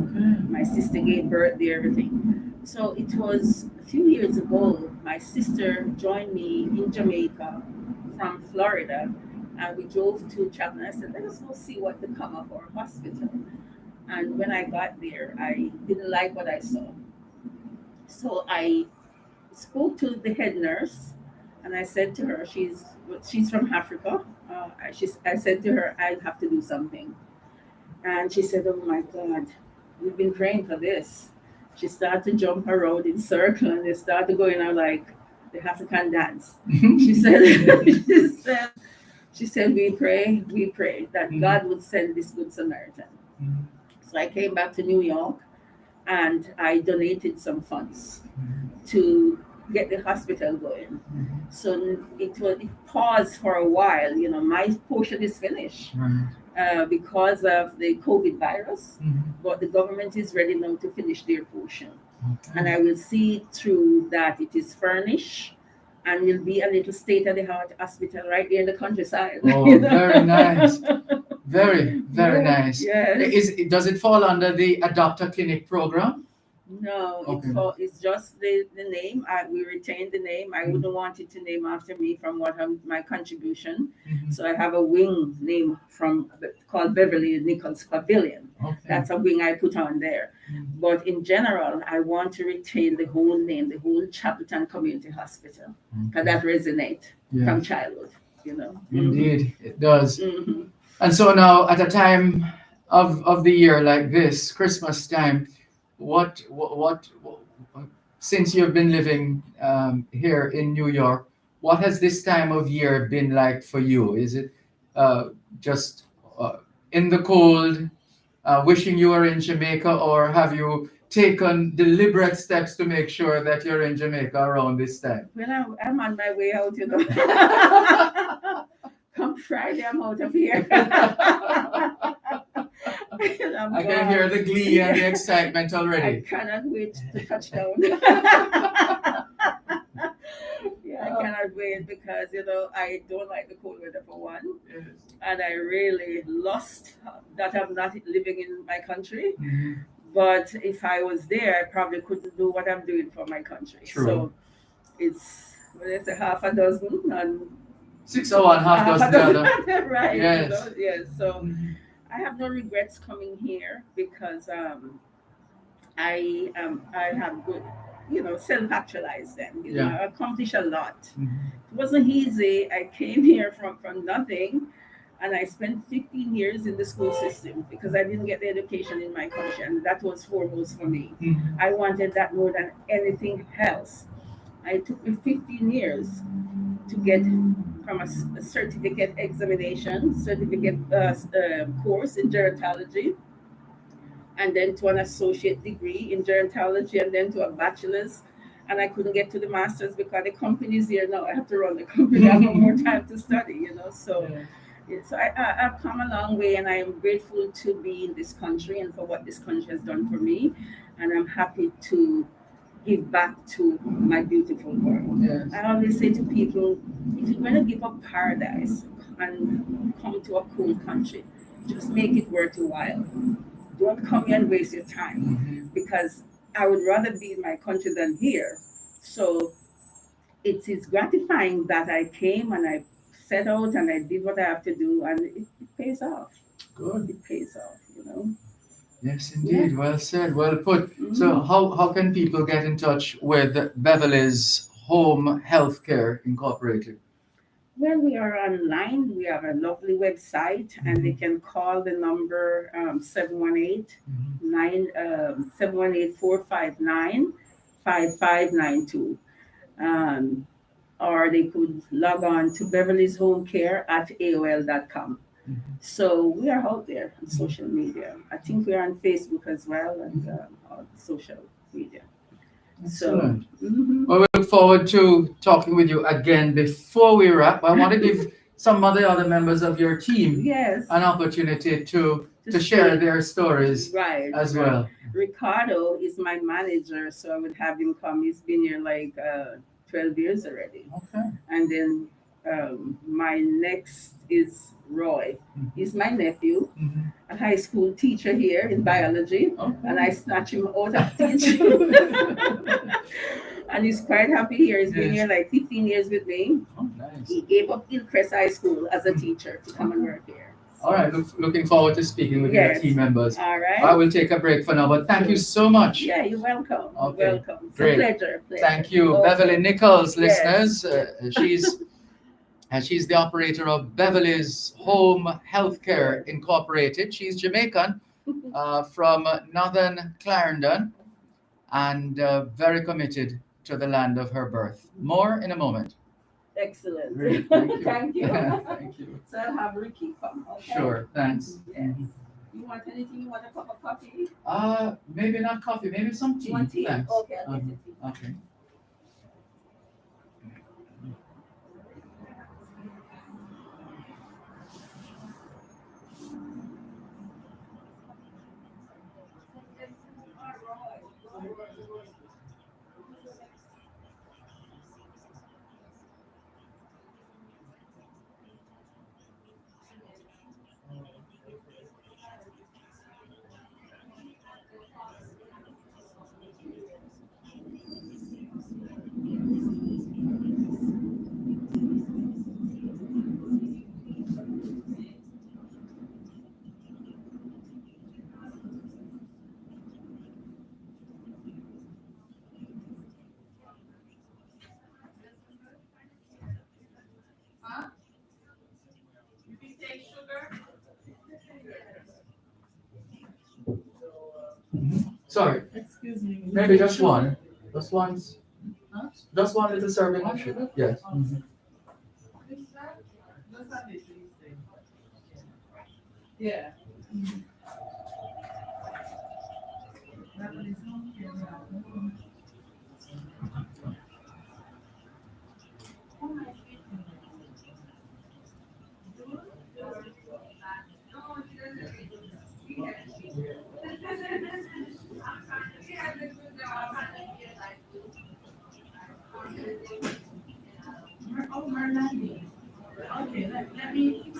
My sister gave birth there, everything. So it was a few years ago, my sister joined me in Jamaica from Florida, and we drove to Chatham. I said, let us go see what become of our hospital. And when I got there, I didn't like what I saw. So I spoke to the head nurse, and I said to her, she's from Africa. I said to her, I have to do something. And she said, oh my God, we've been praying for this. She started to jump around in circle, and they started going out like the African dance. She said, she said, she said, we pray that God would send this good Samaritan. So I came back to New York, and I donated some funds to get the hospital going. So it paused for a while. You know, my portion is finished because of the COVID virus, but the government is ready now to finish their portion. And I will see through that it is furnished and will be a little state-of-the-art hospital right there in the countryside. Oh, very nice. Very, very nice. Yes. Does it fall under the Adopter Clinic program? No, Okay. it's just the name. We retained the name. I wouldn't want it to name after me from my contribution. So I have a wing name called Beverly Nichols Pavilion. Okay. That's a wing I put on there. But in general, I want to retain the whole name, the whole Chapelton Community Hospital, because that resonates from childhood. You know. Indeed, it does. Mm-hmm. And so now, at a time of the year like this, Christmas time, what since you've been living here in New York, what has this time of year been like for you? Is it just in the cold, wishing you were in Jamaica, or have you taken deliberate steps to make sure that you're in Jamaica around this time? Well, I'm on my way out, you know. Come Friday, I'm out of here. I can hear the glee and the excitement already. I cannot wait to touch down. I cannot wait because, you know, I don't like the cold weather for one. Yes. And I really lost that I'm not living in my country. But if I was there, I probably couldn't do what I'm doing for my country. True. So it's a half a dozen and 6 or 1, half dozen the other. Right. Yes. You know? Yes. So I have no regrets coming here because I have good, you know, self-actualized them. You know, I accomplished a lot. It wasn't easy. I came here from nothing, and I spent 15 years in the school system because I didn't get the education in my country, and that was foremost for me. I wanted that more than anything else. It took me 15 years to get from a certificate examination, course in gerontology, and then to an associate degree in gerontology, and then to a bachelor's. And I couldn't get to the master's because the company's here now. I have to run the company. I have no more time to study, you know. So, so I've come a long way, and I am grateful to be in this country and for what this country has done for me. And I'm happy to give back to my beautiful world. Yes. I always say to people, if you're going to give up paradise and come to a cool country, just make it worth your while. Don't come here and waste your time because I would rather be in my country than here. So it is gratifying that I came and I set out and I did what I have to do, and it pays off. Good. It pays off, you know. Yes, indeed. Well said. Well put. So how can people get in touch with Beverly's Home Healthcare Incorporated? Well, we are online. We have a lovely website, and they can call the number 718-459-5592. Or they could log on to Beverly's Home Care at AOL.com. So we are out there on social media. I think we are on Facebook as well and on social media. Excellent. Well, we look forward to talking with you again. Before we wrap, I want to give some of the other members of your team an opportunity to share their stories as well. Ricardo is my manager, so I would have him come. He's been here like 12 years already. Okay. And then my next is Roy. He's my nephew, a high school teacher here in biology, and I snatched him out of teaching. And he's quite happy here. He's been here like 15 years with me. Oh, nice. He gave up Hillcrest High School as a teacher to come and work here. All right, looking forward to speaking with your team members. All right. I will take a break for now, but thank you so much. Yeah, you're welcome. Okay. You're welcome. It's Great. a pleasure. Thank you, Okay. Beverly Nichols, Yes. listeners. She's the operator of Beverly's Home Healthcare Incorporated. She's Jamaican from Northern Clarendon and very committed to the land of her birth. More in a moment. Excellent. Great, thank you. Thank you. Thank you. So I'll have Ricky come. Okay? Sure, thanks. Yes. You want anything? You want a cup of coffee? Maybe not coffee, maybe some tea. You want tea? Thanks. Okay, I'll get you tea. Okay. Sorry. Excuse me. Maybe just one. Just once. Huh? Just one little serving of sugar. Yes. Yeah. Okay, let me.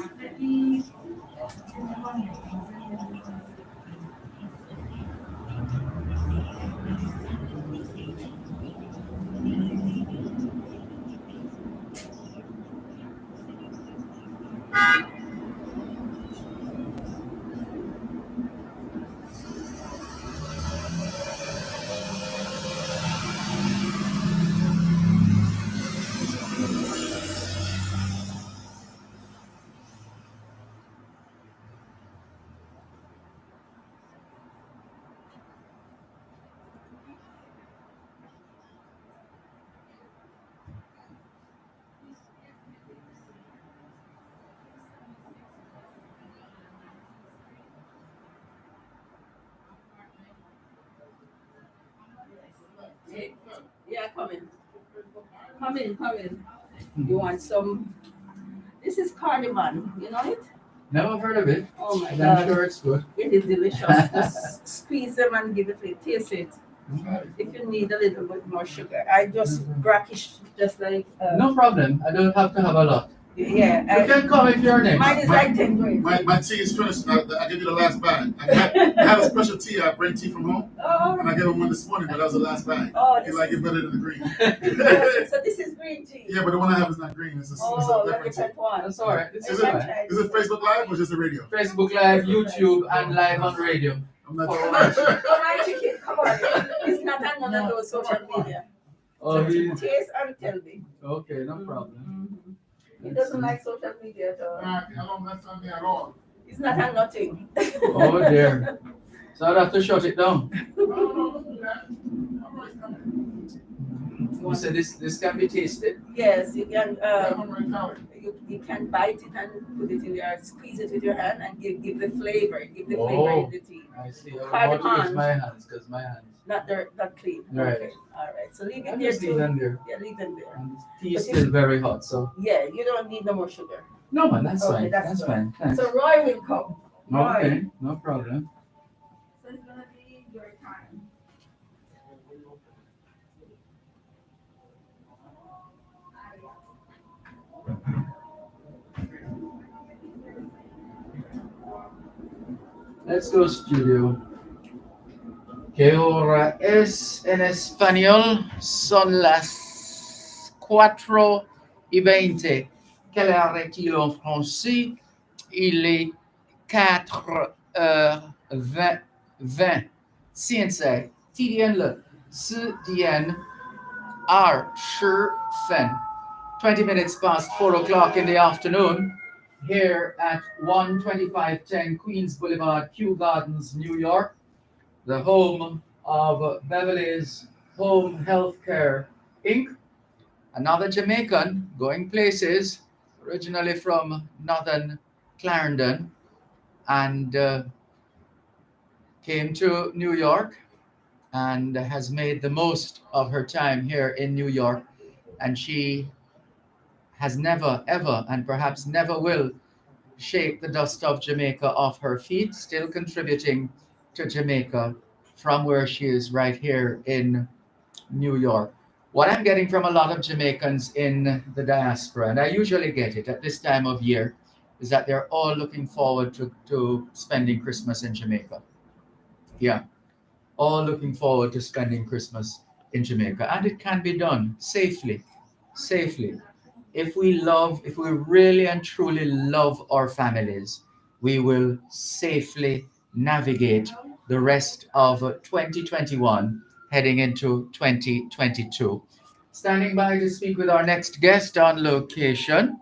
Yeah, come in. Come in. You want some? This is cardamom. You know it? Never heard of it. Oh my I'm God. sure it's good. It is delicious. Just squeeze them and give it a taste it. If you need a little bit more sugar, I just brackish, just like. No problem. I don't have to have a lot. Yeah. You can come if you're next. Mine is like 10 grades. My tea is finished. I give you the last bag. I had a special tea. I bring tea from home. Oh. And I gave him one this morning, but that was the last bag. Oh, You like it better than the green. So this is green tea. Yeah, but the one I have is not green. It's a different tea. One. That's all right. Is it Facebook Live or just the radio? Facebook Live, YouTube, and live on radio. I'm not Come on. It's not on none of those social media. Oh, Taste and tell me. Okay, no problem. He doesn't like social media at all. I don't mess on me at all. It's not on nothing. Oh dear. So I'd have to shut it down. You said this can be tasted? Yes, you can. You can bite it and put it in there, squeeze it with your hand, and give the flavor. Give the flavor in the tea. I see. I want to use my hands because my hands. Not clean. Right. Okay. All right. So leave it I'll there just too. leave them there. Yeah, leave them there. And the tea is still very hot, so. Yeah, you don't need no more sugar. No man, that's Okay, fine. that's That's fine. Thanks. So Roy will come. Okay, no problem. So it's gonna be your time. Let's go, studio. ¿Qué hora es en español? Son las 4:20. Quelle heure est-il en français? Il est 4h20.现在几点了？4点20分. 20 minutes past 4 o'clock in the afternoon here at 12510 Queens Boulevard, Kew Gardens, New York, the home of Beverly's Home Healthcare Inc., another Jamaican going places, originally from northern Clarendon, and came to New York and has made the most of her time here in New York. And she has never, ever, and perhaps never will shake the dust of Jamaica off her feet, still contributing to Jamaica from where she is right here in New York. What I'm getting from a lot of Jamaicans in the diaspora, and I usually get it at this time of year, is that they're all looking forward to spending Christmas in Jamaica. Yeah, all looking forward to spending Christmas in Jamaica. And it can be done safely, safely. If we really and truly love our families, we will safely navigate the rest of 2021 heading into 2022. Standing by to speak with our next guest on location.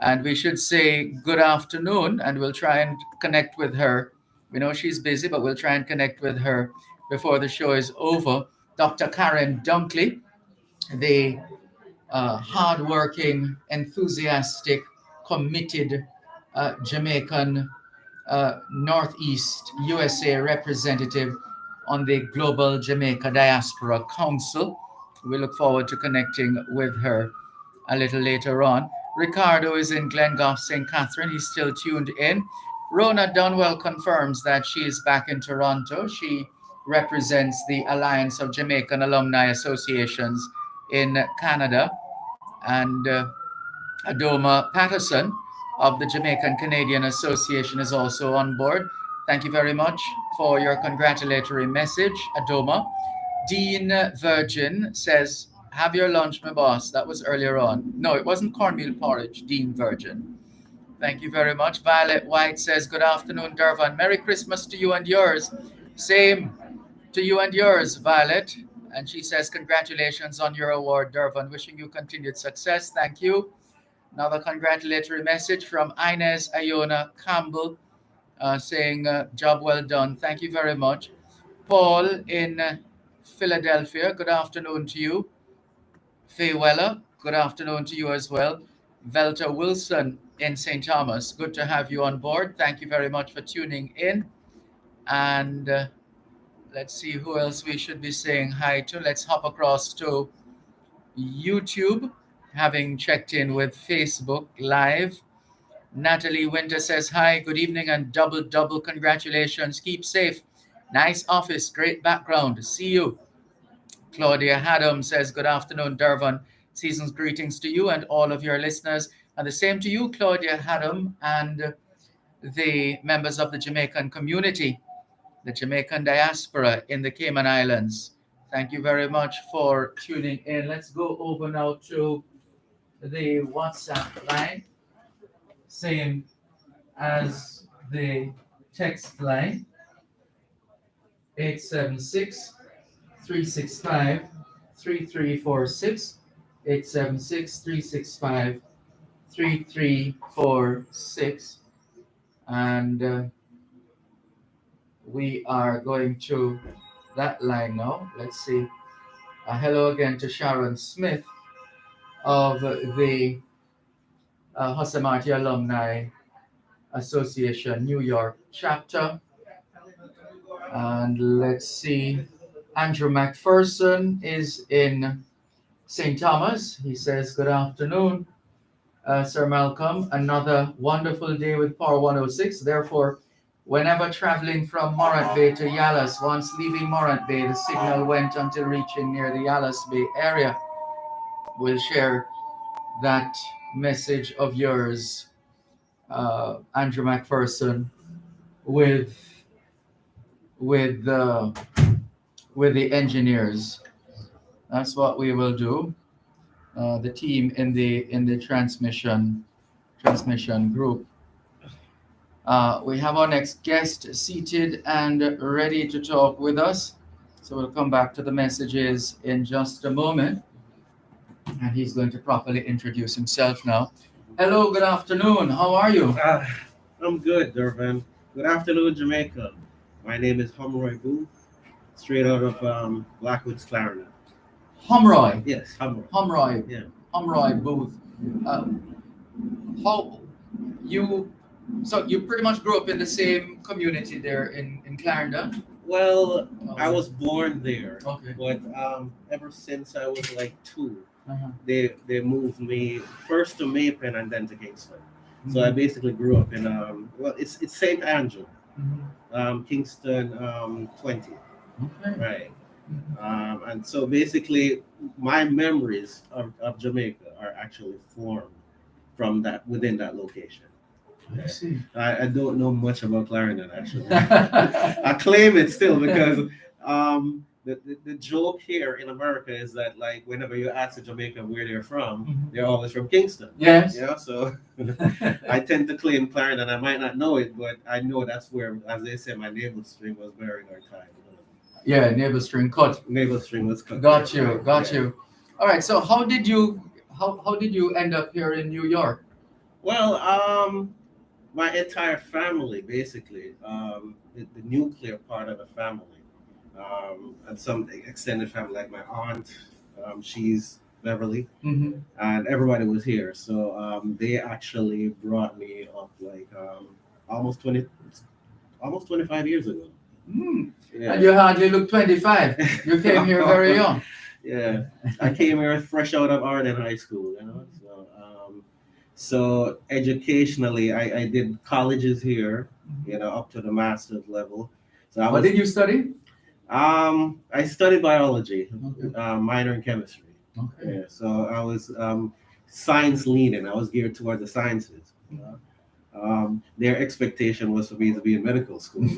And we should say good afternoon, and we'll try and connect with her. We know she's busy, but we'll try and connect with her before the show is over. Dr. Karen Dunkley, the hardworking, enthusiastic, committed Jamaican Northeast USA representative on the Global Jamaica Diaspora Council. We look forward to connecting with her a little later on. Ricardo is in Glengough, St. Catherine. He's still tuned in. Rona Dunwell confirms that she is back in Toronto. She represents the Alliance of Jamaican Alumni Associations in Canada. And Adoma Patterson of the Jamaican Canadian Association is also on board. Thank you very much for your congratulatory message, Adoma. Dean Virgin says, have your lunch, my boss. That was earlier on. No, it wasn't cornmeal porridge, Dean Virgin. Thank you very much. Violet White says, good afternoon, Dervan. Merry Christmas to you and yours. Same to you and yours, Violet. And she says, congratulations on your award, Dervan. Wishing you continued success. Thank you. Another congratulatory message from Inez Iona Campbell saying, job well done. Thank you very much. Paul in Philadelphia, good afternoon to you. Faye Weller, good afternoon to you as well. Velta Wilson in St. Thomas, good to have you on board. Thank you very much for tuning in. And let's see who else we should be saying hi to. Let's hop across to YouTube, having checked in with Facebook Live. Natalie Winter says, hi, good evening, and double congratulations. Keep safe. Nice office, great background. See you. Claudia Haddam says, good afternoon, Dervan. Season's greetings to you and all of your listeners. And the same to you, Claudia Haddam, and the members of the Jamaican community, the Jamaican diaspora in the Cayman Islands. Thank you very much for tuning in. Let's go over now to the WhatsApp line, same as the text line, 876-365-3346, 876-365-3346. And we are going to that line now. Let's see. Hello again to Sharon Smith of the Hosamarty Alumni Association New York chapter. And let's see. Andrew McPherson is in St. Thomas. He says, good afternoon, Sir Malcolm. Another wonderful day with Power 106. Therefore, whenever traveling from Morant Bay to Yalas, once leaving Morant Bay, the signal went until reaching near the Yalas Bay area. We'll share that message of yours, Andrew McPherson, with with the engineers. That's what we will do. The team in the transmission group. We have our next guest seated and ready to talk with us. So we'll come back to the messages in just a moment. And he's going to properly introduce himself now. Hello, good afternoon. How are you? I'm good, Dervan. Good afternoon, Jamaica. My name is Humroy Booth, straight out of Blackwoods, Clarendon. Humroy. Yes, Humroy. Humroy. Yeah. Humroy Booth. How you? So you pretty much grew up in the same community there in Clarendon. Well, I was born there, Okay. but ever since I was like 2, Uh-huh. they moved me first to Maypen and then to Kingston. So I basically grew up in well, it's St. Andrew, Kingston 20, Okay. right? And so basically, my memories of Jamaica are actually formed from that within that location. I see. I don't know much about Clarendon actually. I claim it still because the joke here in America is that like whenever you ask a Jamaican where they're from, they're always from Kingston. Yes. Yeah, so I tend to claim Clarendon. I might not know it, but I know that's where, as they say, my navel string was bearing our time. Yeah, navel string cut. Navel string was cut. Got you. Got Yeah. you. All right. So how did you end up here in New York? Well, my entire family, basically, the nuclear part of the family, and some extended family, like my aunt, she's Beverly, and everybody was here. So they actually brought me up like almost 20, almost 25 years ago. Yeah. And you hardly look 25. You came here very young. Yeah, I came here fresh out of Arden High School, you know. So educationally, I did colleges here, you know, up to the master's level. So What did you study? I studied biology, Okay. minor in chemistry. Okay. Yeah, so I was science leaning. I was geared toward the sciences. You know? Their expectation was for me to be in medical school.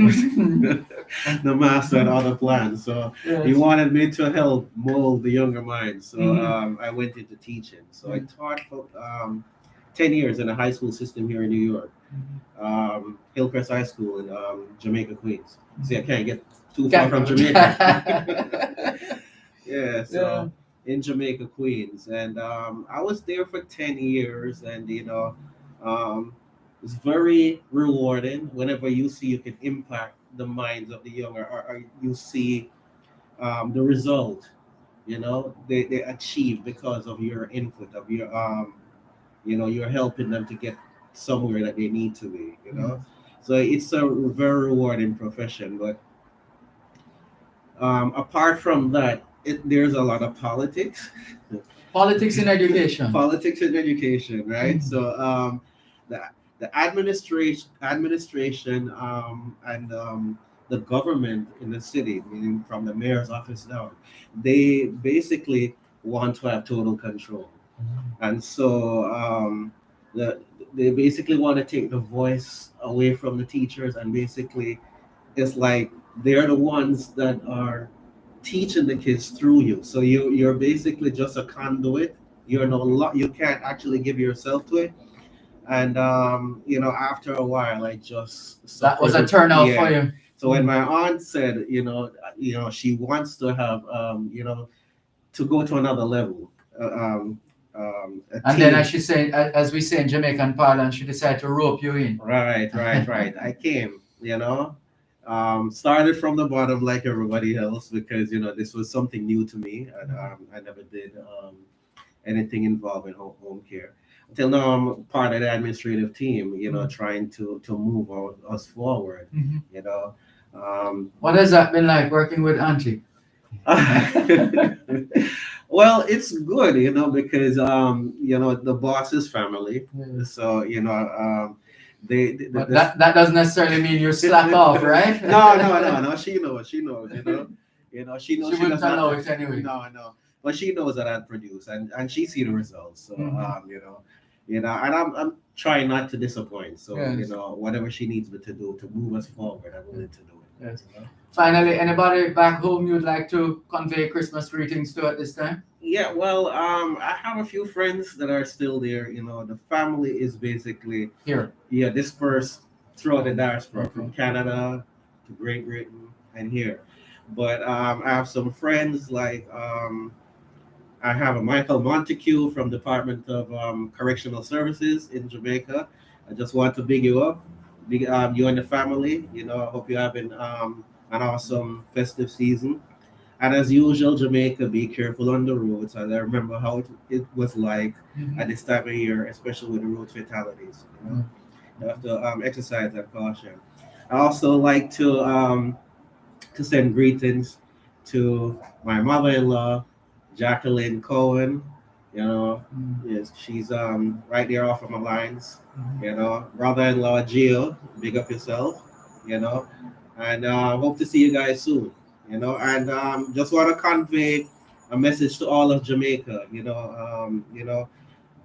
The master had other plans, so he wanted me to help mold the younger minds. So I went into teaching. So I taught for 10 years in a high school system here in New York, Hillcrest High School in Jamaica, Queens. See, I can't get too far from Jamaica. Yeah, so in Jamaica, Queens, and I was there for 10 years, and you know. It's very rewarding whenever you see you can impact the minds of the younger, or you see the result, you know, they achieve because of your input, of your, you know, you're helping them to get somewhere that they need to be, you know. So it's a very rewarding profession. But apart from that, there's a lot of politics. Politics in education. Politics in education, right? So the administration and the government in the city, meaning from the mayor's office down, they basically want to have total control, and so they basically want to take the voice away from the teachers, and basically it's like they're the ones that are teaching the kids through you. So you're basically just a conduit. You're no you can't actually give yourself to it. And you know, after a while, I just That was a turnout for you. So when my aunt said, you know, she wants to have, you know, to go to another level. And then, as we say in Jamaican parlance, she decided to rope you in. Right. I came, you know, started from the bottom like everybody else because you know this was something new to me, and I never did anything involving home care. Until now, I'm part of the administrative team, you know, trying to move us forward, you know. What has that been like working with Auntie? Well, it's good, you know, because you know, the boss is family, so you know, that doesn't necessarily mean you slack off, right? No. She knows, you know, she knows. She wouldn't allow it anyway. No, but she knows that I produce, and she see the results. So you know, and I'm trying not to disappoint. So you know, whatever she needs me to do to move us forward, I'm willing to do it. Yes. Finally, anybody back home you'd like to convey Christmas greetings to at this time? Yeah, well, I have a few friends that are still there. You know, the family is basically Here. dispersed throughout the diaspora, from Okay. Canada to Great Britain and here. But I have some friends like I have a Michael Montague from Department of Correctional Services in Jamaica. I just want to big you up, big you and the family. You know, I hope you're having an awesome festive season. And as usual, Jamaica, be careful on the roads. And I remember how it was like at this time of year, especially with the road fatalities. You know, you have to exercise that caution. I also like to send greetings to my mother-in-law, Jacqueline Cohen. You know, yes, she's right there off of my lines. You know, brother-in-law Gio, big up yourself. You know, and hope to see you guys soon. You know, and just want to convey a message to all of Jamaica.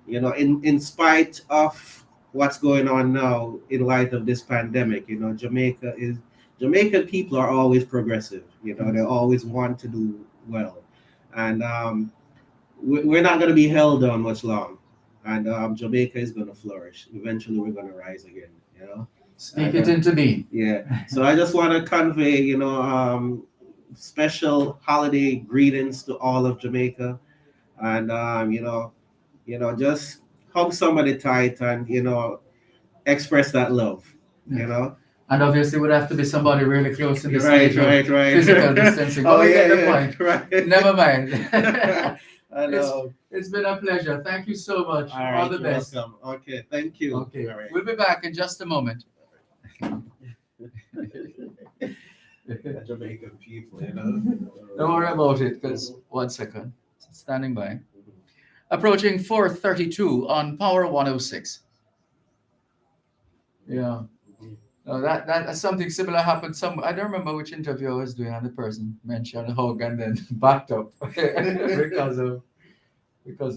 In spite of what's going on now in light of this pandemic, Jamaican people are always progressive. You know, they always want to do well, and we're not going to be held down much long, and Jamaica is going to flourish. Eventually, we're going to rise again. You know, Speak it into being. yeah. So I just want to convey, special holiday greetings to all of Jamaica, and just hug somebody tight and express that love. You know. And obviously, would have to be somebody really close in the Right, stage of right. physical distancing. Oh, But we yeah, get the yeah, point. right. Never mind. I know. It's been a pleasure. Thank you so much. All right, the you're best. welcome. Okay, thank you. Okay. All right. We'll be back in just a moment. The Jamaican people, Don't worry about it, because 1 second. Standing by. Approaching 4:32 on Power 106. Yeah. No, that something similar happened. I don't remember which interview I was doing, and the person mentioned hug and then backed up because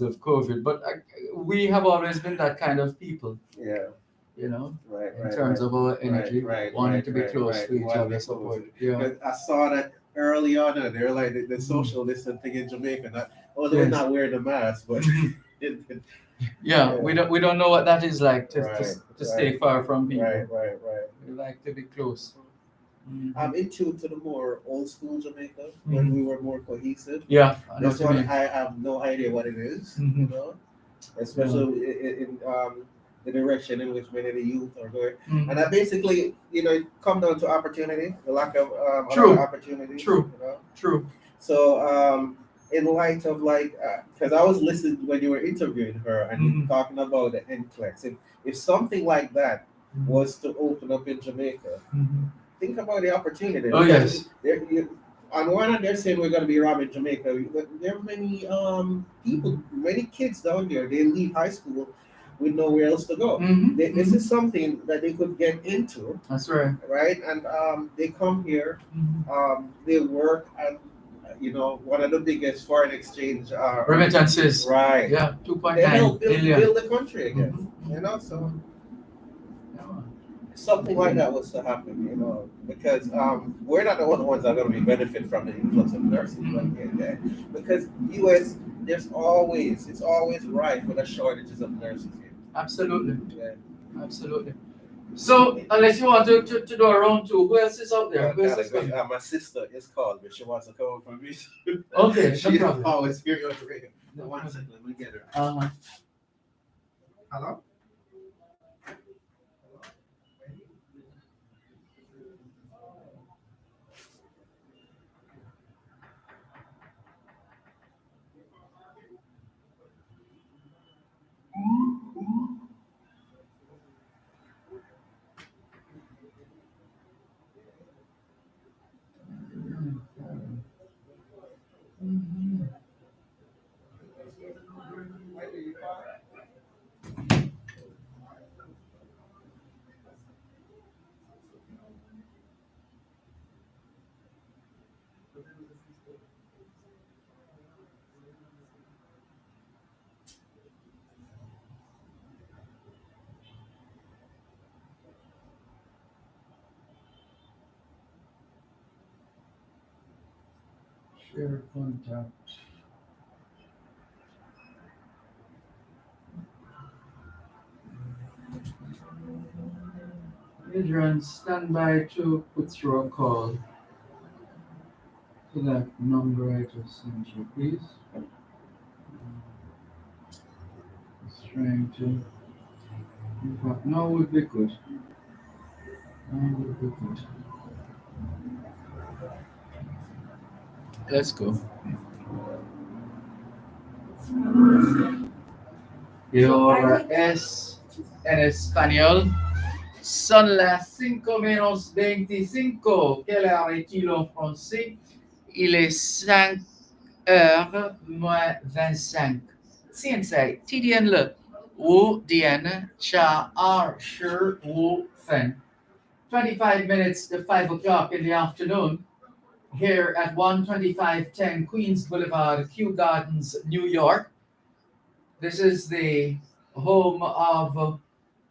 of COVID. But we have always been that kind of people. Yeah. Right, In terms of our energy, wanting to be close to each other, Close. support. Yeah. But I saw that early on, and they're like the social distancing in Jamaica. They're Yes. not wearing the mask, but Yeah, we don't know what that is like to Right, stay right. far from people. right. We like to be close. I'm in tune to the more old school Jamaica when we were more cohesive. Yeah, I know This what you one, mean. I have no idea what it is, especially in the direction in which many of the youth are going. And that basically, it come down to opportunity, the lack of a lot of opportunities. True. True. So, in light of because I was listening when you were interviewing her and talking about the NCLEX, if something like that was to open up in Jamaica, think about the opportunity. Oh, yes. On one hand, they're saying we're going to be robbing Jamaica. But there are many people, many kids down there. They leave high school with nowhere else to go. This is something that they could get into. That's right. Right, and they come here. They work at one of the biggest foreign exchange Remittances. Right. Yeah, 2.9 They help billion. build the country again. So something like that was to happen, because we're not the only ones that are going to be benefit from the influx of nurses because US it's always rife with the shortages of nurses here. Absolutely. Yeah. Absolutely. So, unless you want to do a round two, who else is out there? Who else is coming? My sister is called, but she wants to come over from me. Okay, She's no problem. always here on the radio. One second, let me get her. Hello? Share contact. Adrian, stand by to put through a call to that number I just sent you, please. Just trying to. In fact, now would be good. Now would be good. Let's go. Y ahora es en español. Son las 5 menos 25. Quelle heure est-il en français? Il est 5h moins 25. Sensei, TDN le. Wu Dian Cha R Sure Wu Fen. 25 minutes to 5 o'clock in the afternoon here at 12510 Queens Boulevard, Kew Gardens, New York. This is the home of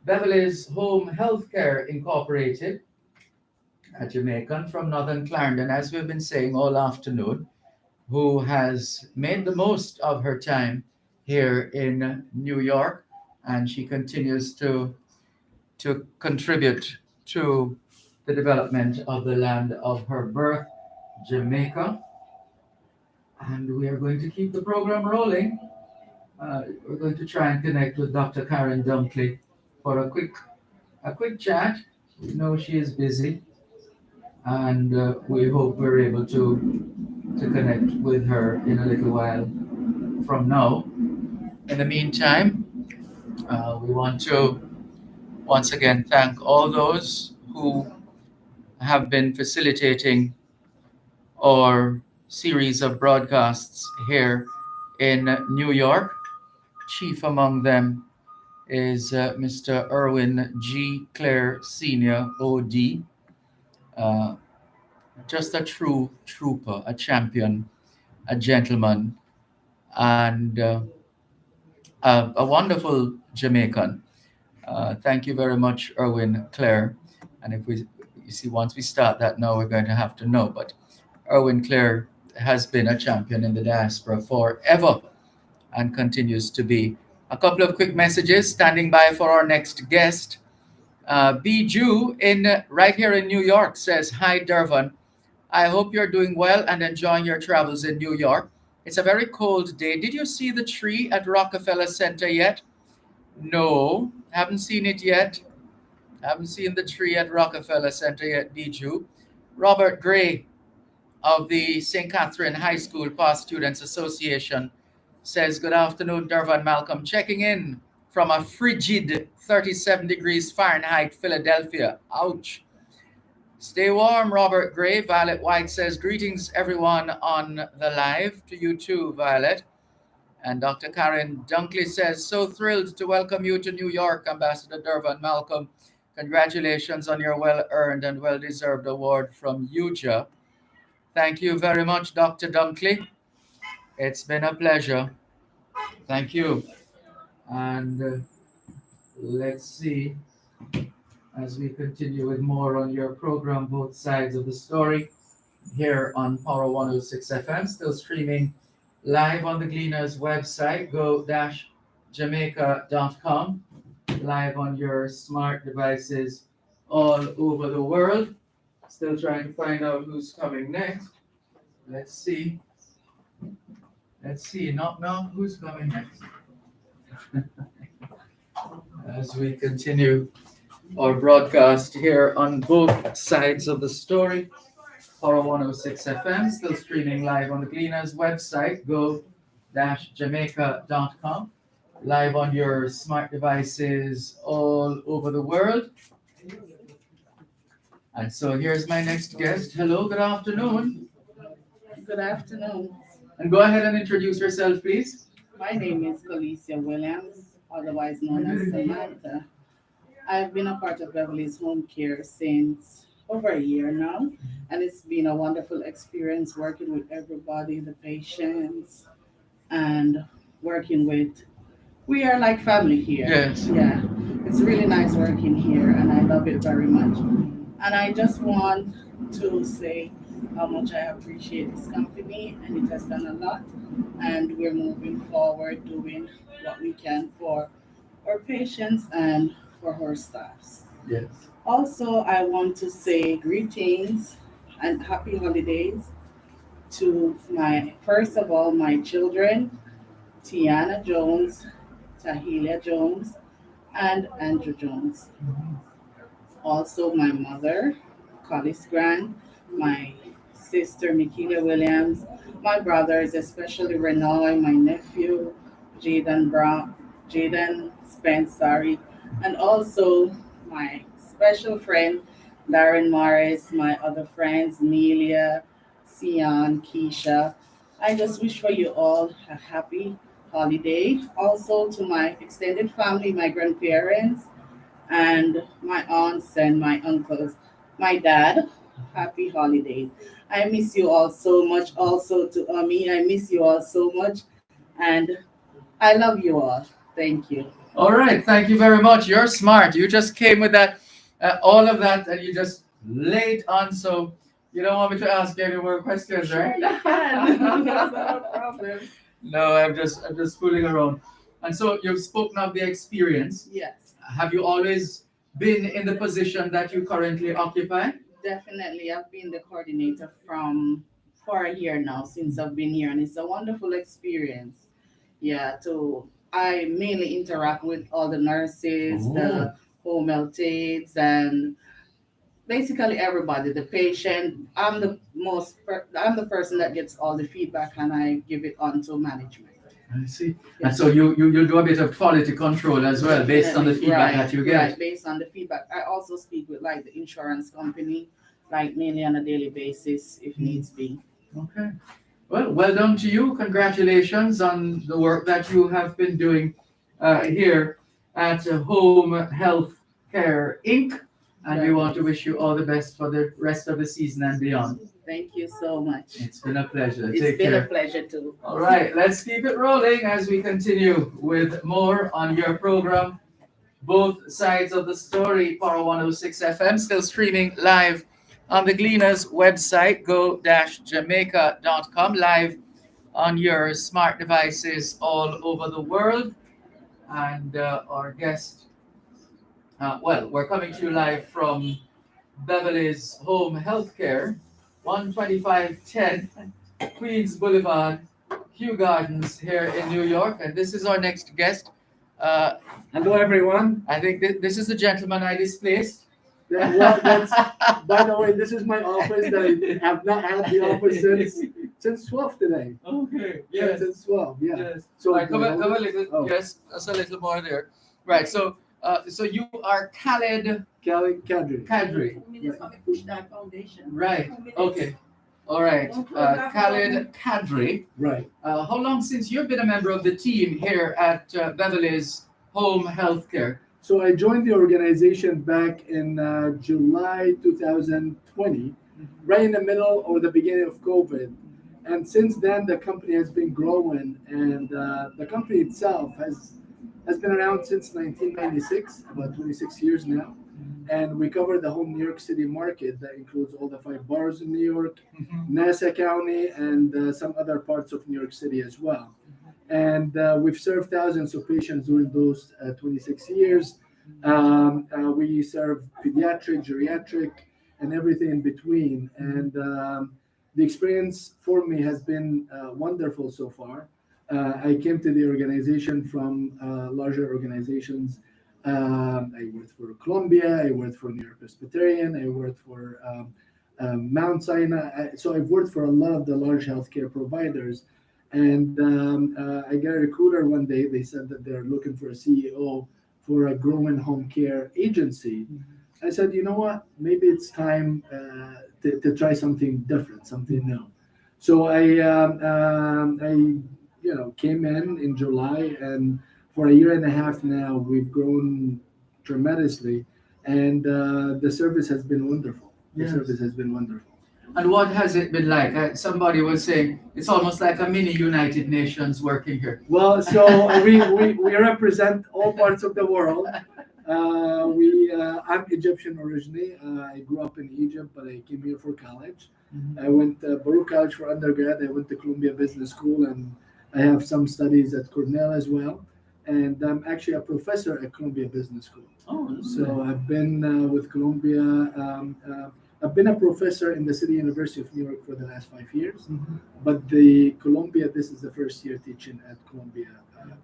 Beverly's Home Healthcare Incorporated, a Jamaican from Northern Clarendon, as we've been saying all afternoon, who has made the most of her time here in New York, and she continues to contribute to the development of the land of her birth, Jamaica. And we are going to keep the program rolling. We're going to try and connect with Dr. Karen Dunkley for a quick chat. We know she is busy, and we hope we're able to connect with her in a little while from now. In the meantime, we want to once again thank all those who have been facilitating our series of broadcasts here in New York. Chief among them is Mr. Erwin G. Clare Sr., OD. Just a true trooper, a champion, a gentleman, and a wonderful Jamaican. Thank you very much, Erwin Clare. And you see, once we start that now, we're going to have to know. But Erwin Clare has been a champion in the diaspora forever and continues to be. A couple of quick messages standing by for our next guest. B. Jew right here in New York says, "Hi, Dervan. I hope you're doing well and enjoying your travels in New York. It's a very cold day. Did you see the tree at Rockefeller Center yet?" No, haven't seen it yet. Haven't seen the tree at Rockefeller Center yet, Bijou. Robert Gray of the St. Catherine High School Past Students Association says, "Good afternoon, Dervan Malcolm. Checking in from a frigid 37 degrees Fahrenheit, Philadelphia. Ouch. Stay warm, Robert Gray." Violet White says, "Greetings, everyone on the live." To you too, Violet. And Dr. Karen Dunkley says, "So thrilled to welcome you to New York, Ambassador Dervan Malcolm. Congratulations on your well-earned and well-deserved award from UJA." Thank you very much, Dr. Dunkley. It's been a pleasure. Thank you. And let's see, as we continue with more on your program, Both Sides of the Story, here on Power 106 FM, still streaming live on the Gleaners website, go-jamaica.com, live on your smart devices all over the world. Still trying to find out who's coming next. Let's see. Knock, knock, who's coming next? As we continue our broadcast here on Both Sides of the Story, Power 106 FM, still streaming live on the Gleaners website, go-jamaica.com, live on your smart devices all over the world. And so here's my next guest. Hello, good afternoon. Good afternoon. And go ahead and introduce yourself, please. My name is Calicia Williams, otherwise known as Samantha. I've been a part of Beverly's Home Care since over a year now, and it's been a wonderful experience working with everybody, the patients, and we are like family here. Yes. Yeah, it's really nice working here, and I love it very much. And I just want to say how much I appreciate this company, and it has done a lot. And we're moving forward doing what we can for our patients and for our staffs. Yes. Also, I want to say greetings and happy holidays to my, first of all, my children, Tiana Jones, Tahilia Jones, and Andrew Jones. Also, my mother, Collis Grant, my sister, Michaela Williams, my brothers, especially Renoy, my nephew, Jaden Brown, Jaden Spence, sorry, and also my special friend, Darren Morris, my other friends, Nelia, Sion, Keisha. I just wish for you all a happy holiday. Also to my extended family, my grandparents, and my aunts and my uncles. My dad, happy holidays. I miss you all so much. Also to Ami, I miss you all so much. And I love you all. Thank you. All right, thank you very much. You're smart. You just came with that, all of that, and you just laid on. So you don't want me to ask you any more questions, Sure, right? you can. That's not a problem. No, I'm just fooling around. And so you've spoken of the experience. Yes, Have you always been in the position that you currently occupy? definitely. I've been the coordinator from for a year now since I've been here, and it's a wonderful experience. Yeah, to I mainly interact with all the nurses, the home health aides, and basically everybody, the patient. I'm the person that gets all the feedback, and I give it on to management. I see. And Yes. so you do a bit of quality control as well based on the Definitely, feedback right, that you get. right, based on the feedback. I also speak with like the insurance company, like mainly on a daily basis if needs be. Okay. Well done to you. Congratulations on the work that you have been doing here at Home Health Care Inc. And we want to wish you all the best for the rest of the season and beyond. Thank you so much. It's been a pleasure. It's Take been care. a pleasure too. All right, let's keep it rolling as we continue with more on your program. Both sides of the story, Power 106 FM, still streaming live on the Gleaners website, go-jamaica.com, live on your smart devices all over the world. And our guest, we're coming to you live from Beverly's Home Healthcare, 12510 Queens Boulevard, Kew Gardens here in New York. And this is our next guest. Hello, everyone. I think this is the gentleman I displaced. Yeah, well, by the way, this is my office that I have not had the office since 12 today. Okay. Yeah, Yes. since 12. Yeah. Yes. So All right, come a little. Oh. Yes, that's a little more there. Right. So, so you are Khaled Kadri. Kadri. Push that foundation. Right. Okay. All right. Khaled Kadri. Right. How long since you've been a member of the team here at Beverly's Home Healthcare? So I joined the organization back in July 2020, right in the middle or the beginning of COVID. And since then, the company has been growing, and the company itself has been around since 1996, about 26 years now. And we cover the whole New York City market. That includes all the 5 boroughs in New York, Nassau County, and some other parts of New York City as well. And we've served thousands of patients during those 26 years. We serve pediatric, geriatric, and everything in between. And the experience for me has been wonderful so far. I came to the organization from larger organizations. I worked for Columbia, I worked for New York Presbyterian, I worked for Mount Sinai. So I've worked for a lot of the large healthcare providers. And I got a recruiter one day. They said that they're looking for a CEO for a growing home care agency. I said, you know what? Maybe it's time to try something different, something new. So I came in July, and for a year and a half now, we've grown tremendously, and the service has been wonderful. The Yes. service has been wonderful. And what has it been like? Somebody was saying it's almost like a mini United Nations working here. Well, so we represent all parts of the world. I'm Egyptian originally. I grew up in Egypt, but I came here for college. I went to Baruch College for undergrad. I went to Columbia Business School, and I have some studies at Cornell as well. And I'm actually a professor at Columbia Business School. Oh, So I've been with Columbia. I've been a professor in the City University of New York for the last 5 years. But the Columbia, this is the first year teaching at Columbia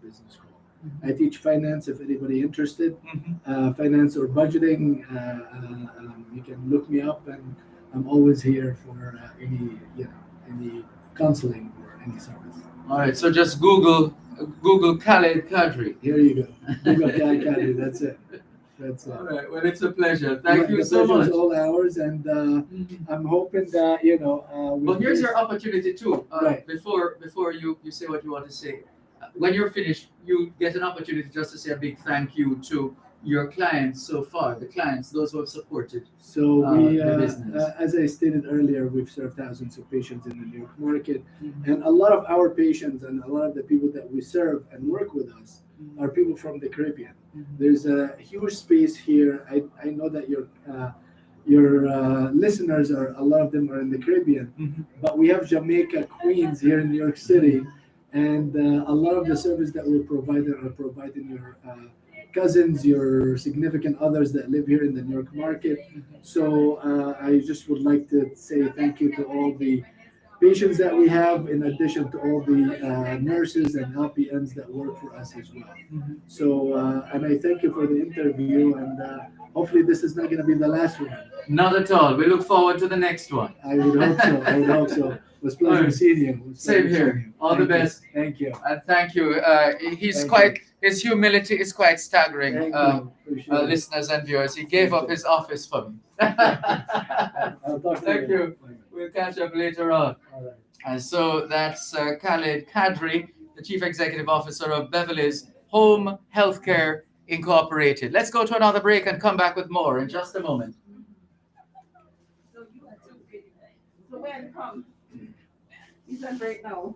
Business School. I teach finance. If anybody interested, finance or budgeting, you can look me up, and I'm always here for any counseling or any service. All right, so just Google Khaled Kadri. Here you go. Google Khaled Kadri. That's it. That's it. All right. Well, it's a pleasure. Thank you The so pleasure is much. all ours, and I'm hoping that Well, here's your opportunity too. Right. Before you say what you want to say, when you're finished, you get an opportunity just to say a big thank you to your clients so far, the clients, those who have supported So we, the business. as I stated earlier, we've served thousands of patients in the New York market, and a lot of our patients and a lot of the people that we serve and work with us are people from the Caribbean. There's a huge space here. I know that your listeners are, a lot of them are in the Caribbean, but we have Jamaica, Queens here in New York City, and a lot of the service that we're providing are providing your cousins, your significant others that live here in the New York market. So I just would like to say thank you to all the patients that we have, in addition to all the nurses and LPNs that work for us as well. So, and I thank you for the interview, and hopefully this is not going to be the last one. Not at all. We look forward to the next one. I would hope so. I would hope so. It was a pleasure seeing you. Same here. All the best. Thank you. And thank you. His humility is quite staggering, Thank you. Appreciate it. listeners and viewers. He gave up his office for me. I'll talk to Thank you. We'll catch up later on. All right. And so that's Khaled Kadri, the Chief Executive Officer of Beverly's Home Healthcare Incorporated. Let's go to another break and come back with more in just a moment. So when come? He's on break now.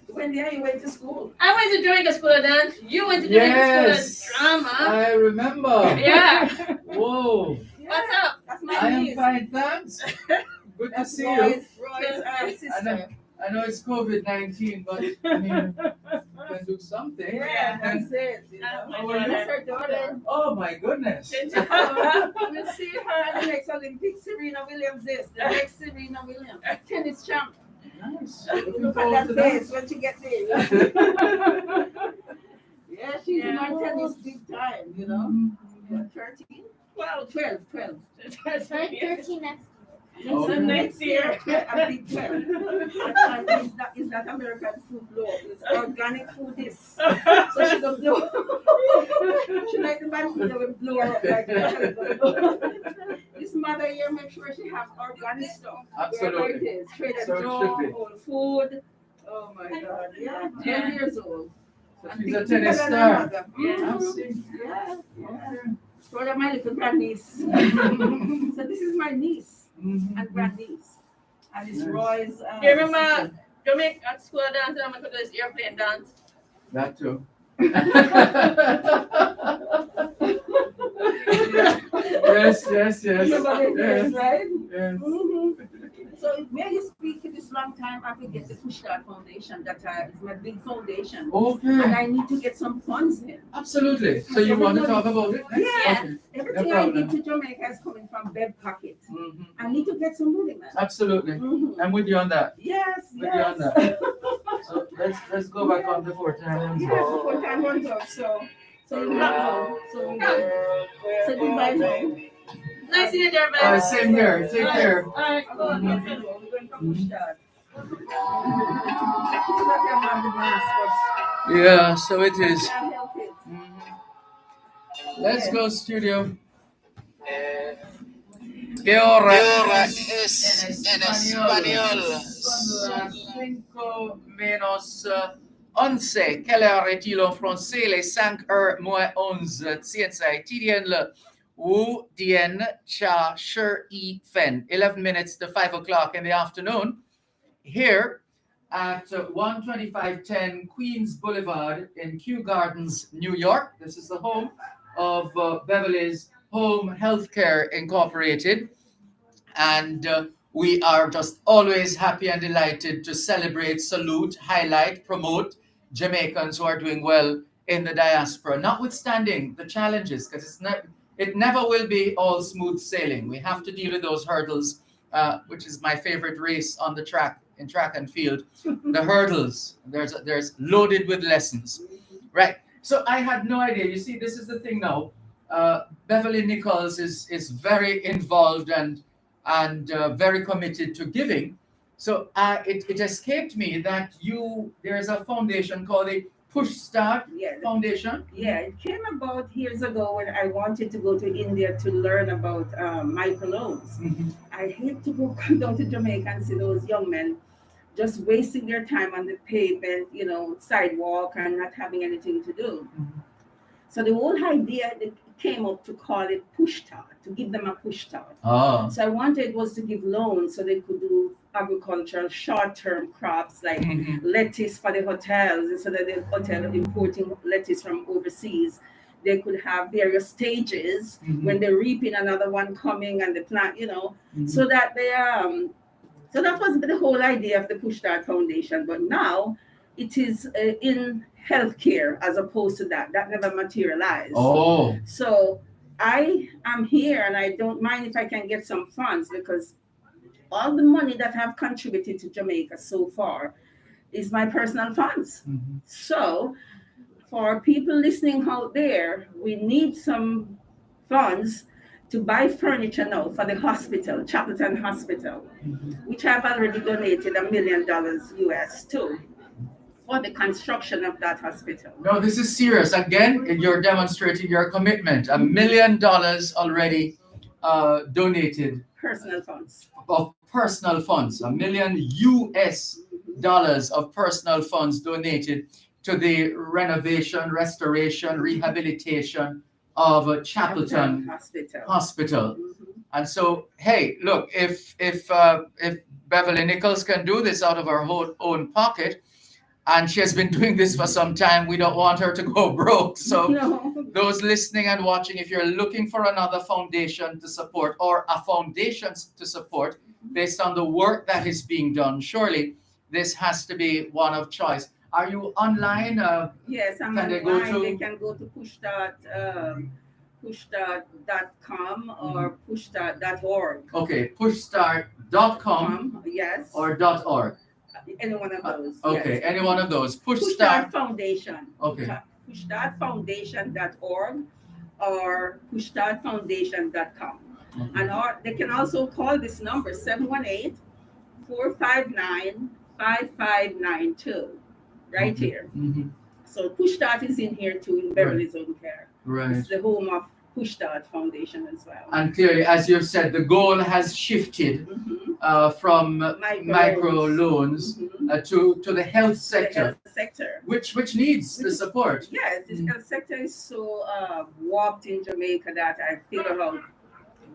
Wendy, you went to school. I went to Jamaica School of Dance. You went to Jamaica School of Drama. I remember. Yeah. Whoa. What's up? That's my I am niece. fine, thanks. Good to see you. Roy's sister. I know it's COVID-19, but I mean, you can do something. Yeah, that's it. You know. That's her daughter. Oh my goodness. We'll see her at the next Olympics. Serena Williams is the next Serena Williams, tennis champ. Nice. Look at that face when she gets there. Yeah, she's in our tennis big time, you know. 13? 12. 13 next year. So next year, a big 12. And it's not American food blow. It's organic food. So she don't blow. She like the man who will blow her up like that. This mother here make sure she have organic stuff. Absolutely. Wherever it is. Trader So it Joe, should be. Whole Food. Oh my God. Yeah, 10 years old. So And she's a big tennis bigger than her star. mother. I see. Yeah. So that's my little grandniece. So this is my niece and grandniece. And it's Roy's. You remember Jamaica School of Dance? I'm going to do this airplane dance. That too. Yes. Yes, right? Yes. So where you speak for this long time, I could get the Push Start Foundation. That is my big foundation. Okay. And I need to get some funds in. Absolutely. So you want to talk about it? Yeah. Okay. Everything No I give problem. to Jamaica is coming from Bed Pocket. I need to get some money, man. Absolutely. I'm with you on that. Yes, With you on that. So let's go back on before time. Yes, before time runs up. So you know. So goodbye now. Nice to meet you, Dervan. Same here. Take care. All right, go on. We're going to Push Start. Yeah, so it is. Can't help it. Let's go, studio. ¿Qué hora es en español? Son las 5 menos 11. Quelle heure est-il en français? Les 5 heures moins 11. Tien sai tidien le Wu Dien Cha Shur E Fen. 11 minutes to 5 o'clock in the afternoon. Here at 12510 Queens Boulevard in Kew Gardens, New York. This is the home of Beverly's Home Healthcare Incorporated. And we are just always happy and delighted to celebrate, salute, highlight, promote Jamaicans who are doing well in the diaspora, notwithstanding the challenges, because it never will be all smooth sailing. We have to deal with those hurdles, which is my favorite race on the track, in track and field. The hurdles, there's loaded with lessons. Right. So I had no idea. You see, this is the thing now. Beverly Nichols is very involved and very committed to giving. So it escaped me that there's a foundation called the Push Start Foundation. Yeah, it came about years ago when I wanted to go to India to learn about microloans. I hate to go come down to Jamaica and see those young men just wasting their time on the pavement, sidewalk, and not having anything to do. So the whole idea that came up to call it push start, to give them a push start. Ah. So I wanted was to give loans so they could do agricultural short-term crops like lettuce for the hotels. Instead of the hotel importing lettuce from overseas, they could have various stages when they're reaping, another one coming, and the plant, so that they so that was the whole idea of the Push Start Foundation. But now it is in healthcare as opposed to that. That never materialized. Oh. So I am here and I don't mind if I can get some funds, because all the money that I've contributed to Jamaica so far is my personal funds. So for people listening out there, we need some funds to buy furniture now for the hospital, Chapelton Hospital, which I've already donated $1 million US to, for the construction of that hospital. No, this is serious. Again, you're demonstrating your commitment. $1 million already donated. Personal funds. Of personal funds. $1 million US of personal funds donated to the renovation, restoration, rehabilitation of Chapelton Hospital. And so, hey, look, if Beverly Nichols can do this out of her own pocket, and she has been doing this for some time, we don't want her to go broke. So those listening and watching, if you're looking for another foundation to support or a foundation to support based on the work that is being done, surely this has to be one of choice. Are you online? Yes, I'm online. They can go to pushstart.com or pushstart.org. Okay, pushstart.com. Yes. Or .org. Any one of those. Okay, yes. Any one of those. Push Start Foundation. Okay. Pushstartfoundation.org or pushstartfoundation.com. And they can also call this number 718-459-5592 right here. So Push Start is in here too, in Beverly's Home Care. Right. It's the home of Push Start Foundation as well. And clearly, as you've said, the goal has shifted from micro loans to the health sector. The health sector. Which needs the support. Yes, the health sector is so warped in Jamaica that I figure out,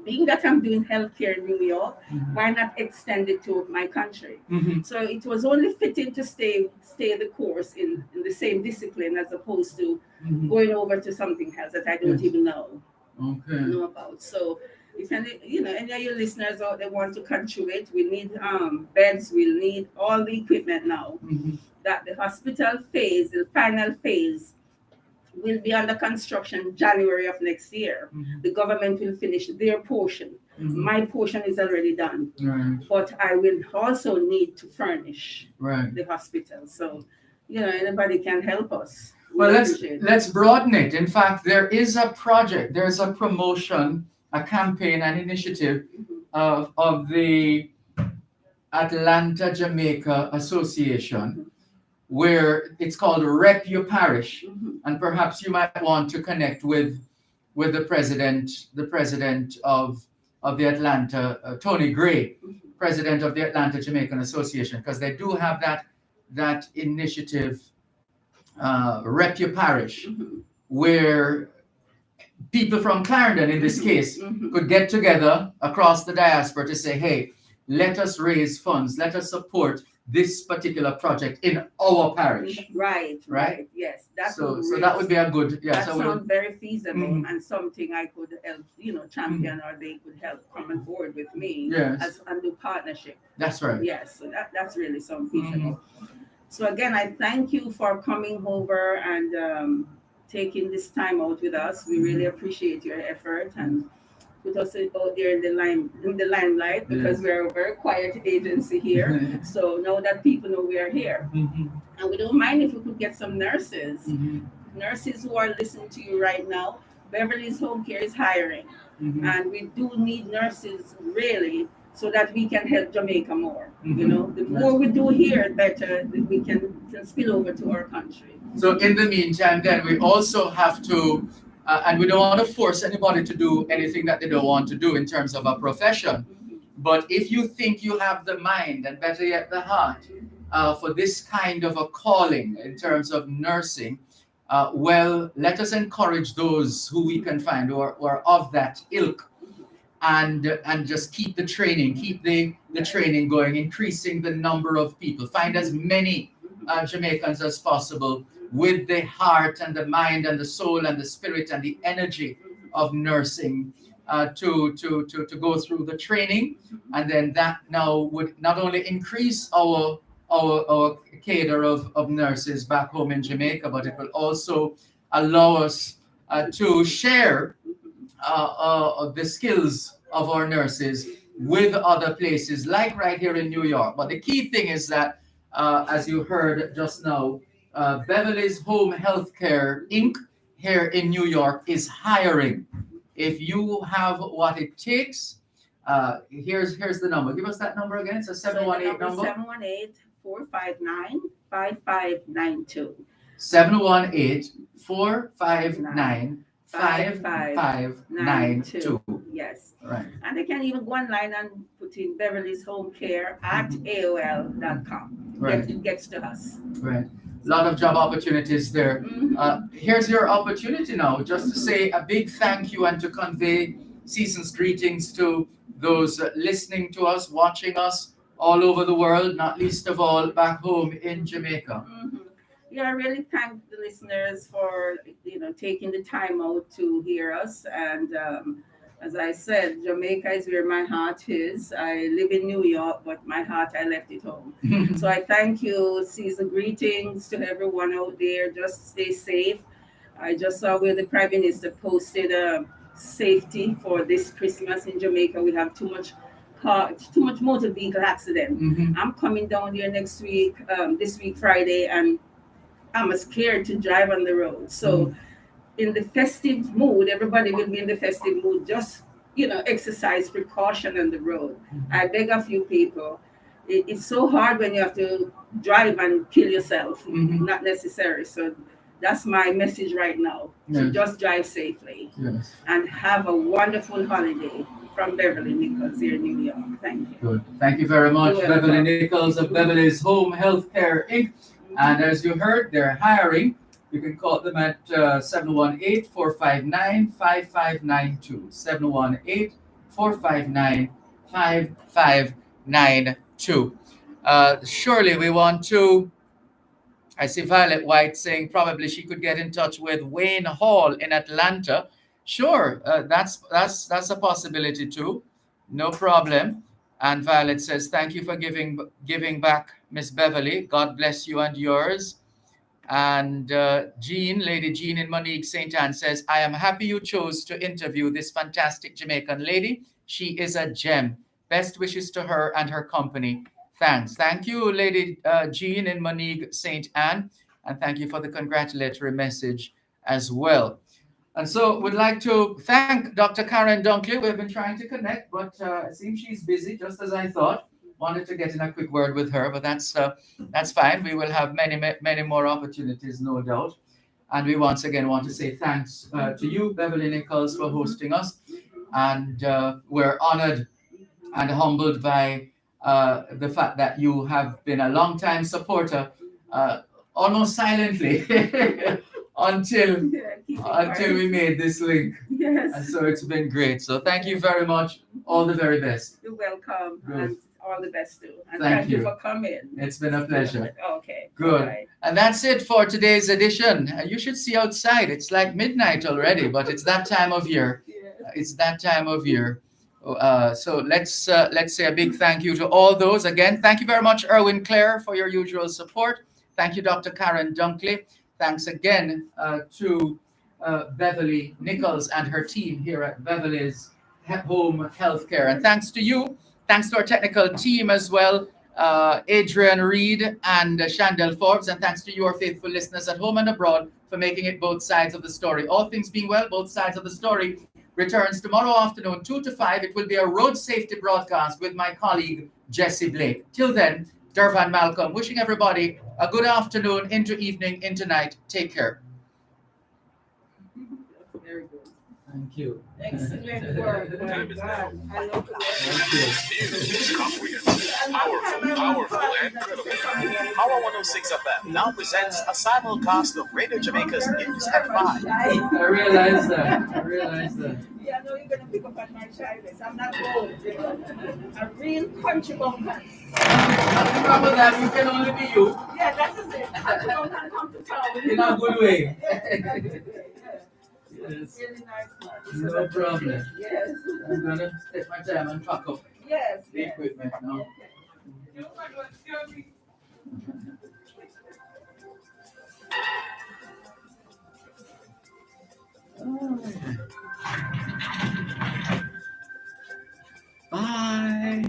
being that I'm doing healthcare in New York, why not extend it to my country? So it was only fitting to stay the course in the same discipline, as opposed to going over to something else that I don't even know about. So if any of your listeners out there want to contribute, we need beds, we'll need all the equipment now. That the hospital phase, the final phase, will be under construction January of next year. The government will finish their portion. My portion is already done. But I will also need to furnish the hospital. So, anybody can help us. Well, let's broaden it. In fact, there is a project, there's a promotion, a campaign, an initiative of the Atlanta Jamaica Association, where it's called Rep Your Parish, and perhaps you might want to connect with the president of the Atlanta, Tony Gray, president of the Atlanta Jamaican Association, because they do have that initiative, Rep Your Parish, where people from Clarendon, in this case, could get together across the diaspora to say, hey, let us raise funds, let us support this particular project in our parish. Right. Yes, that So would so really, that would be a good, yeah. that So we'll, sounds very feasible Mhm. and something I could help, champion, or they could help come on board with me Yes. as a new partnership. That's right. Yes, so that's really something feasible. So again, I thank you for coming over and taking this time out with us. We really appreciate your effort and put us out there in the limelight, because Yes. we're a very quiet agency here. So now that people know we are here, and we don't mind if we could get some nurses who are listening to you right now. Beverly's Home Care is hiring, and we do need nurses really, so that we can help Jamaica more. The more we do here, better we can spill over to our country. So in the meantime, then we also have to, and we don't want to force anybody to do anything that they don't want to do in terms of a profession. But if you think you have the mind, and better yet the heart, for this kind of a calling in terms of nursing, well, let us encourage those who we can find who are of that ilk, and just keep the training, keep the training going, increasing the number of people. Find as many Jamaicans as possible with the heart and the mind and the soul and the spirit and the energy of nursing to go through the training, and then that now would not only increase our cadre of nurses back home in Jamaica, but it will also allow us to share the skills of our nurses with other places, like right here in New York. But the key thing is that, as you heard just now, Beverly's Home Healthcare Inc. here in New York is hiring. If you have what it takes, here's the number. Give us that number again. It's a 718 number. 718-459-5592. 718-459-5592. Yes. Right. And they can even go online and put in Beverly's Home Care at AOL.com. Right. It gets to us. Right. A lot of job opportunities there. Here's your opportunity now, just to say a big thank you and to convey season's greetings to those listening to us, watching us all over the world, not least of all back home in Jamaica. Yeah, I really thank the listeners for taking the time out to hear us. And as I said, Jamaica is where my heart is. I live in New York, but my heart, I left it home. So I thank you. Season greetings to everyone out there. Just stay safe. I just saw where the Prime Minister posted safety for this Christmas in Jamaica. We have too much motor vehicle accident. I'm coming down there next week, this week Friday, and I'm scared to drive on the road. So in the festive mood, everybody will be in the festive mood. Just exercise precaution on the road. I beg of you people. It's so hard when you have to drive and kill yourself. Not necessary. So that's my message right now. So Yes. just drive safely. Yes. And have a wonderful holiday from Beverly Nichols here in New York. Thank you. Good. Thank you very much, You're Beverly welcome. Nichols of Beverly's Home Healthcare Inc. And as you heard, they're hiring. You can call them at 718-459-5592. 718-459-5592. Surely we want to, I see Violet White saying probably she could get in touch with Wayne Hall in Atlanta. Sure, that's a possibility too. No problem. And Violet says, thank you for giving back, Miss Beverly. God bless you and yours. And Lady Jean in Monique St. Anne says, I am happy you chose to interview this fantastic Jamaican lady. She is a gem. Best wishes to her and her company. Thanks. Thank you, Lady Jean in Monique St. Anne. And thank you for the congratulatory message as well. And so we'd like to thank Dr. Karen Dunkley. We've been trying to connect, but it seems she's busy, just as I thought. Wanted to get in a quick word with her, but that's fine. We will have many more opportunities, no doubt. And we once again want to say thanks to you, Beverly Nichols, for hosting us. And we're honored and humbled by the fact that you have been a long-time supporter, almost silently, until we made this link. Yes. And so it's been great. So thank you very much. All the very best. You're welcome. Good. And all the best too. And Thank thank you you. for coming. It's been a pleasure. Okay. Good. All right. And that's it for today's edition. You should see outside. It's like midnight already, but it's that time of year. It's that time of year. So let's say a big thank you to all those. Again, thank you very much, Erwin Clare, for your usual support. Thank you, Dr. Karen Dunkley. Thanks again to Beverly Nichols and her team here at Beverly's Home Healthcare. And thanks to you. Thanks to our technical team as well, Adrian Reed and Chandel Forbes. And thanks to you, our faithful listeners at home and abroad, for making it both sides of the story. All things being well, both sides of the story returns tomorrow afternoon, 2 to 5. It will be a road safety broadcast with my colleague, Jesse Blake. Till then, Dervan Malcolm, wishing everybody a good afternoon, into evening, into night. Take care. Very good. Thank you. Excellent work. Time is now. I love the News, comprehensive, powerful, and credible. Power 106 FM now presents a simulcast of Radio Jamaica's News at 5. I realize that. Yeah, I know you're going to pick up on my childness. I'm not old. A real country bumpkin. Nothing wrong with that. You can only be you. Yeah, that is it. Country bumpkin come to town. In a good way. Yes. Really nice man. No problem. Yes. I'm going to take my time and pack up Yes. the equipment now. Bye.